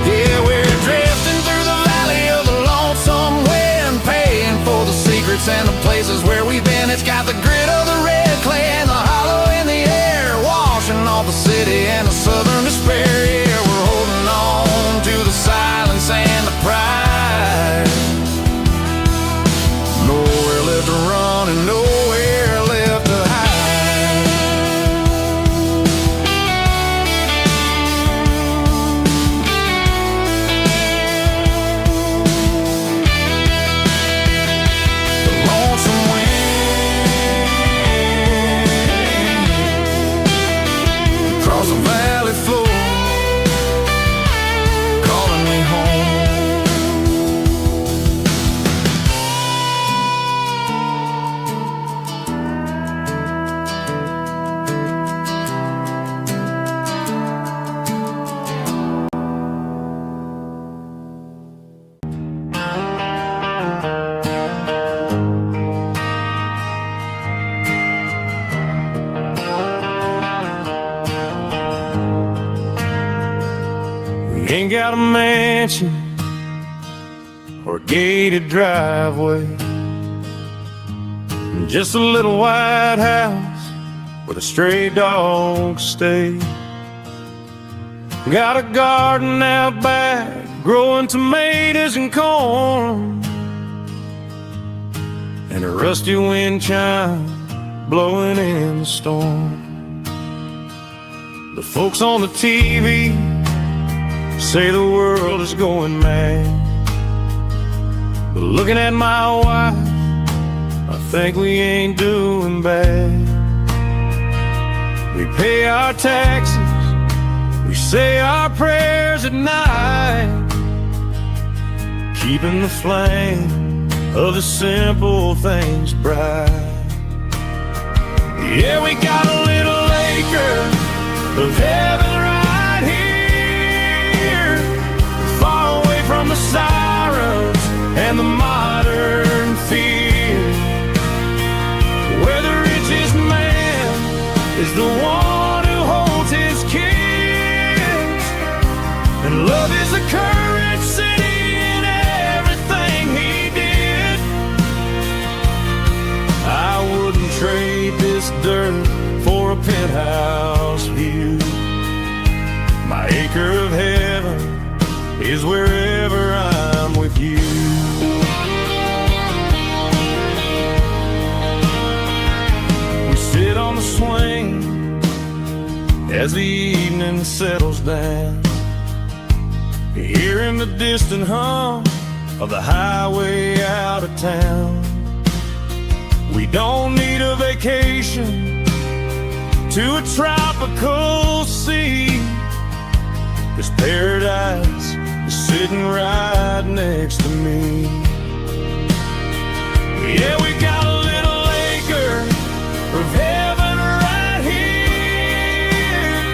B: Yeah, we're drifting through the valley of the lonesome wind, paying for the secrets and the places where we've been. It's got the grit of the red clay and the hollow in the air, washing off the city and the southern despair. Yeah, we're holding on to the silence and the pride. Nowhere left to run and nowhere left to hide.
C: ain't got a mansion or a gated driveway, just a little white house where the stray dogs stay. Got a garden out back, growing tomatoes and corn, and a rusty wind chime blowing in the storm. The folks on the TV say the world is going mad, but looking at my wife, I think we ain't doing bad. We pay our taxes, we say our prayers at night, keeping the flame of the simple things bright. Yeah, we got a little acre of heaven right here, far away from the sirens and the modern fear, where the richest man is the one who holds his kids, and love is the currency in everything he did. I wouldn't trade this dirt for a penthouse view. My acre of heaven is wherever I'm with you. We sit on the swing as the evening settles down, hearing the distant hum of the highway out of town. We don't need a vacation to a tropical sea, 'cause paradise is sitting right next to me. Yeah, we got a little acre of heaven right here,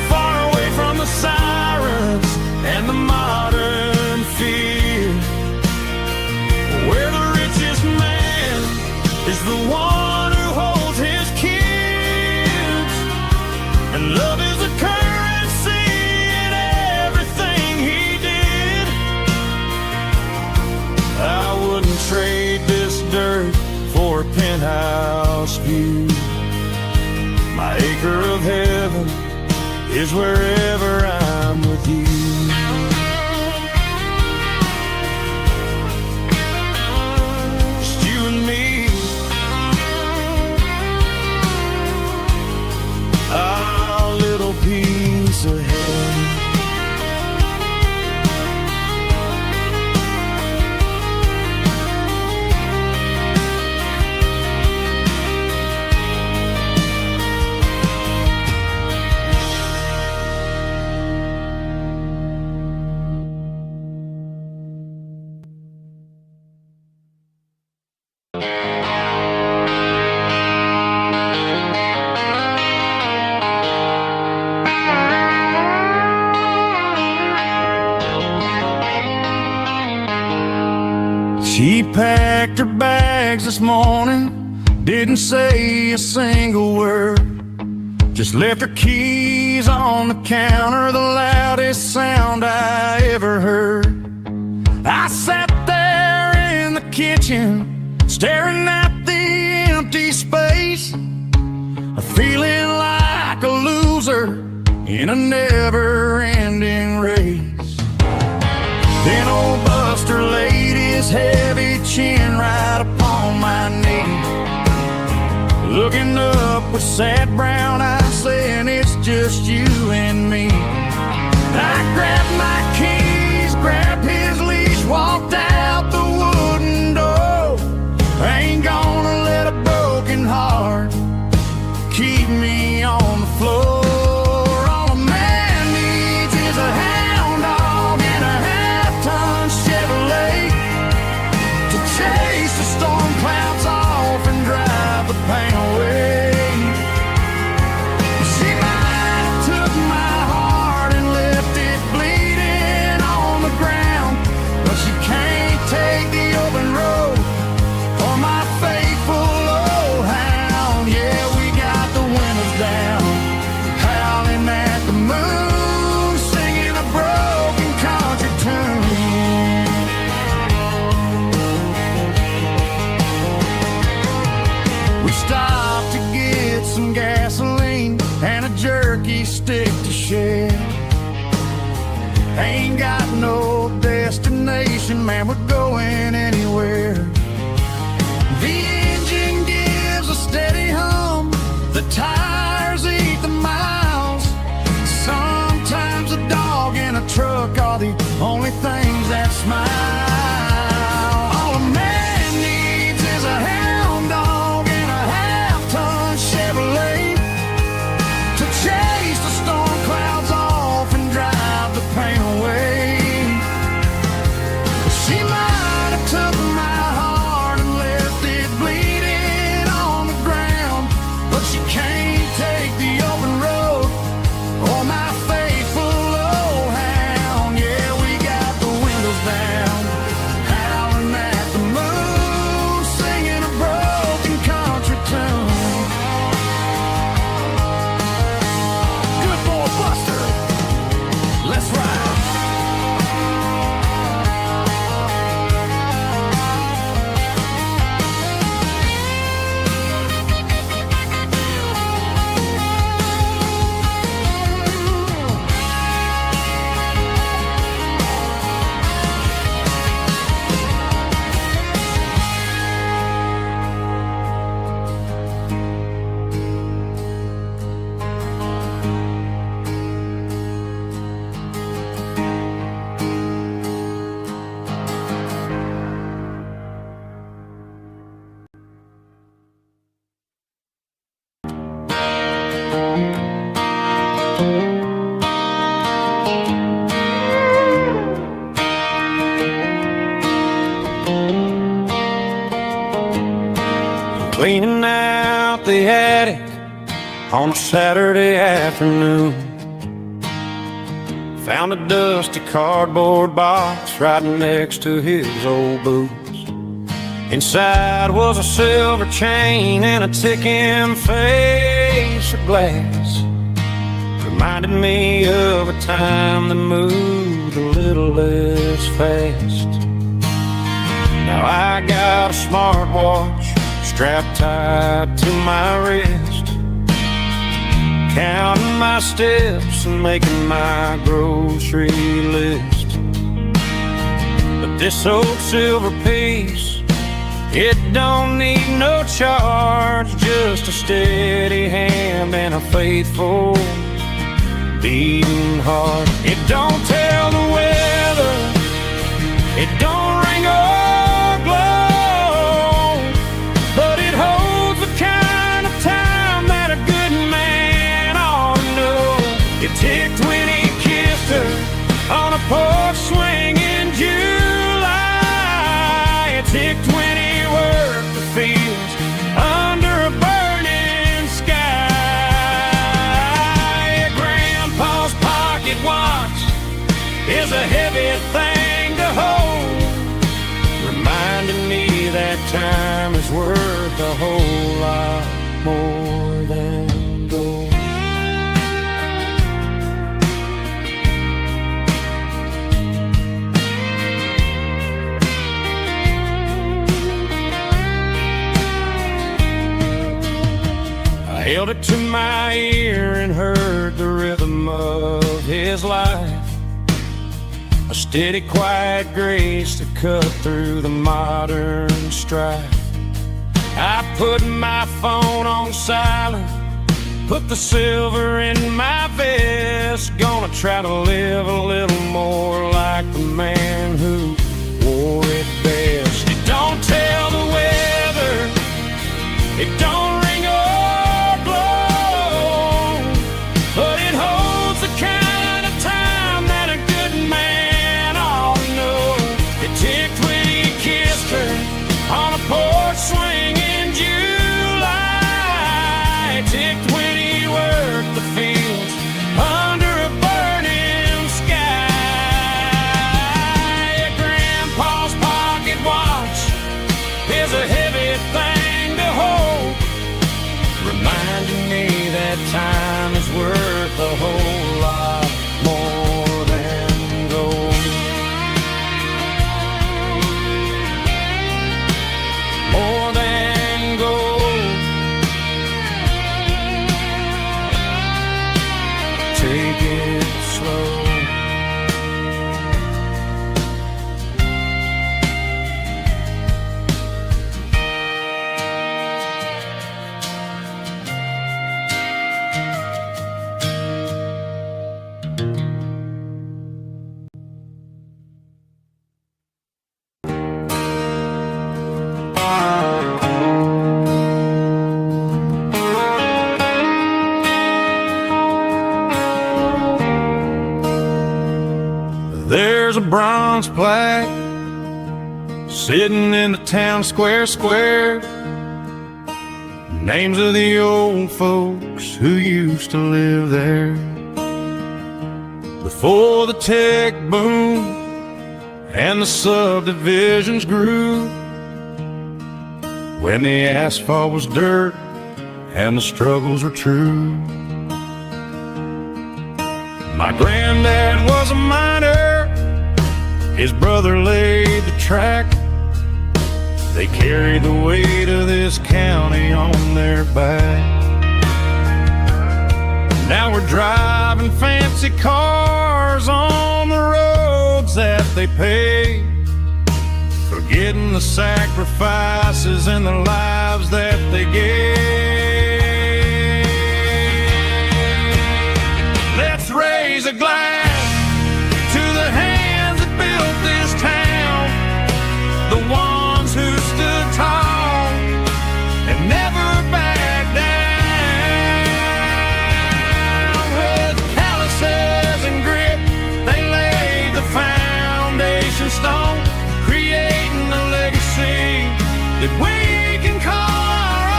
C: far away from the sirens and the modern fear, where the richest man is the one who holds his kids, and love is a currency in everything he did. I wouldn't trade this dirt for a penthouse view. My acre of heaven is wherever I'm with you. Just you and me, our little piece of heaven. She packed her bags this morning, didn't say a single word, just left her keys on the counter, the loudest sound I ever heard. I sat there in the kitchen, staring at the empty space, feeling like a loser in a never-ending race. Then old Buster laid his heavy chin right upon my knee, looking up with sad brown eyes, saying it's just you and me. I grabbed my keys, grabbed his leash, walked out the wooden door. I ain't gonna let a broken heart keep me on the floor. All a man needs is a hound dog and a half-ton Chevrolet to chase the storm clouds off and drive the pain away. She might have took my heart and left it bleeding on the ground, but she can't
B: Ain't got no destination, man, we're going anywhere. The engine gives a steady hum, the tires eat the miles. Sometimes a dog and a truck are the only things that smile. All a man needs is a hound dog and a half-ton Chevrolet to chase the storm clouds off and drive the pain away. She might have took my heart and left it bleeding on the ground, but she can't take the open road or my faithful old hound. Yeah, we got the windows down, howling at the moon, singing a broken country tune. Good boy Buster, let's ride.
C: Cleaning out the attic on a Saturday afternoon. Found a dusty cardboard box right next to his old boots. Inside was a silver chain and a ticking face of glass. Reminded me of a time that moved a little less fast. Now I got a smartwatch strapped tight to my wrist, counting my steps and making my grocery list. But this old silver piece, it don't need no charge, just a steady hand and a faithful beating heart. It don't tell the weather, it don't ring or glow, but it holds the kind of time that a good man ought to know. It ticked when he kissed her on a porch swing in July. It ticked when he worked the fields under a burning sky. Grandpa's pocket watch is a heavy thing to hold, reminding me that time is worth a whole lot more than gold. I held it to my ear and heard the rhythm of his life, a steady, quiet grace that cut through the modern strife. I put my phone on silent, put the silver in my vest. Gonna try to live a little more like the man who wore it best. It don't tell the weather, it don't ring or blow, but it holds the kind of time that a good man ought to know. It ticked when he kissed her on a porch swing in July. It ticked when he worked the fields under a burning sky. Grandpa's pocket watch is a heavy thing to hold, reminding me that time is worth a whole lot more than gold. More than gold. Take it slow. bronze plaque sitting in the town square. Names of the old folks who used to live there before the tech boom and the subdivisions grew, when the asphalt was dirt and the struggles were true. My granddad was a miner, his brother laid the track. They carried the weight of this county on their back. Now we're driving fancy cars on the roads that they paved, forgetting the sacrifices and the lives that they gave. Let's raise a glass to the hands that built this town, the ones who stood tall and never backed down. With calluses and grit, they laid the foundation stone, creating a legacy that we can call our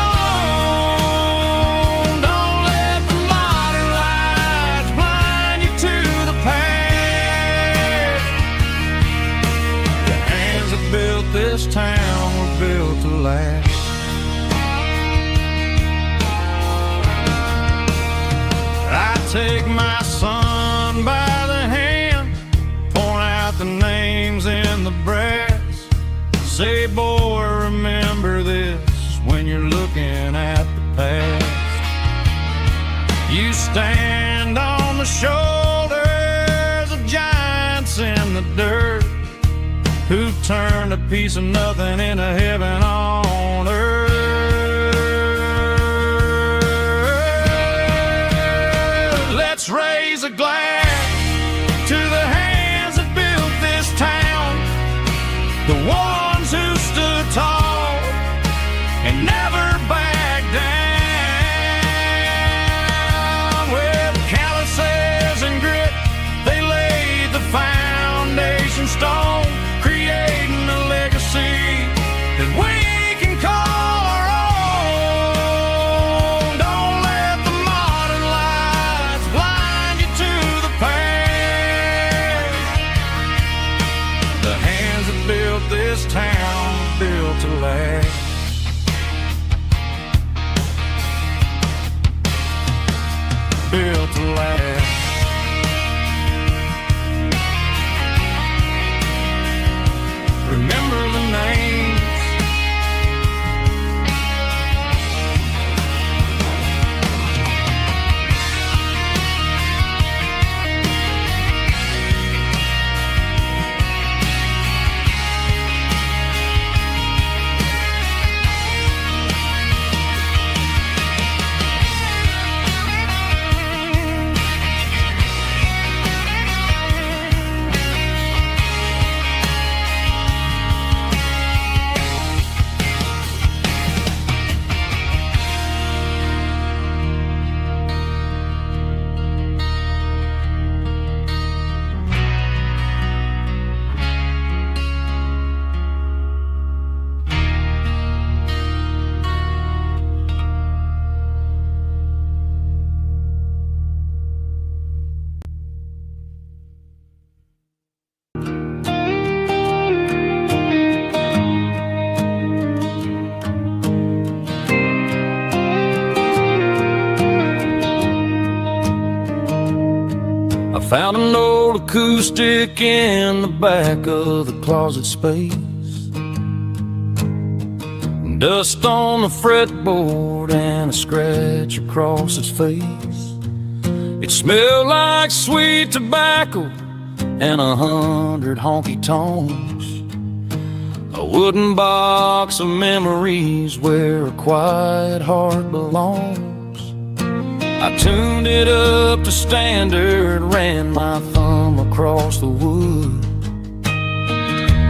C: own. Don't let the modern lights blind you to the past. The hands that built this town were built to last. I take my son by the hand, point out the names in the brass. Say, boy, remember this when you're looking at the past. You stand on the shoulders of giants in the dirt, who turned a piece of nothing into heaven on earth. Let's raise a glass to the hands that built this town, the ones who stood tall and never backed down. With calluses and grit, they laid the foundation stone, creating a legacy that we can call our own. Don't let the modern lights blind you to the past. The hands that built this town built to last. Built to last. Remember the names. Found an old acoustic in the back of the closet space. Dust on the fretboard and a scratch across its face. It smelled like sweet tobacco and 100 honky tonks. A wooden box of memories where a quiet heart belongs. I tuned it up to standard, ran my thumb across the wood,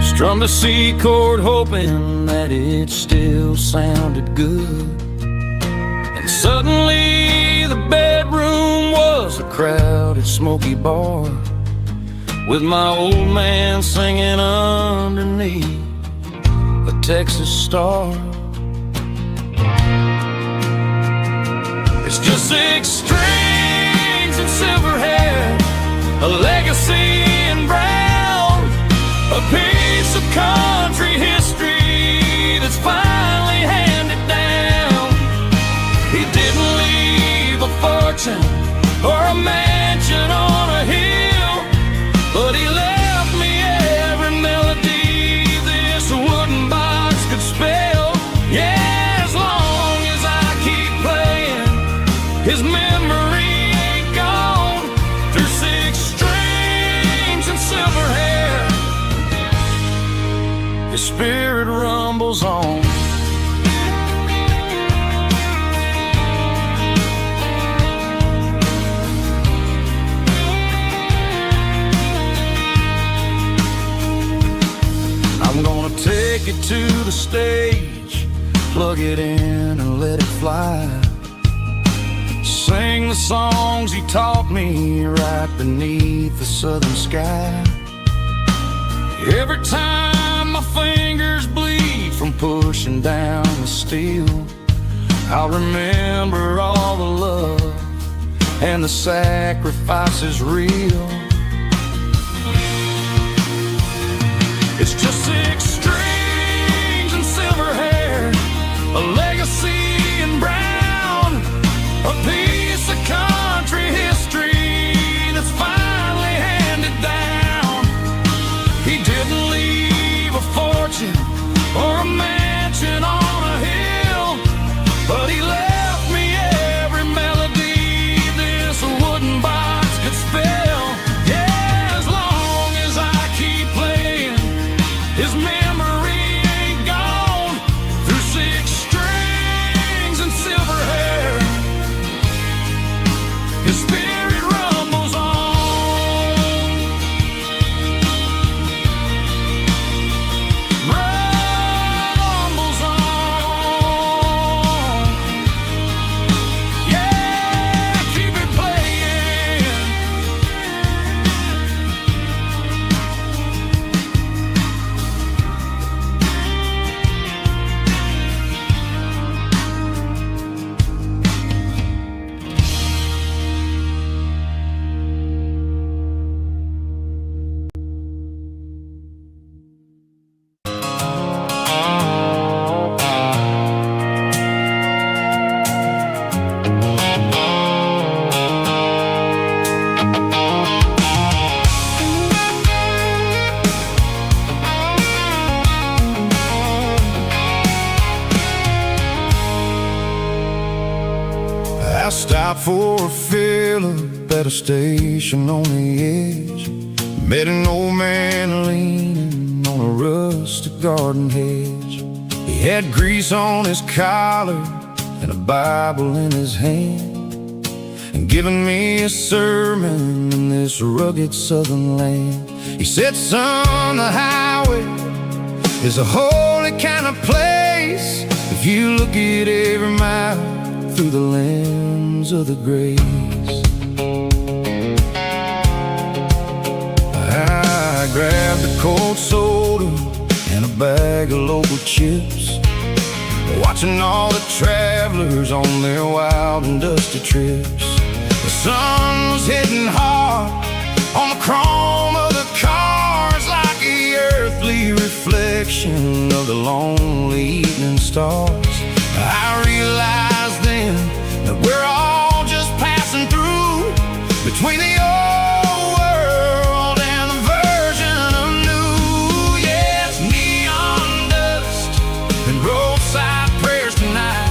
C: strummed a C chord hoping that it still sounded good. And suddenly the bedroom was a crowded, smoky bar. with my old man singing underneath a Texas star. It's just 6 strings and silver hair, a legacy in brown, a piece of country history that's finally handed down. He didn't leave a fortune or a mansion on a hill, but he left me every melody this wooden box could spell. Yeah, as long as I keep playing, his memory ain't gone. Through 6 strings and silver hair, his spirit rumbles on. I'm gonna take it to the stage, plug it in and let it fly. Sing the songs he taught me right beneath the southern sky. Every time my fingers bleed from pushing down the steel, I'll remember all the love and the sacrifices real. It's just 6 strings and silver hair, a legacy in brown, a piece of country history that's finally handed down. He didn't leave a fortune or a mansion on a hill, but he left me every melody this wooden box could spell. Yeah, as long as I keep playing, his memory ain't gone. Through 6 strings and silver hair, his spirit rumbles on. Rumbles on. Yeah, keep it playing.
A: I stopped for a fill-up at a station on the edge. Met an old man leaning on a rustic garden hedge. He had grease on his collar and a Bible in his hand, and giving me a sermon in this rugged southern land. He said, son, the highway is a holy kind of place if you look at every mile through the lens of the grace. I grabbed a cold soda and a bag of local chips, watching all the travelers on their wild and dusty trips. The sun was hitting hard on the chrome of the cars, like the earthly reflection of the lonely evening stars. I realized then that we're all just passing through between the old world and the version of new. Yes, neon dust and roadside prayers tonight.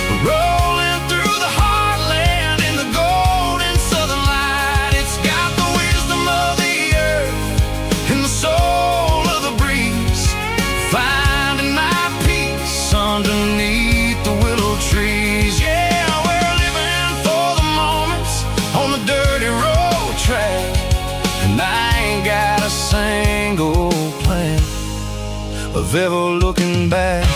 A: We're rolling through the heartland in the golden southern light. It's got the wisdom of the earth and the soul of the breeze, finding my peace underneath the willow trees. Yeah, we're living for the moments on the dirty road track, and I ain't got a single plan of ever looking back.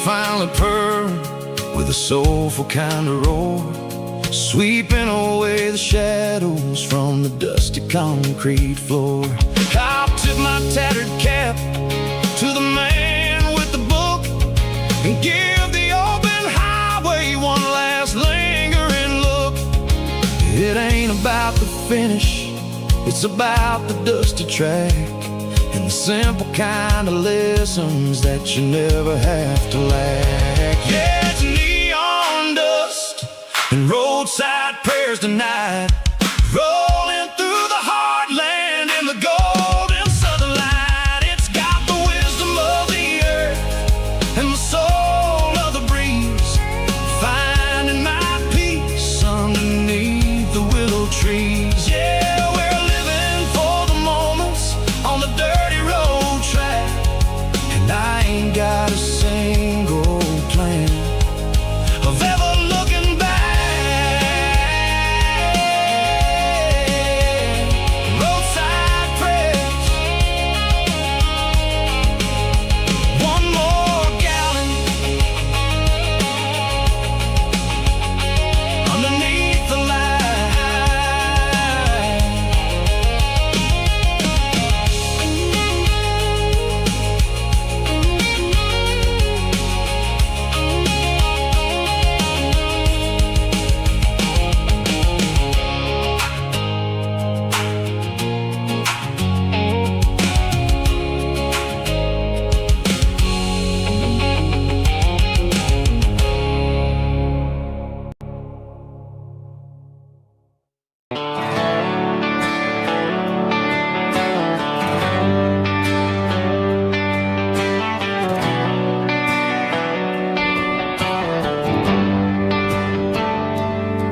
A: finally purred with a soulful kind of roar, sweeping away the shadows from the dusty concrete floor. I'll tip my tattered cap to the man with the book and give the open highway one last lingering look. It ain't about the finish, it's about the dusty track and the simple kind of lessons that you never have to lack. Yeah, it's neon dust and roadside prayers tonight, rolling through the heartland in the golden southern light. It's got the wisdom of the earth and the soul of the breeze, finding my peace underneath the willow trees. Yeah, we're living for the moments on the dirty road track, and I ain't got a single plan of ever looking back. Roadside prayers, one more gallon underneath the light.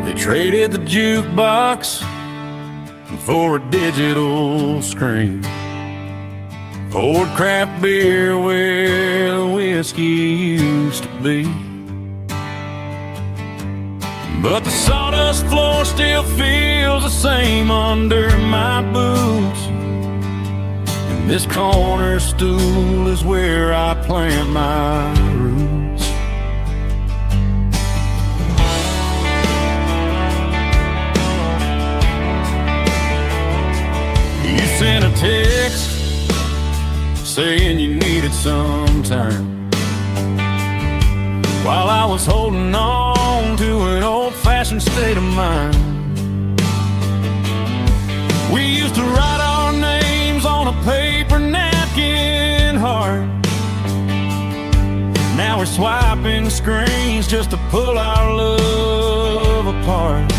C: They traded the jukebox for a digital screen, poured craft beer where the whiskey used to be. But the sawdust floor still feels the same under my boots, and this corner stool is where I plant my roots. You sent a text saying you needed some time, while I was holding on to an old-fashioned state of mind. We used to write our names on a paper napkin heart. Now we're swiping screens just to pull our love apart.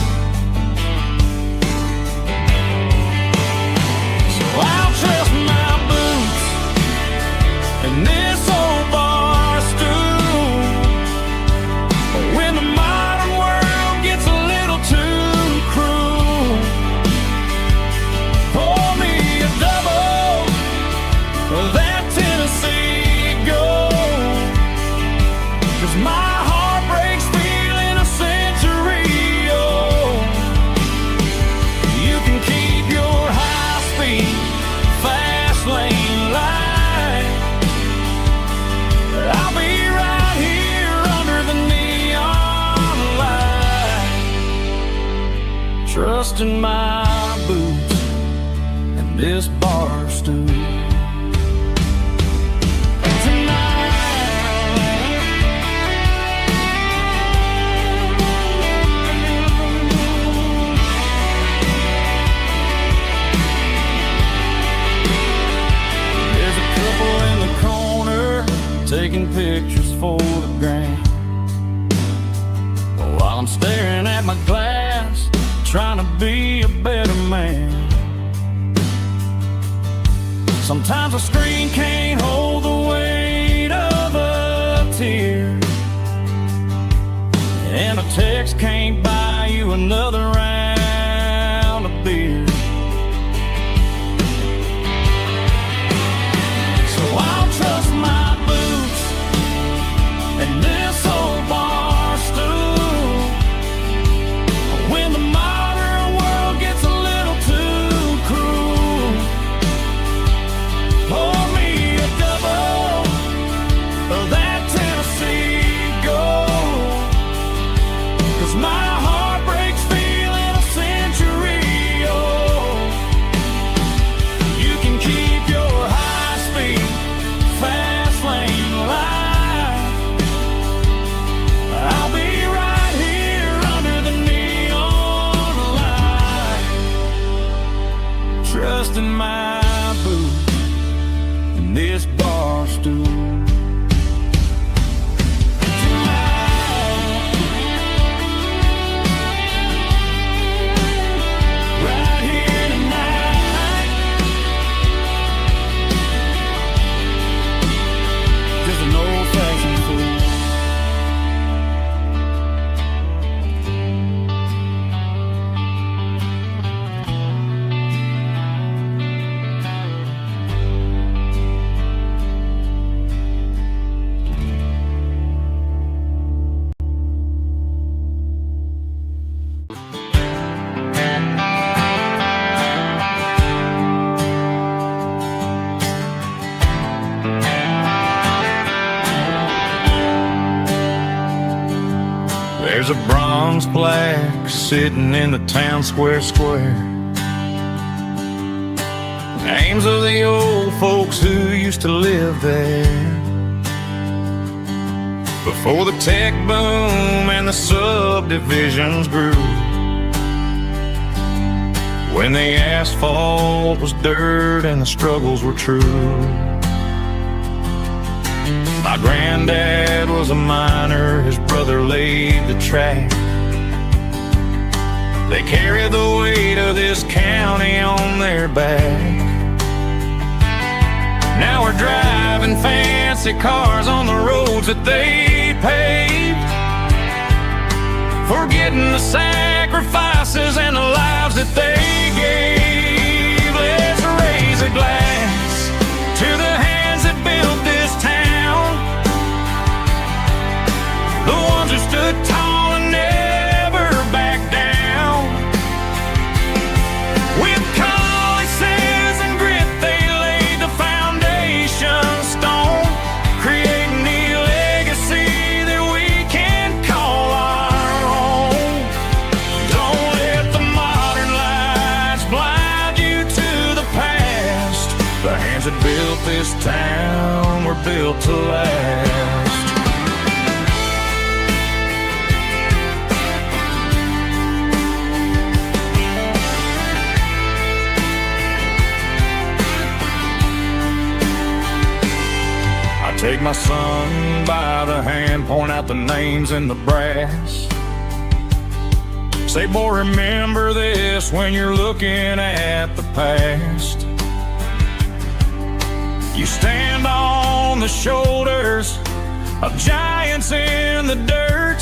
C: I'll trust my boots and this old bar stool. When the modern world gets a little too cruel, pour me a double of that Tennessee Gold, 'cause my heart breaks feeling a century old. You can keep your high-speed fast lane light, I'll be right here under the neon light, trusting my boots and this bar stool. Taking pictures for the gram, while I'm staring at my glass, trying to be a better man. Sometimes a screen can't hold the weight of a tear, and a text can't buy you another round of beer. So I'll trust my and this old bar stool. When the modern world gets a little too cruel, pour me a double dust in my boots and this bar stool. Right here tonight, just an old-fashioned fool. There's a bronze plaque sitting in the town square. Names of the old folks who used to live there before the tech boom and the subdivisions grew. When the asphalt was dirt and the struggles were true. My granddad was a miner, his brother laid the track. They carried the weight of this county on their back. Now we're driving fancy cars on the roads that they paved, forgetting the sacrifices and the lives that they gave. Let's raise a glass to the hands that built this town, the ones who stood tall and never backed down. With calluses and grit they laid the foundation stone, creating a legacy that we can call our own. Don't let the modern lights blind you to the past. The hands that built this town were built to last. Take my son by the hand, point out the names in the brass. Say, boy, remember this when you're looking at the past. You stand on the shoulders of giants in the dirt,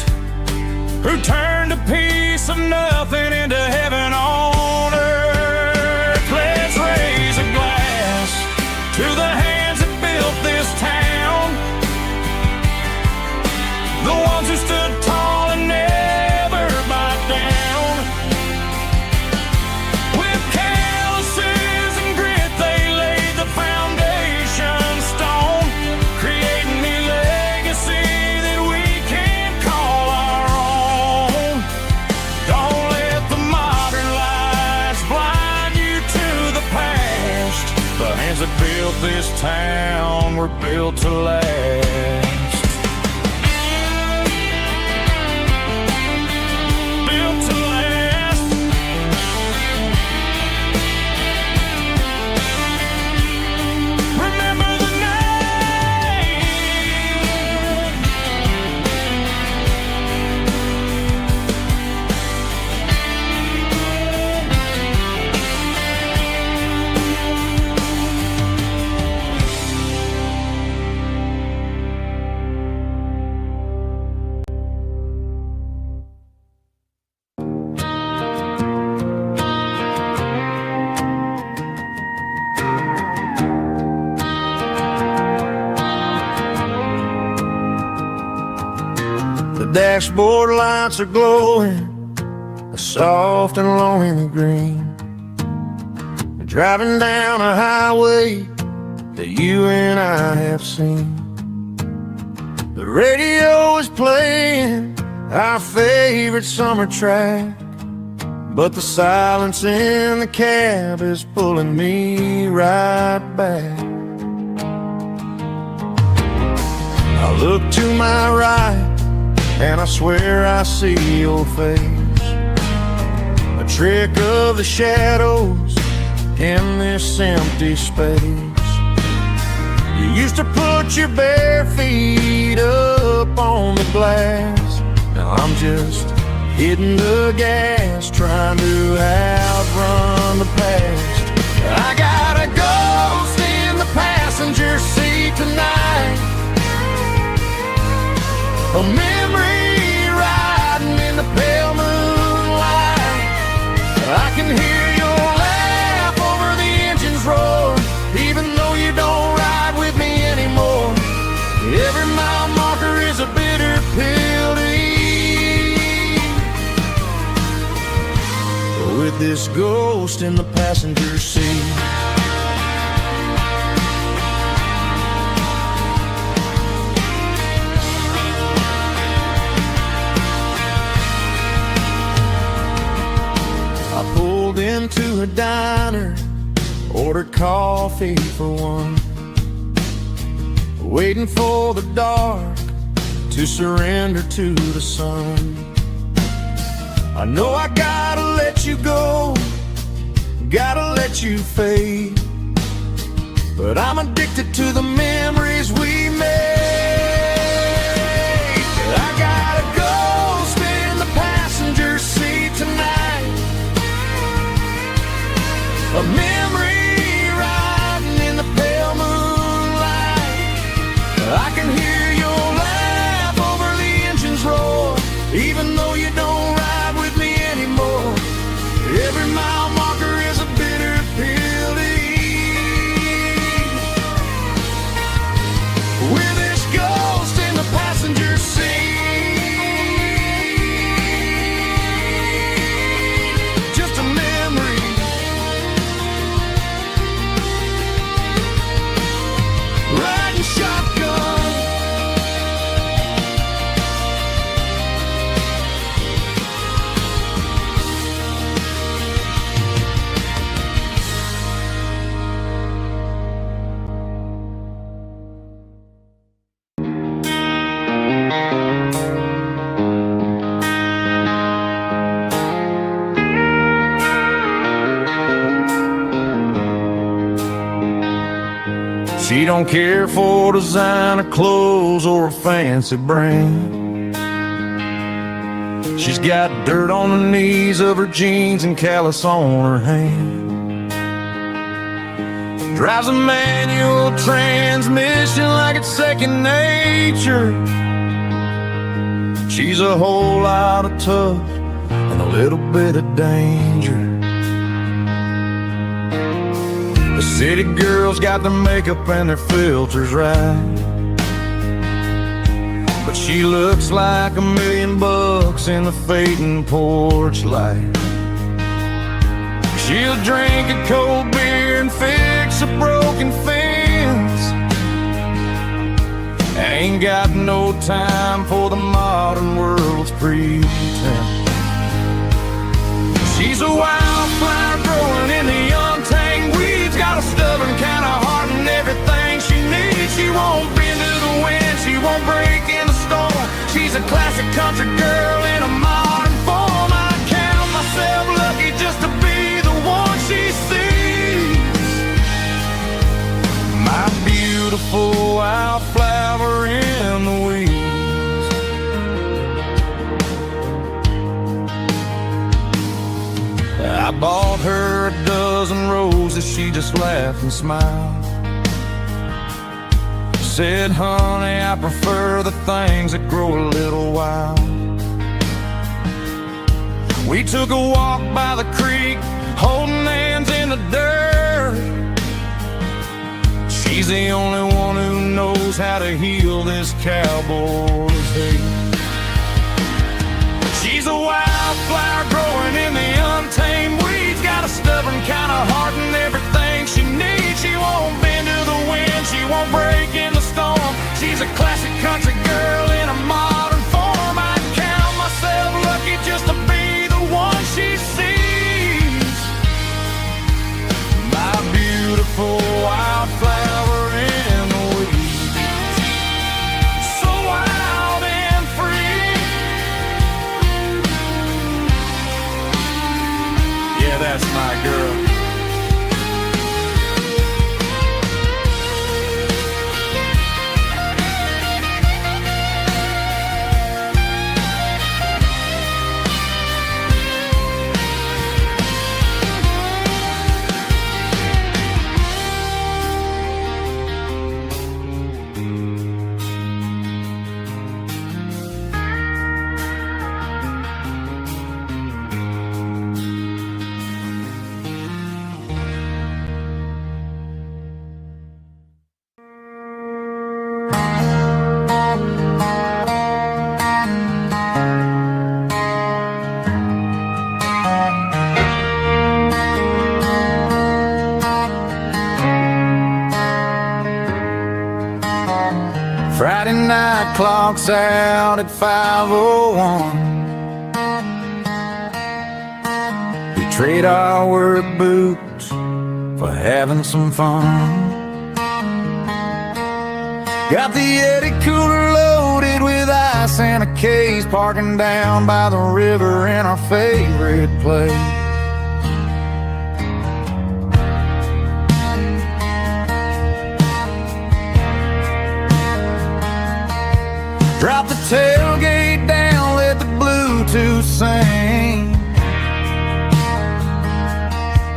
C: who turned a piece of nothing into heaven on earth. Let's raise a glass to the hands that built this town, the ones who stood tall and never backed down. With calluses and grit they laid the foundation stone, creating a legacy that we can call our own. Don't let the modern lights blind you to the past. The hands that built this town were built to last.
A: Dashboard lights are glowing a soft and lonely green. We're driving down a highway that you and I have seen. The radio is playing our favorite summer track, but the silence in the cab is pulling me right back. I look to my right and I swear I see your face, a trick of the shadows
C: in this empty space. You used to put your bare feet up on the glass. Now I'm just hitting the gas, trying to outrun the past. I got a ghost in the passenger seat tonight, a memory riding in the pale moonlight. I can hear your laugh over the engine's roar, even though you don't ride with me anymore. Every mile marker is a bitter pill to eat, with this ghost in the passenger seat. I pulled into a diner, ordered coffee for one, waiting for the dark to surrender to the sun. I know I gotta let you go, gotta let you fade, but I'm addicted to the memories we made. I got a ghost in the passenger seat tonight, a memory riding in the pale moonlight. I can hear your laugh over the engine's roar, even though you don't ride with me anymore. Every mile marker is a bitter pill to eat, with this ghost in the passenger seat. Just a memory, riding shotgun. She don't care for designer clothes or a fancy brand. She's got dirt on the knees of her jeans and callus on her hand. Drives a manual transmission like it's second nature. She's a whole lot of tough and a little bit of danger. The city girls got their makeup and their filters right, but she looks like $1,000,000 in the fading porch light. She'll drink a cold beer and fix a broken fence. Ain't got no time for the modern world's pretense. She's a wildflower growing in the untamed weeds, got a stubborn kind of heart and everything she needs. She won't bend to the wind, she won't break in the storm. She's a classic country girl in a modern form. I count myself lucky just to be the one she sees, my beautiful wildflower in the weeds. I bought her a dozen roses, she just laughed and smiled. Said, honey, I prefer the things that grow a little wild. We took a walk by the creek, holding hands in the dirt. She's the only one who knows how to heal this cowboy's hate. She's a wildflower growing in the untamed weeds, got a stubborn kind of heart and everything she needs. She won't bend to the wind, she won't break in the storm. She's a classic country girl in a modern form. I count myself lucky just to be the one she sees, my beautiful wildflower in the weeds. So wild and free, yeah, that's my girl.
A: Friday night clocks out at 5:01. We trade our work boots for having some fun. Got the Yeti cooler loaded with ice and a case, parking down by the river in our favorite place. Drop the tailgate down, let the Bluetooth sing.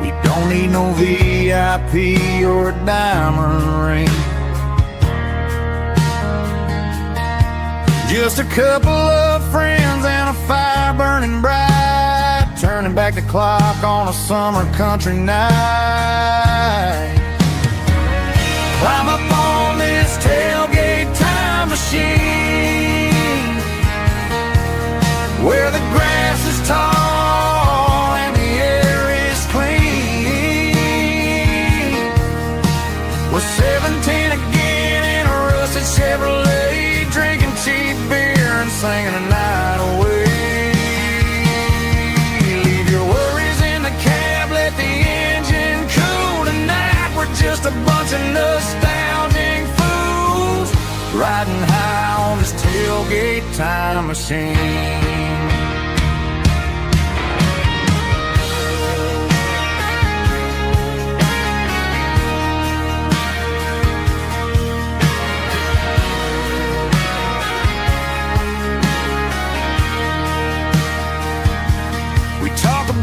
A: We don't need no VIP or a diamond ring. Just a couple of friends and a fire burning bright, turning back the clock on a summer country night. Climb up on this tailgate time machine, where the grass is tall and the air is clean. We're 17 again in a rusted Chevrolet, drinking cheap beer and singing the night away. Leave your worries in the cab, let the engine cool tonight. We're just a bunch of nostalgic fools riding high on this tailgate time machine.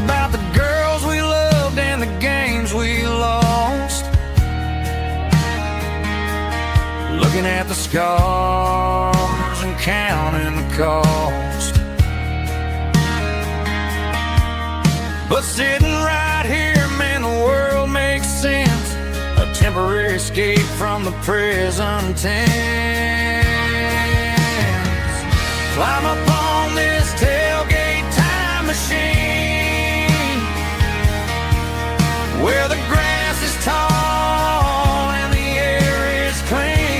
A: About the girls we loved and the games we lost, looking at the scars and counting the cost. But sitting right here, man, the world makes sense, a temporary escape from the present tense. Climb up on this tailgate time machine, where the grass is tall and the air is clean.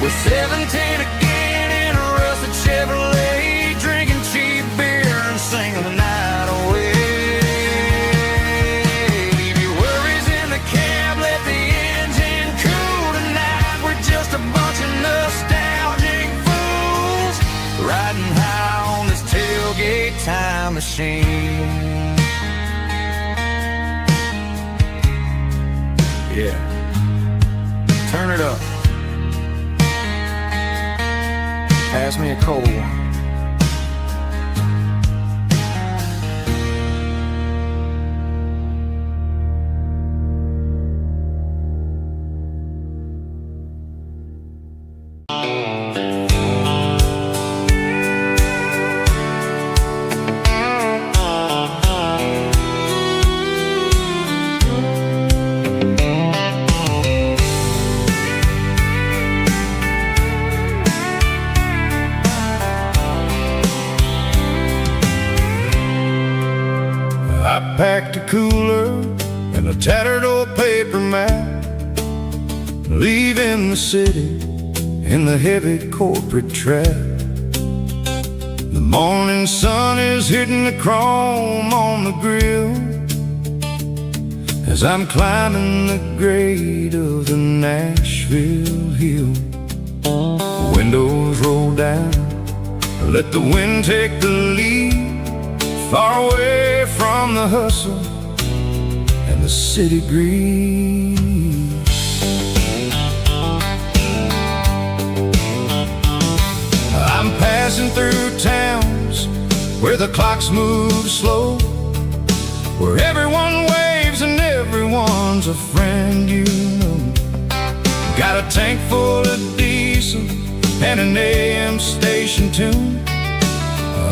A: We're 17 again in a rusted Chevrolet, drinking cheap beer and singing the night away. Leave your worries in the cab, let the engine cool tonight. We're just a bunch of nostalgic fools riding high on this tailgate time machine. Yeah, turn it up. Pass me a cold one. Packed a cooler and a tattered old paper map, leaving the city in the heavy corporate trap. The morning sun is hitting the chrome on the grill as I'm climbing the grade of the Nashville hill. Windows roll down, let the wind take the lead, far away from the hustle and the city greed. I'm passing through towns where the clocks move slow, where everyone waves and everyone's a friend you know. Got a tank full of diesel and an AM station tune,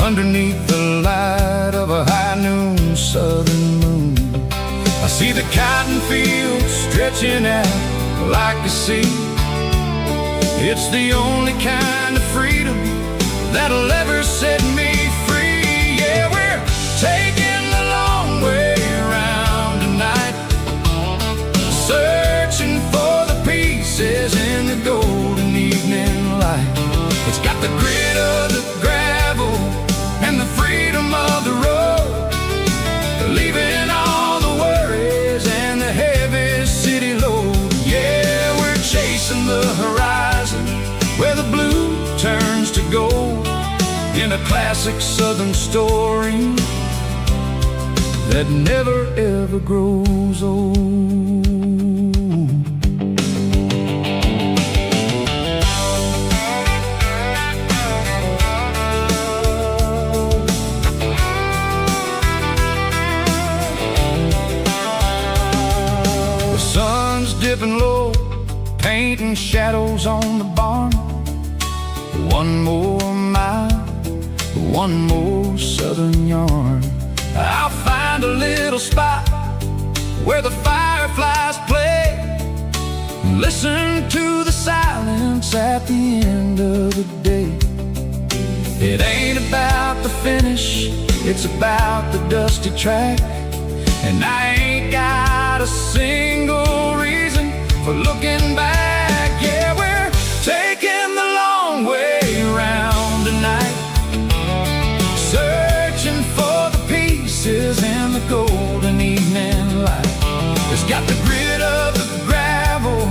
A: underneath the light of a high noon southern moon. I see the cotton fields stretching out like a sea. It's the only kind of freedom that'll ever set me free. Yeah, we're taking the long way around tonight, searching for the pieces classic southern story that never ever grows old. The sun's dipping low, painting shadows on the barn. One more mile, one more southern yarn. I'll find a little spot where the fireflies play, listen to the silence at the end of the day. It ain't about the finish, it's about the dusty track. And I ain't got a single reason for looking back. Yeah, we're taking the long way around tonight, searching for the pieces in the golden evening light. It's got the grit of the gravel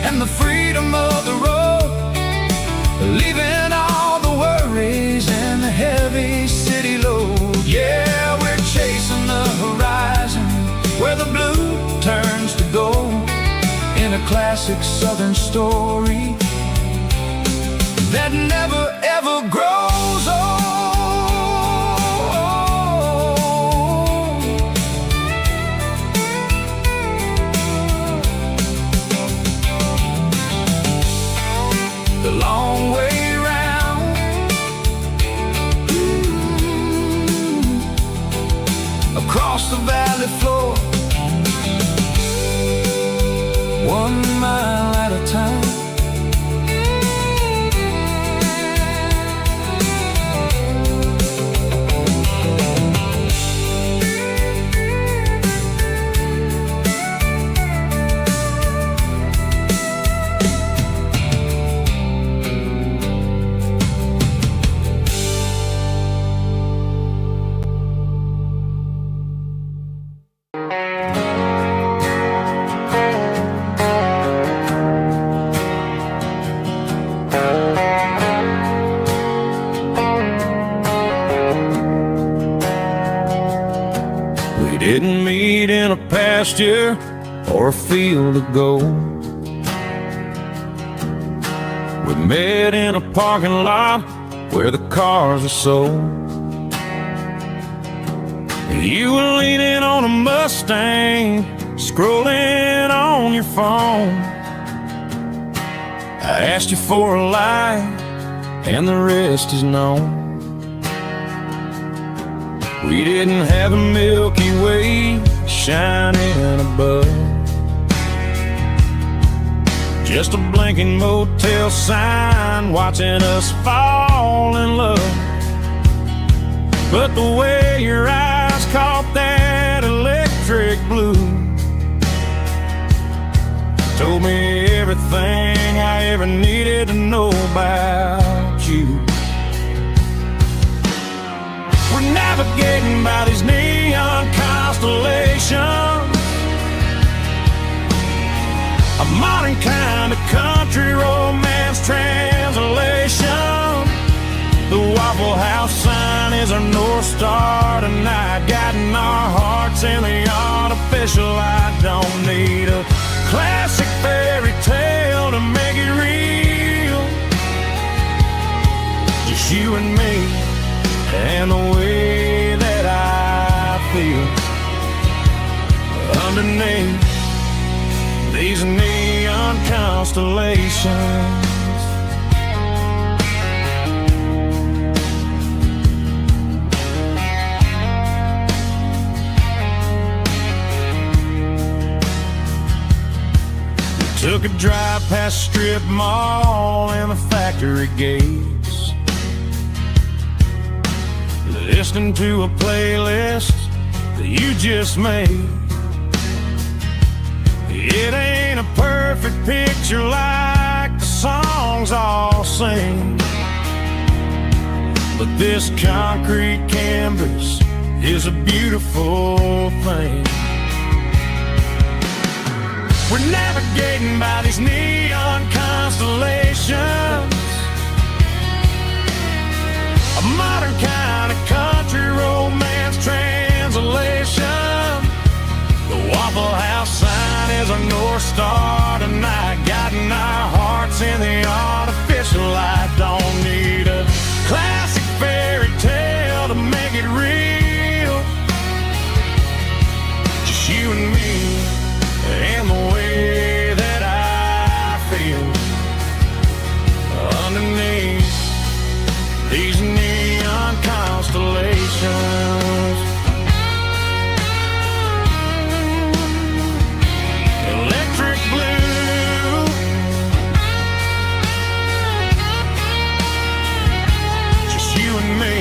A: and the freedom of the road, leaving all the worries and the heavy city load. Yeah, we're chasing the horizon where the blue turns to gold, in a classic southern story that never ever grows old. The long way round, across the valley floor, 1 mile at a time. Didn't meet in a pasture or a field of gold. We met in a parking lot where the cars are sold. You were leaning on a Mustang, scrolling on your phone. I asked you for a light, and the rest is known. We didn't have a Milky Way shining above, just a blinking motel sign watching us fall in love. But the way your eyes caught that electric blue told me everything I ever needed to know about you. We're navigating by these neon constellations, a modern kind of country romance translation. The Waffle House sign is our North Star tonight, guiding our hearts in the artificial. I don't need a classic fairy tale to make it real, just you and me and the way that I feel underneath these neon constellations. We took a drive past strip mall and the factory gates, listening to a playlist that you just made. It ain't a perfect picture like the songs all sing, but this concrete canvas is a beautiful thing. We're navigating by these neon constellations, a modern kind
C: Waffle House sign is our North Star tonight, guiding our hearts in the artificial light. Don't need a classic fairy tale to make it real. Just you and me and the way that I feel underneath these neon constellations. Electric blue, just you and me.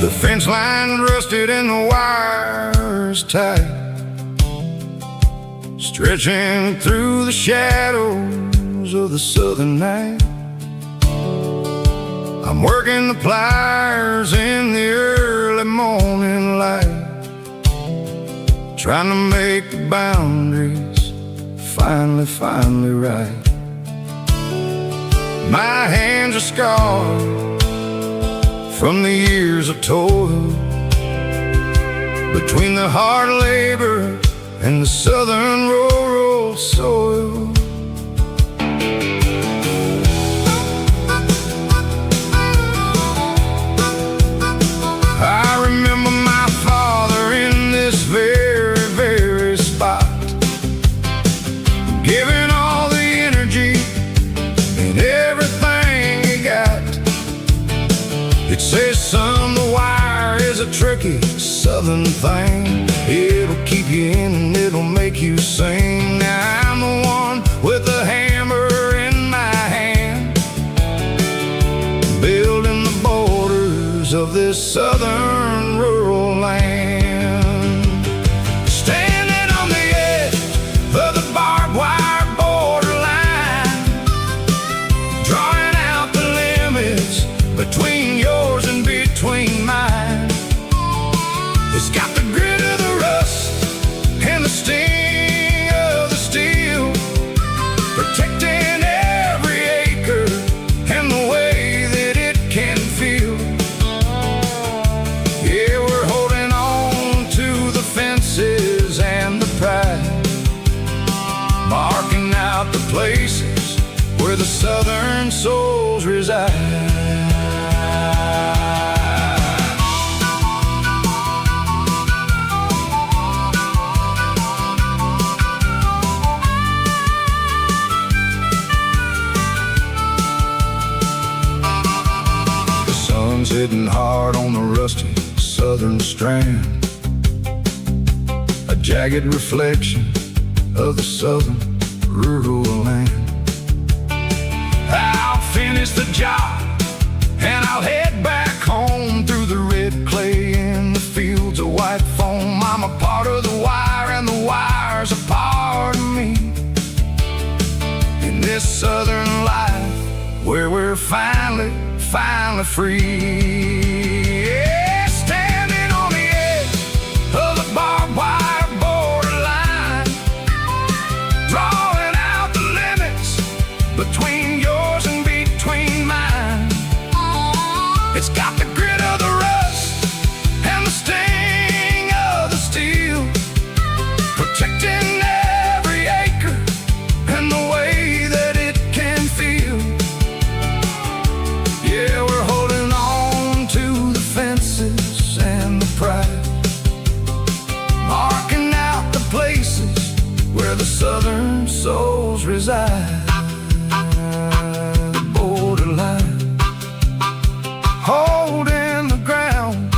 A: The fence line rusted and the wires tight, stretching through the shadows of the southern night. I'm working the pliers in the early morning light, trying to make the boundaries finally right. My hands are scarred from the years of toil, between the hard labor and the southern rural soil. I remember my father in this very spot, giving all the energy and everything he got. It says, son, the wire is a tricky southern thing. It'll keep you in and it'll make you sing. Now I'm the one with the hammer in my hand, building the borders of this southern rural land. Standing on the edge of the barbed wire borderline, drawing out the limits between yours and between mine. It's got the grit of the rust and the sting of the steel, protecting every acre and the way that it can feel. Yeah, we're holding on to the fences and the pride, marking out the places where the southern souls reside. Hitting hard on the rusty southern strand, a jagged reflection of the southern rural land. I'll finish the job and I'll head back home through the red clay in the fields of white foam. I'm a part of the wire and the wire's a part of me, in this southern life where we're finally free. Yeah, standing on the edge of the barbed wire borderline, drawing out the limits between yours and between mine. It's got the grit of the rust and the sting of the steel, protecting every acre and the way that it can feel. Yeah, we're holding on to the fences and the pride, marking out the places where the southern soul shadows reside, the borderline, holding the ground,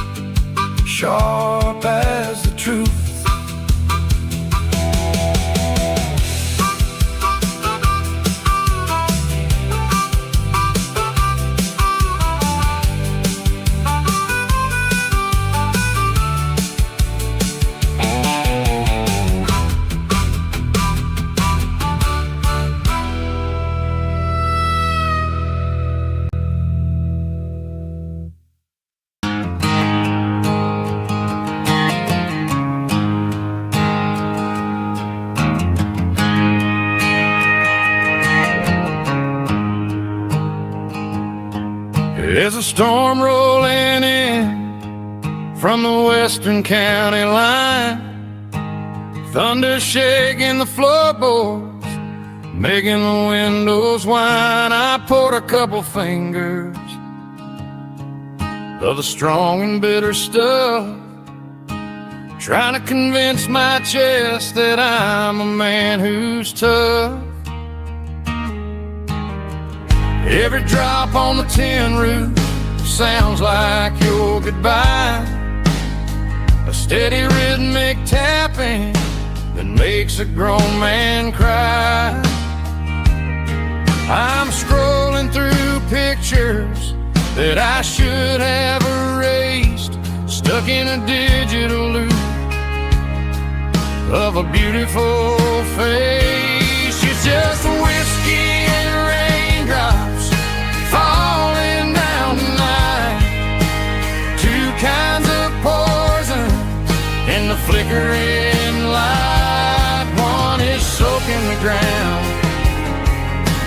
A: sharp as the truth. There's a storm rolling in from the western county line, thunder shaking the floorboards, making the windows whine. I poured a couple fingers of the strong and bitter stuff, trying to convince my chest that I'm a man who's tough. Every drop on the tin roof sounds like your goodbye, a steady rhythmic tapping that makes a grown man cry. I'm scrolling through pictures that I should have erased, stuck in a digital loop of a beautiful face. It's just whiskey and raindrops falling down tonight, two kinds of poison in the flickering light. One is soaking the ground,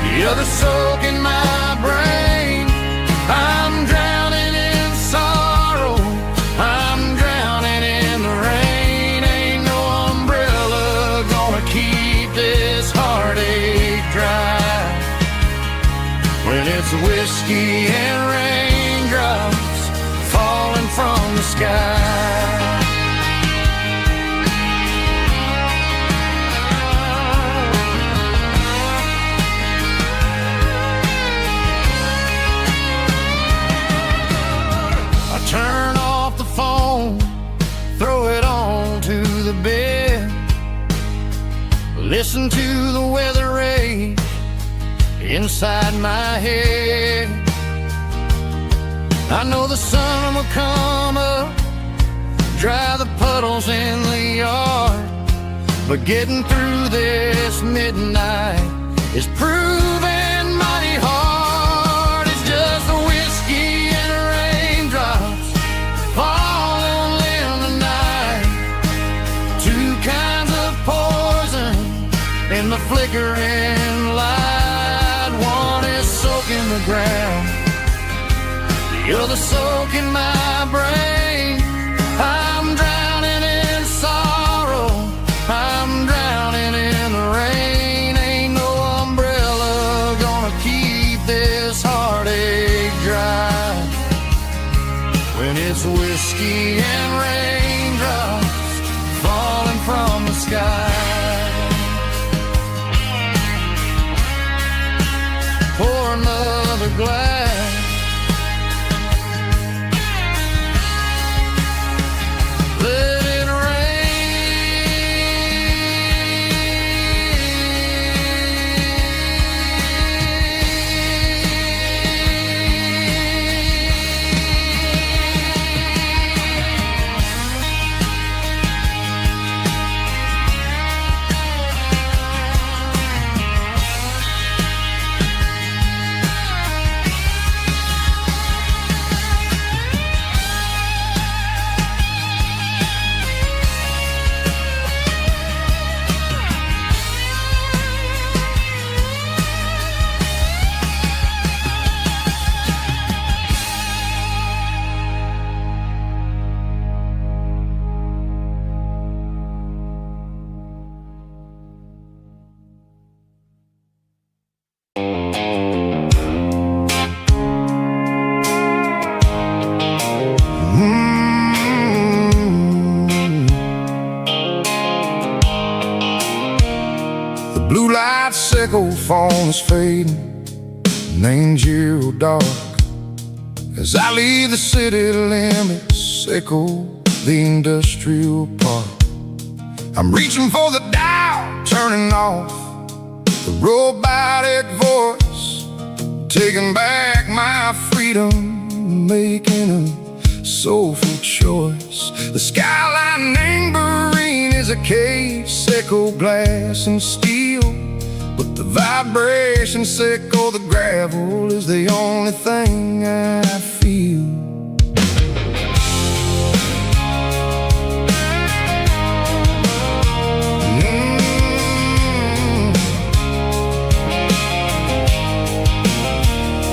A: the other soaking my brain. I'm drowning in sorrow, I'm drowning in the rain. Ain't no umbrella gonna keep this heartache dry when it's whiskey and raindrops falling from the sky. I turn off the phone, throw it on to the bed, listen to the weather rage inside my head. I know the sun will come up, dry the puddles in the yard, but getting through this midnight is proving mighty hard. It's just the whiskey and raindrops falling in the night, two kinds of poison in the flickering light. One is soaking the ground, the other soaking my brain. I'm drowning in sorrow, I'm drowning in the rain. Ain't no umbrella gonna keep this heartache dry when it's whiskey and raindrops falling from the sky. Pour another glass,
B: Seco phone is fading, and ain't zero dark. As I leave the city limits, echo the industrial park. I'm reaching for the dial, turning off the robotic voice, taking back my freedom, making a soulful choice. The skyline neighboring is a case, echo glass and steel, but the vibration echo the gravel is the only thing I feel.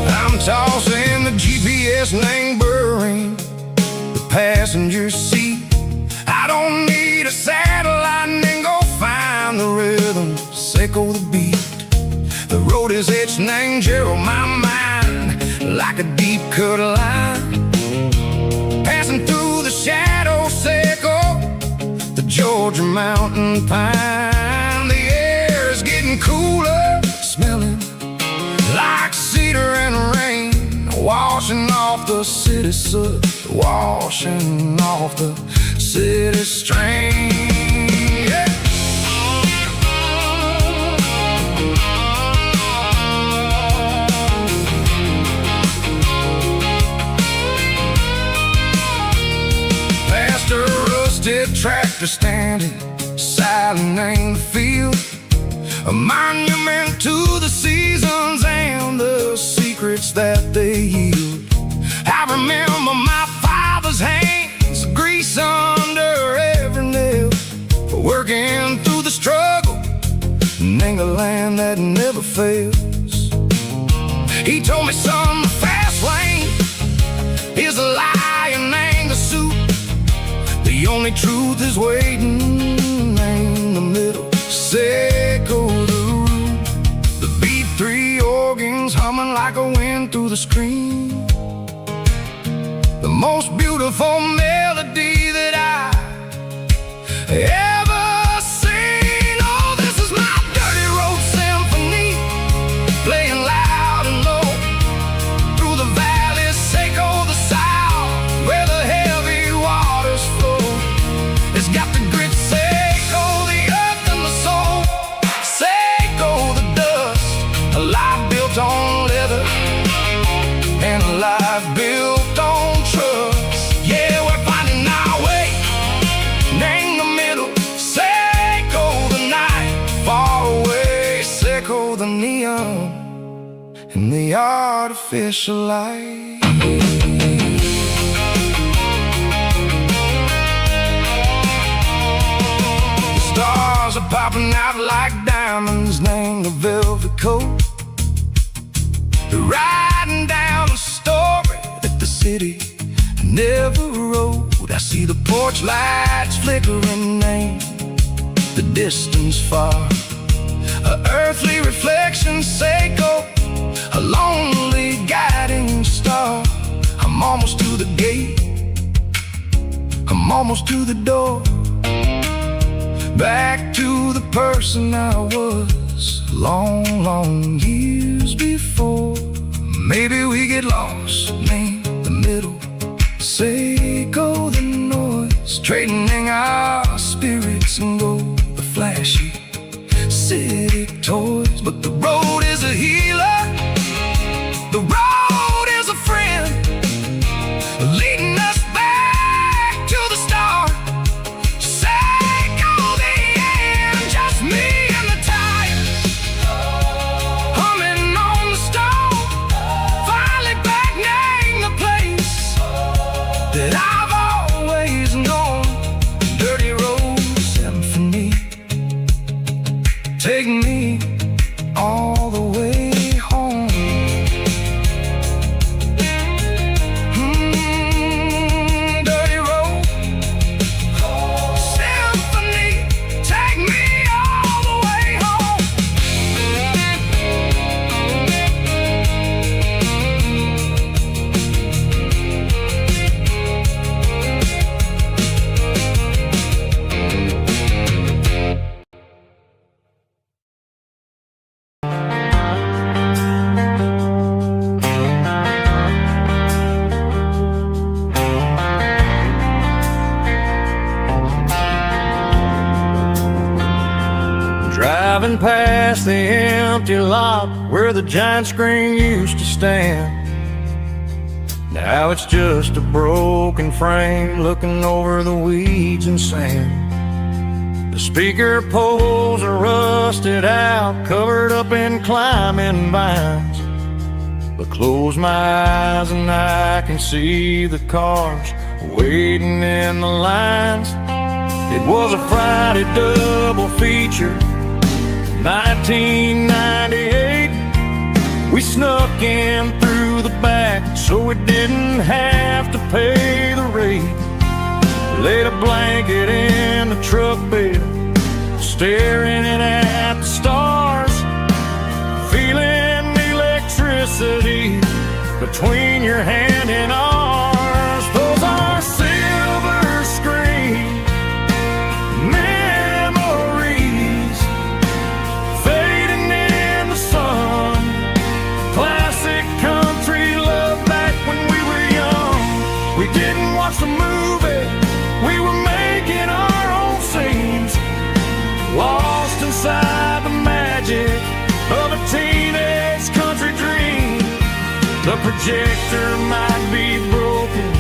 B: I'm tossing the GPS neighboring the passenger seat. I don't need a satellite and go find the rhythm, echo the beat. The road is etched and angel on my mind like a deep cut line, passing through the shadows, echo the Georgia mountain pine. The air is getting cooler, smelling like cedar and rain, washing off the city soot, washing off the city strain. Yeah. Past a rusted tractor standing silent in the field, a monument to the seasons and the secrets that they yield. I remember my father's hands, grease under every nail, working through the struggle in a land that never fails. He told me, son, the fast lane is a lie and ain't the suit. The only truth is waiting in the middle, echo the root. The B3 organs humming like a wind through the screen, the most beautiful melody that I ever seen. Oh, this is my dirty road symphony, playing loud and low through the valleys, echo the south, where the heavy waters flow. It's got the grit, echo the earth and the soul, echo the dust, a life built on leather and a life built on trust. Yeah, we're finding our way in the middle, echo the night far away, echo the neon and the artificial light. Stars are popping out like diamonds, named the velvet coat. They're riding down the story that the city never wrote. I see the porch lights flickering, name the distance far, a earthly reflection, echo a lonely guiding star. I'm almost to the gate, I'm almost to the door, back to the person I was long, long years before. Maybe we get lost in the middle, echo the noise, trading our spirits and go the flashy city toys. But the road is a healer, the road is a friend, leading us back to the start. Echo the end, just me and the tires, humming on the stove, finally back name the place that I've always known. Dirty road symphony, take me all the way home. Dirty road symphony, take me all the way home.
C: past the empty lot where the giant screen used to stand. Now it's just a broken frame looking over the weeds and sand. The speaker poles are rusted out, covered up in climbing vines. But close my eyes and I can see the cars waiting in the lines. It was a Friday double feature, 1998. We snuck in through the back so we didn't have to pay the rate. Laid a blanket in the truck bed, staring at the stars, feeling the electricity between your hand and ours. Those are silver screen memories fading in the sun. Classic country love back when we were young. We didn't watch the movie, we were making our own scenes, lost inside the magic of a teenage country dream. The projector might be broken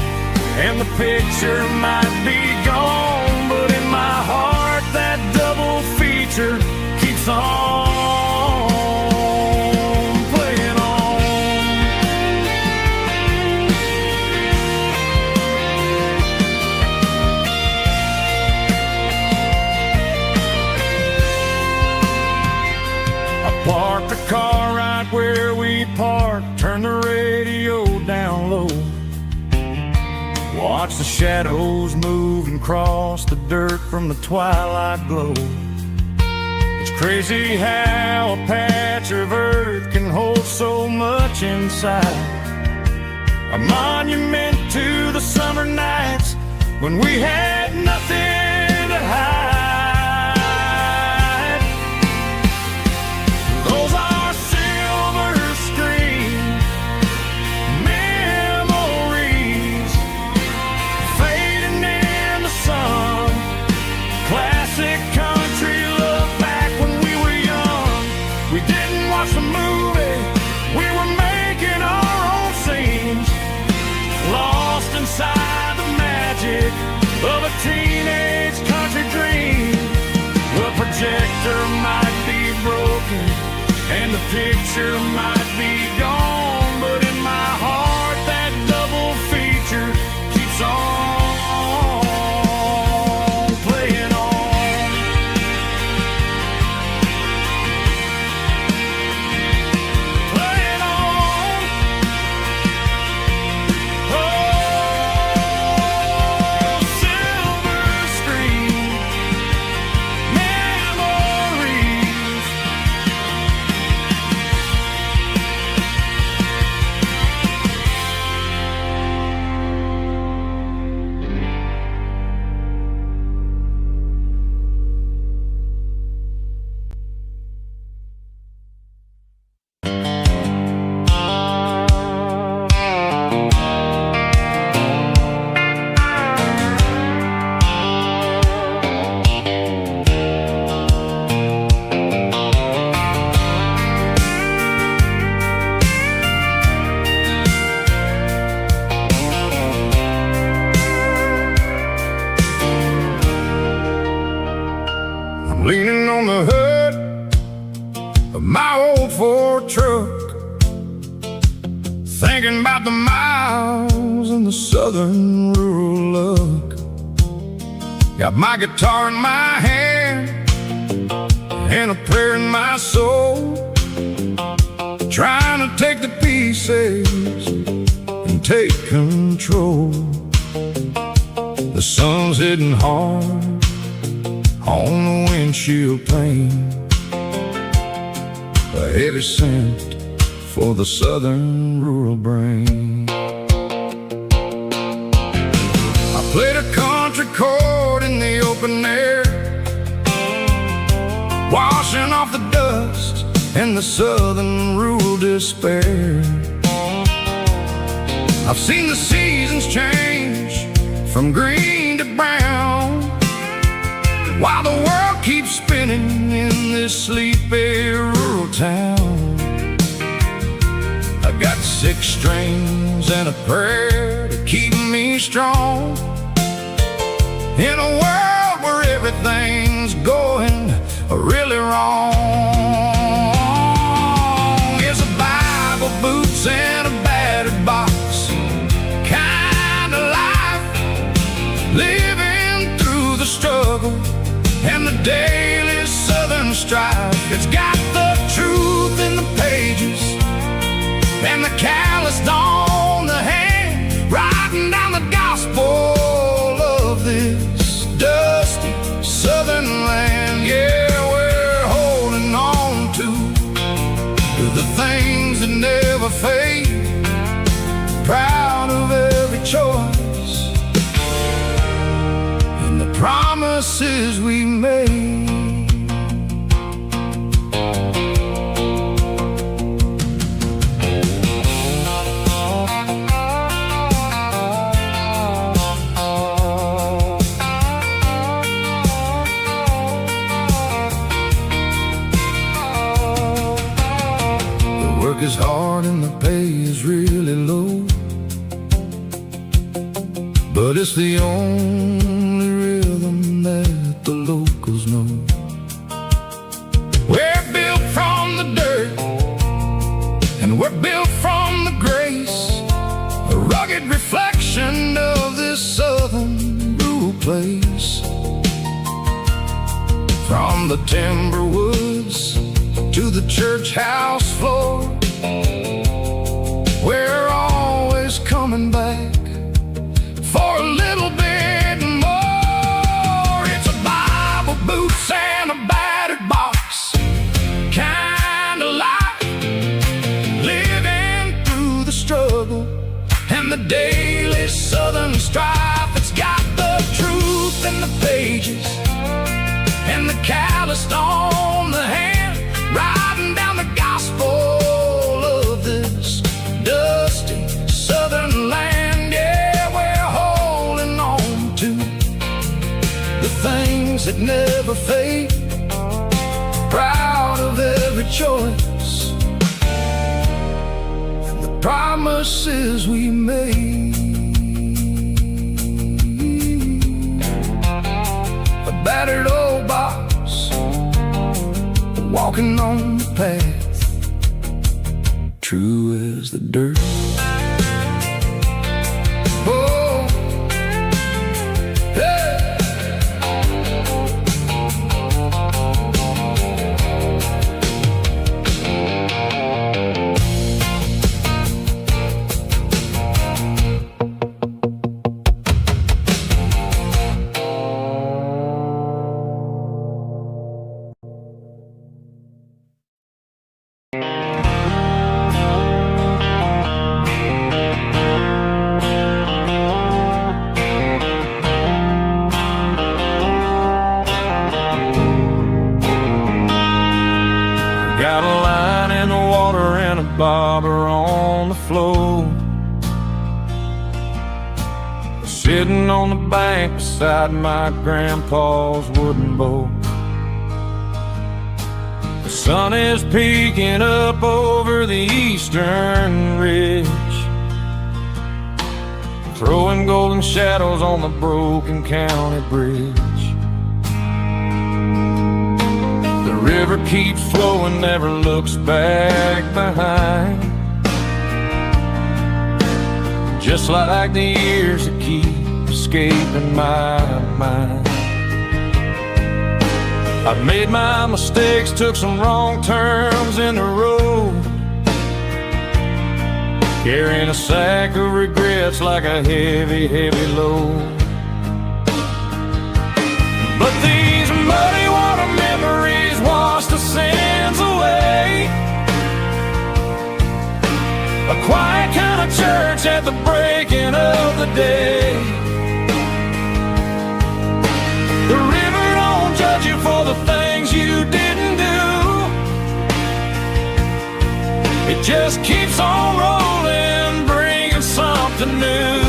C: and the picture might be gone, but in my heart that double feature keeps on playing on. I parked the car right where we parked, turned the radio down low, watch the shadows move and cross the dirt from the twilight glow. It's crazy how a patch of earth can hold so much inside. A monument to the summer nights when we had nothing to hide. Those are silver screen memories fading in the sun. Classic country love back when we were young. We didn't watch the movie, we were making our own scenes, lost inside the magic of a teenage country dream. The projector might be broken and the picture might be gone, but in my heart that double feature keeps on playing on. Playing on. Oh, silver screen memories. I'm leaning on the hood of my old Ford truck, thinking about the miles and the southern rural look. Got my guitar in my hand and a prayer in my soul, trying to take the pieces and take control. The sun's hitting hard on the windshield pane, a heavy scent for the southern rural brain. I played a country chord in the open air, washing off the dust and the southern rural despair. I've seen the seasons change from green to brown, while the world keeps spinning in this sleepy rural town. I got 6 strings and a prayer to keep me strong. In a world where everything's going really wrong, is a Bible, boots, and a battered box kind of life, living through the struggle and the daily southern strife. It's got the truth in the pages and the calloused on the hand, writing down the gospel of this dusty southern land. Yeah, we're holding on to the things that never fade, proud of every choice and the promises we made. Is hard and the pay is really low, but it's the only rhythm that the locals know. We're built from the dirt and we're built from the grace, a rugged reflection of this southern rural place. From the timber woods to the church house floor, we're always coming back for a little bit more. It's a Bible, boots, and a battered box kind of life, living through the struggle and the daily southern strife. It's got the truth in the pages and the calloused on the hand, writing down the gospel of this dusty southern land. Yeah, we're holding on to the things that never fade, proud of every choice and the promises we made. A battered old box, walking on the path, true as the dirt. Oh, hey. Got a line in the water and a bobber on the floor, sitting on the bank beside my grandpa's wooden boat. The sun is peeking up over the eastern ridge, throwing golden shadows on the broken county bridge. The river keeps flowing, never looks back behind, just like the years that keep escaping my mind. I've made my mistakes, took some wrong turns in the road, carrying a sack of regrets like a heavy, heavy load. But these muddy water memories wash the sins away, a quiet kind of church at the breaking of the day. The river don't judge you for the things you didn't do, it just keeps on rolling, bringing something new.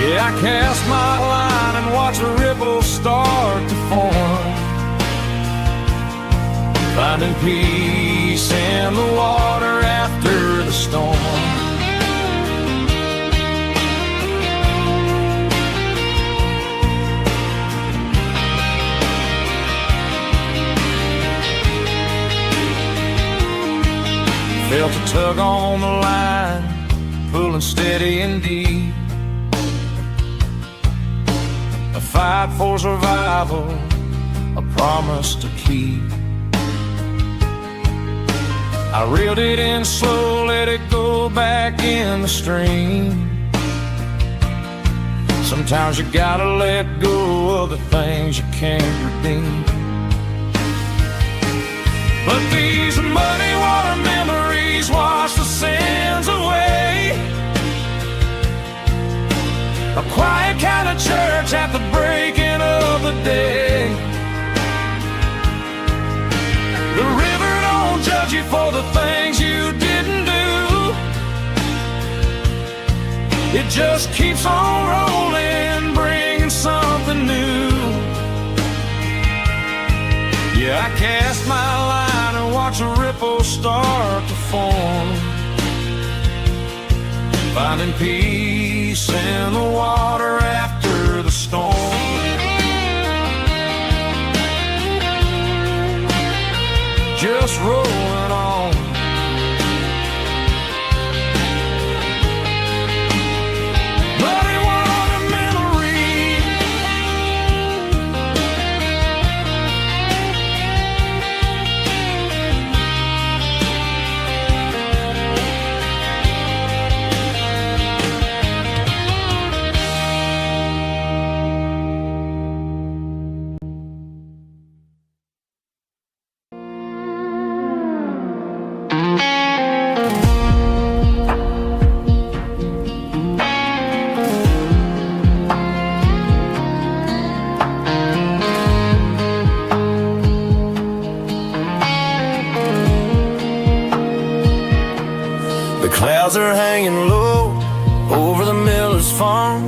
C: Yeah, I cast my line and watch a ripple start to form, finding peace in the water after the storm. Felt a tug on the line, pulling steady and deep. A fight for survival, a promise to keep. I reeled it in slow, let it go back in the stream. Sometimes you gotta let go of the things you can't redeem. But these muddy water memories wash the sins away. A quiet kind of church at the breaking of the day. The river don't judge you for the things you didn't do. It just keeps on rolling, bringing something new. Yeah, I cast my line and watch a ripple start to form, finding peace in the water after the storm. Just rolling on. Muddy water memory.
A: Clouds are hanging low over the miller's farm,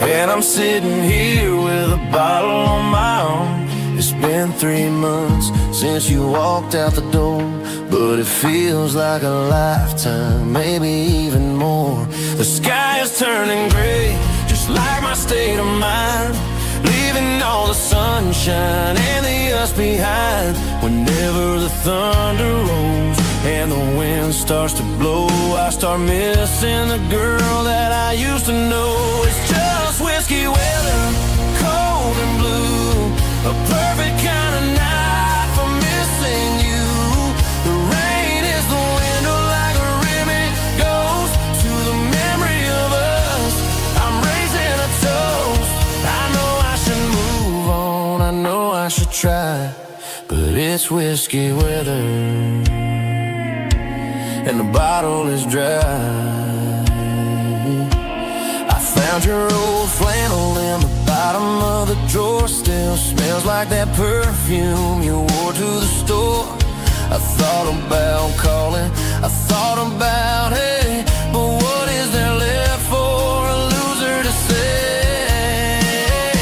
A: and I'm sitting here with a bottle on my arm. It's been 3 months since you walked out the door, but it feels like a lifetime, maybe even more. The sky is turning gray, just like my state of mind, leaving all the sunshine and the us behind. Whenever the thunder rolls and the wind starts to blow, I start missing the girl that I used to know. It's just whiskey weather, cold and blue, a perfect kind of night for missing you. The rain is the window like a ribbon goes to the memory of us. I'm raising a toast. I know I should move on, I know I should try, but it's whiskey weather and the bottle is dry. I found your old flannel in the bottom of the drawer, still smells like that perfume you wore to the store. I thought about calling, I thought about, hey, but what is there left for a loser to say?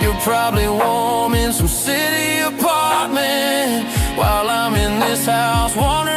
A: You're probably warm in some city apartment while I'm in this house wondering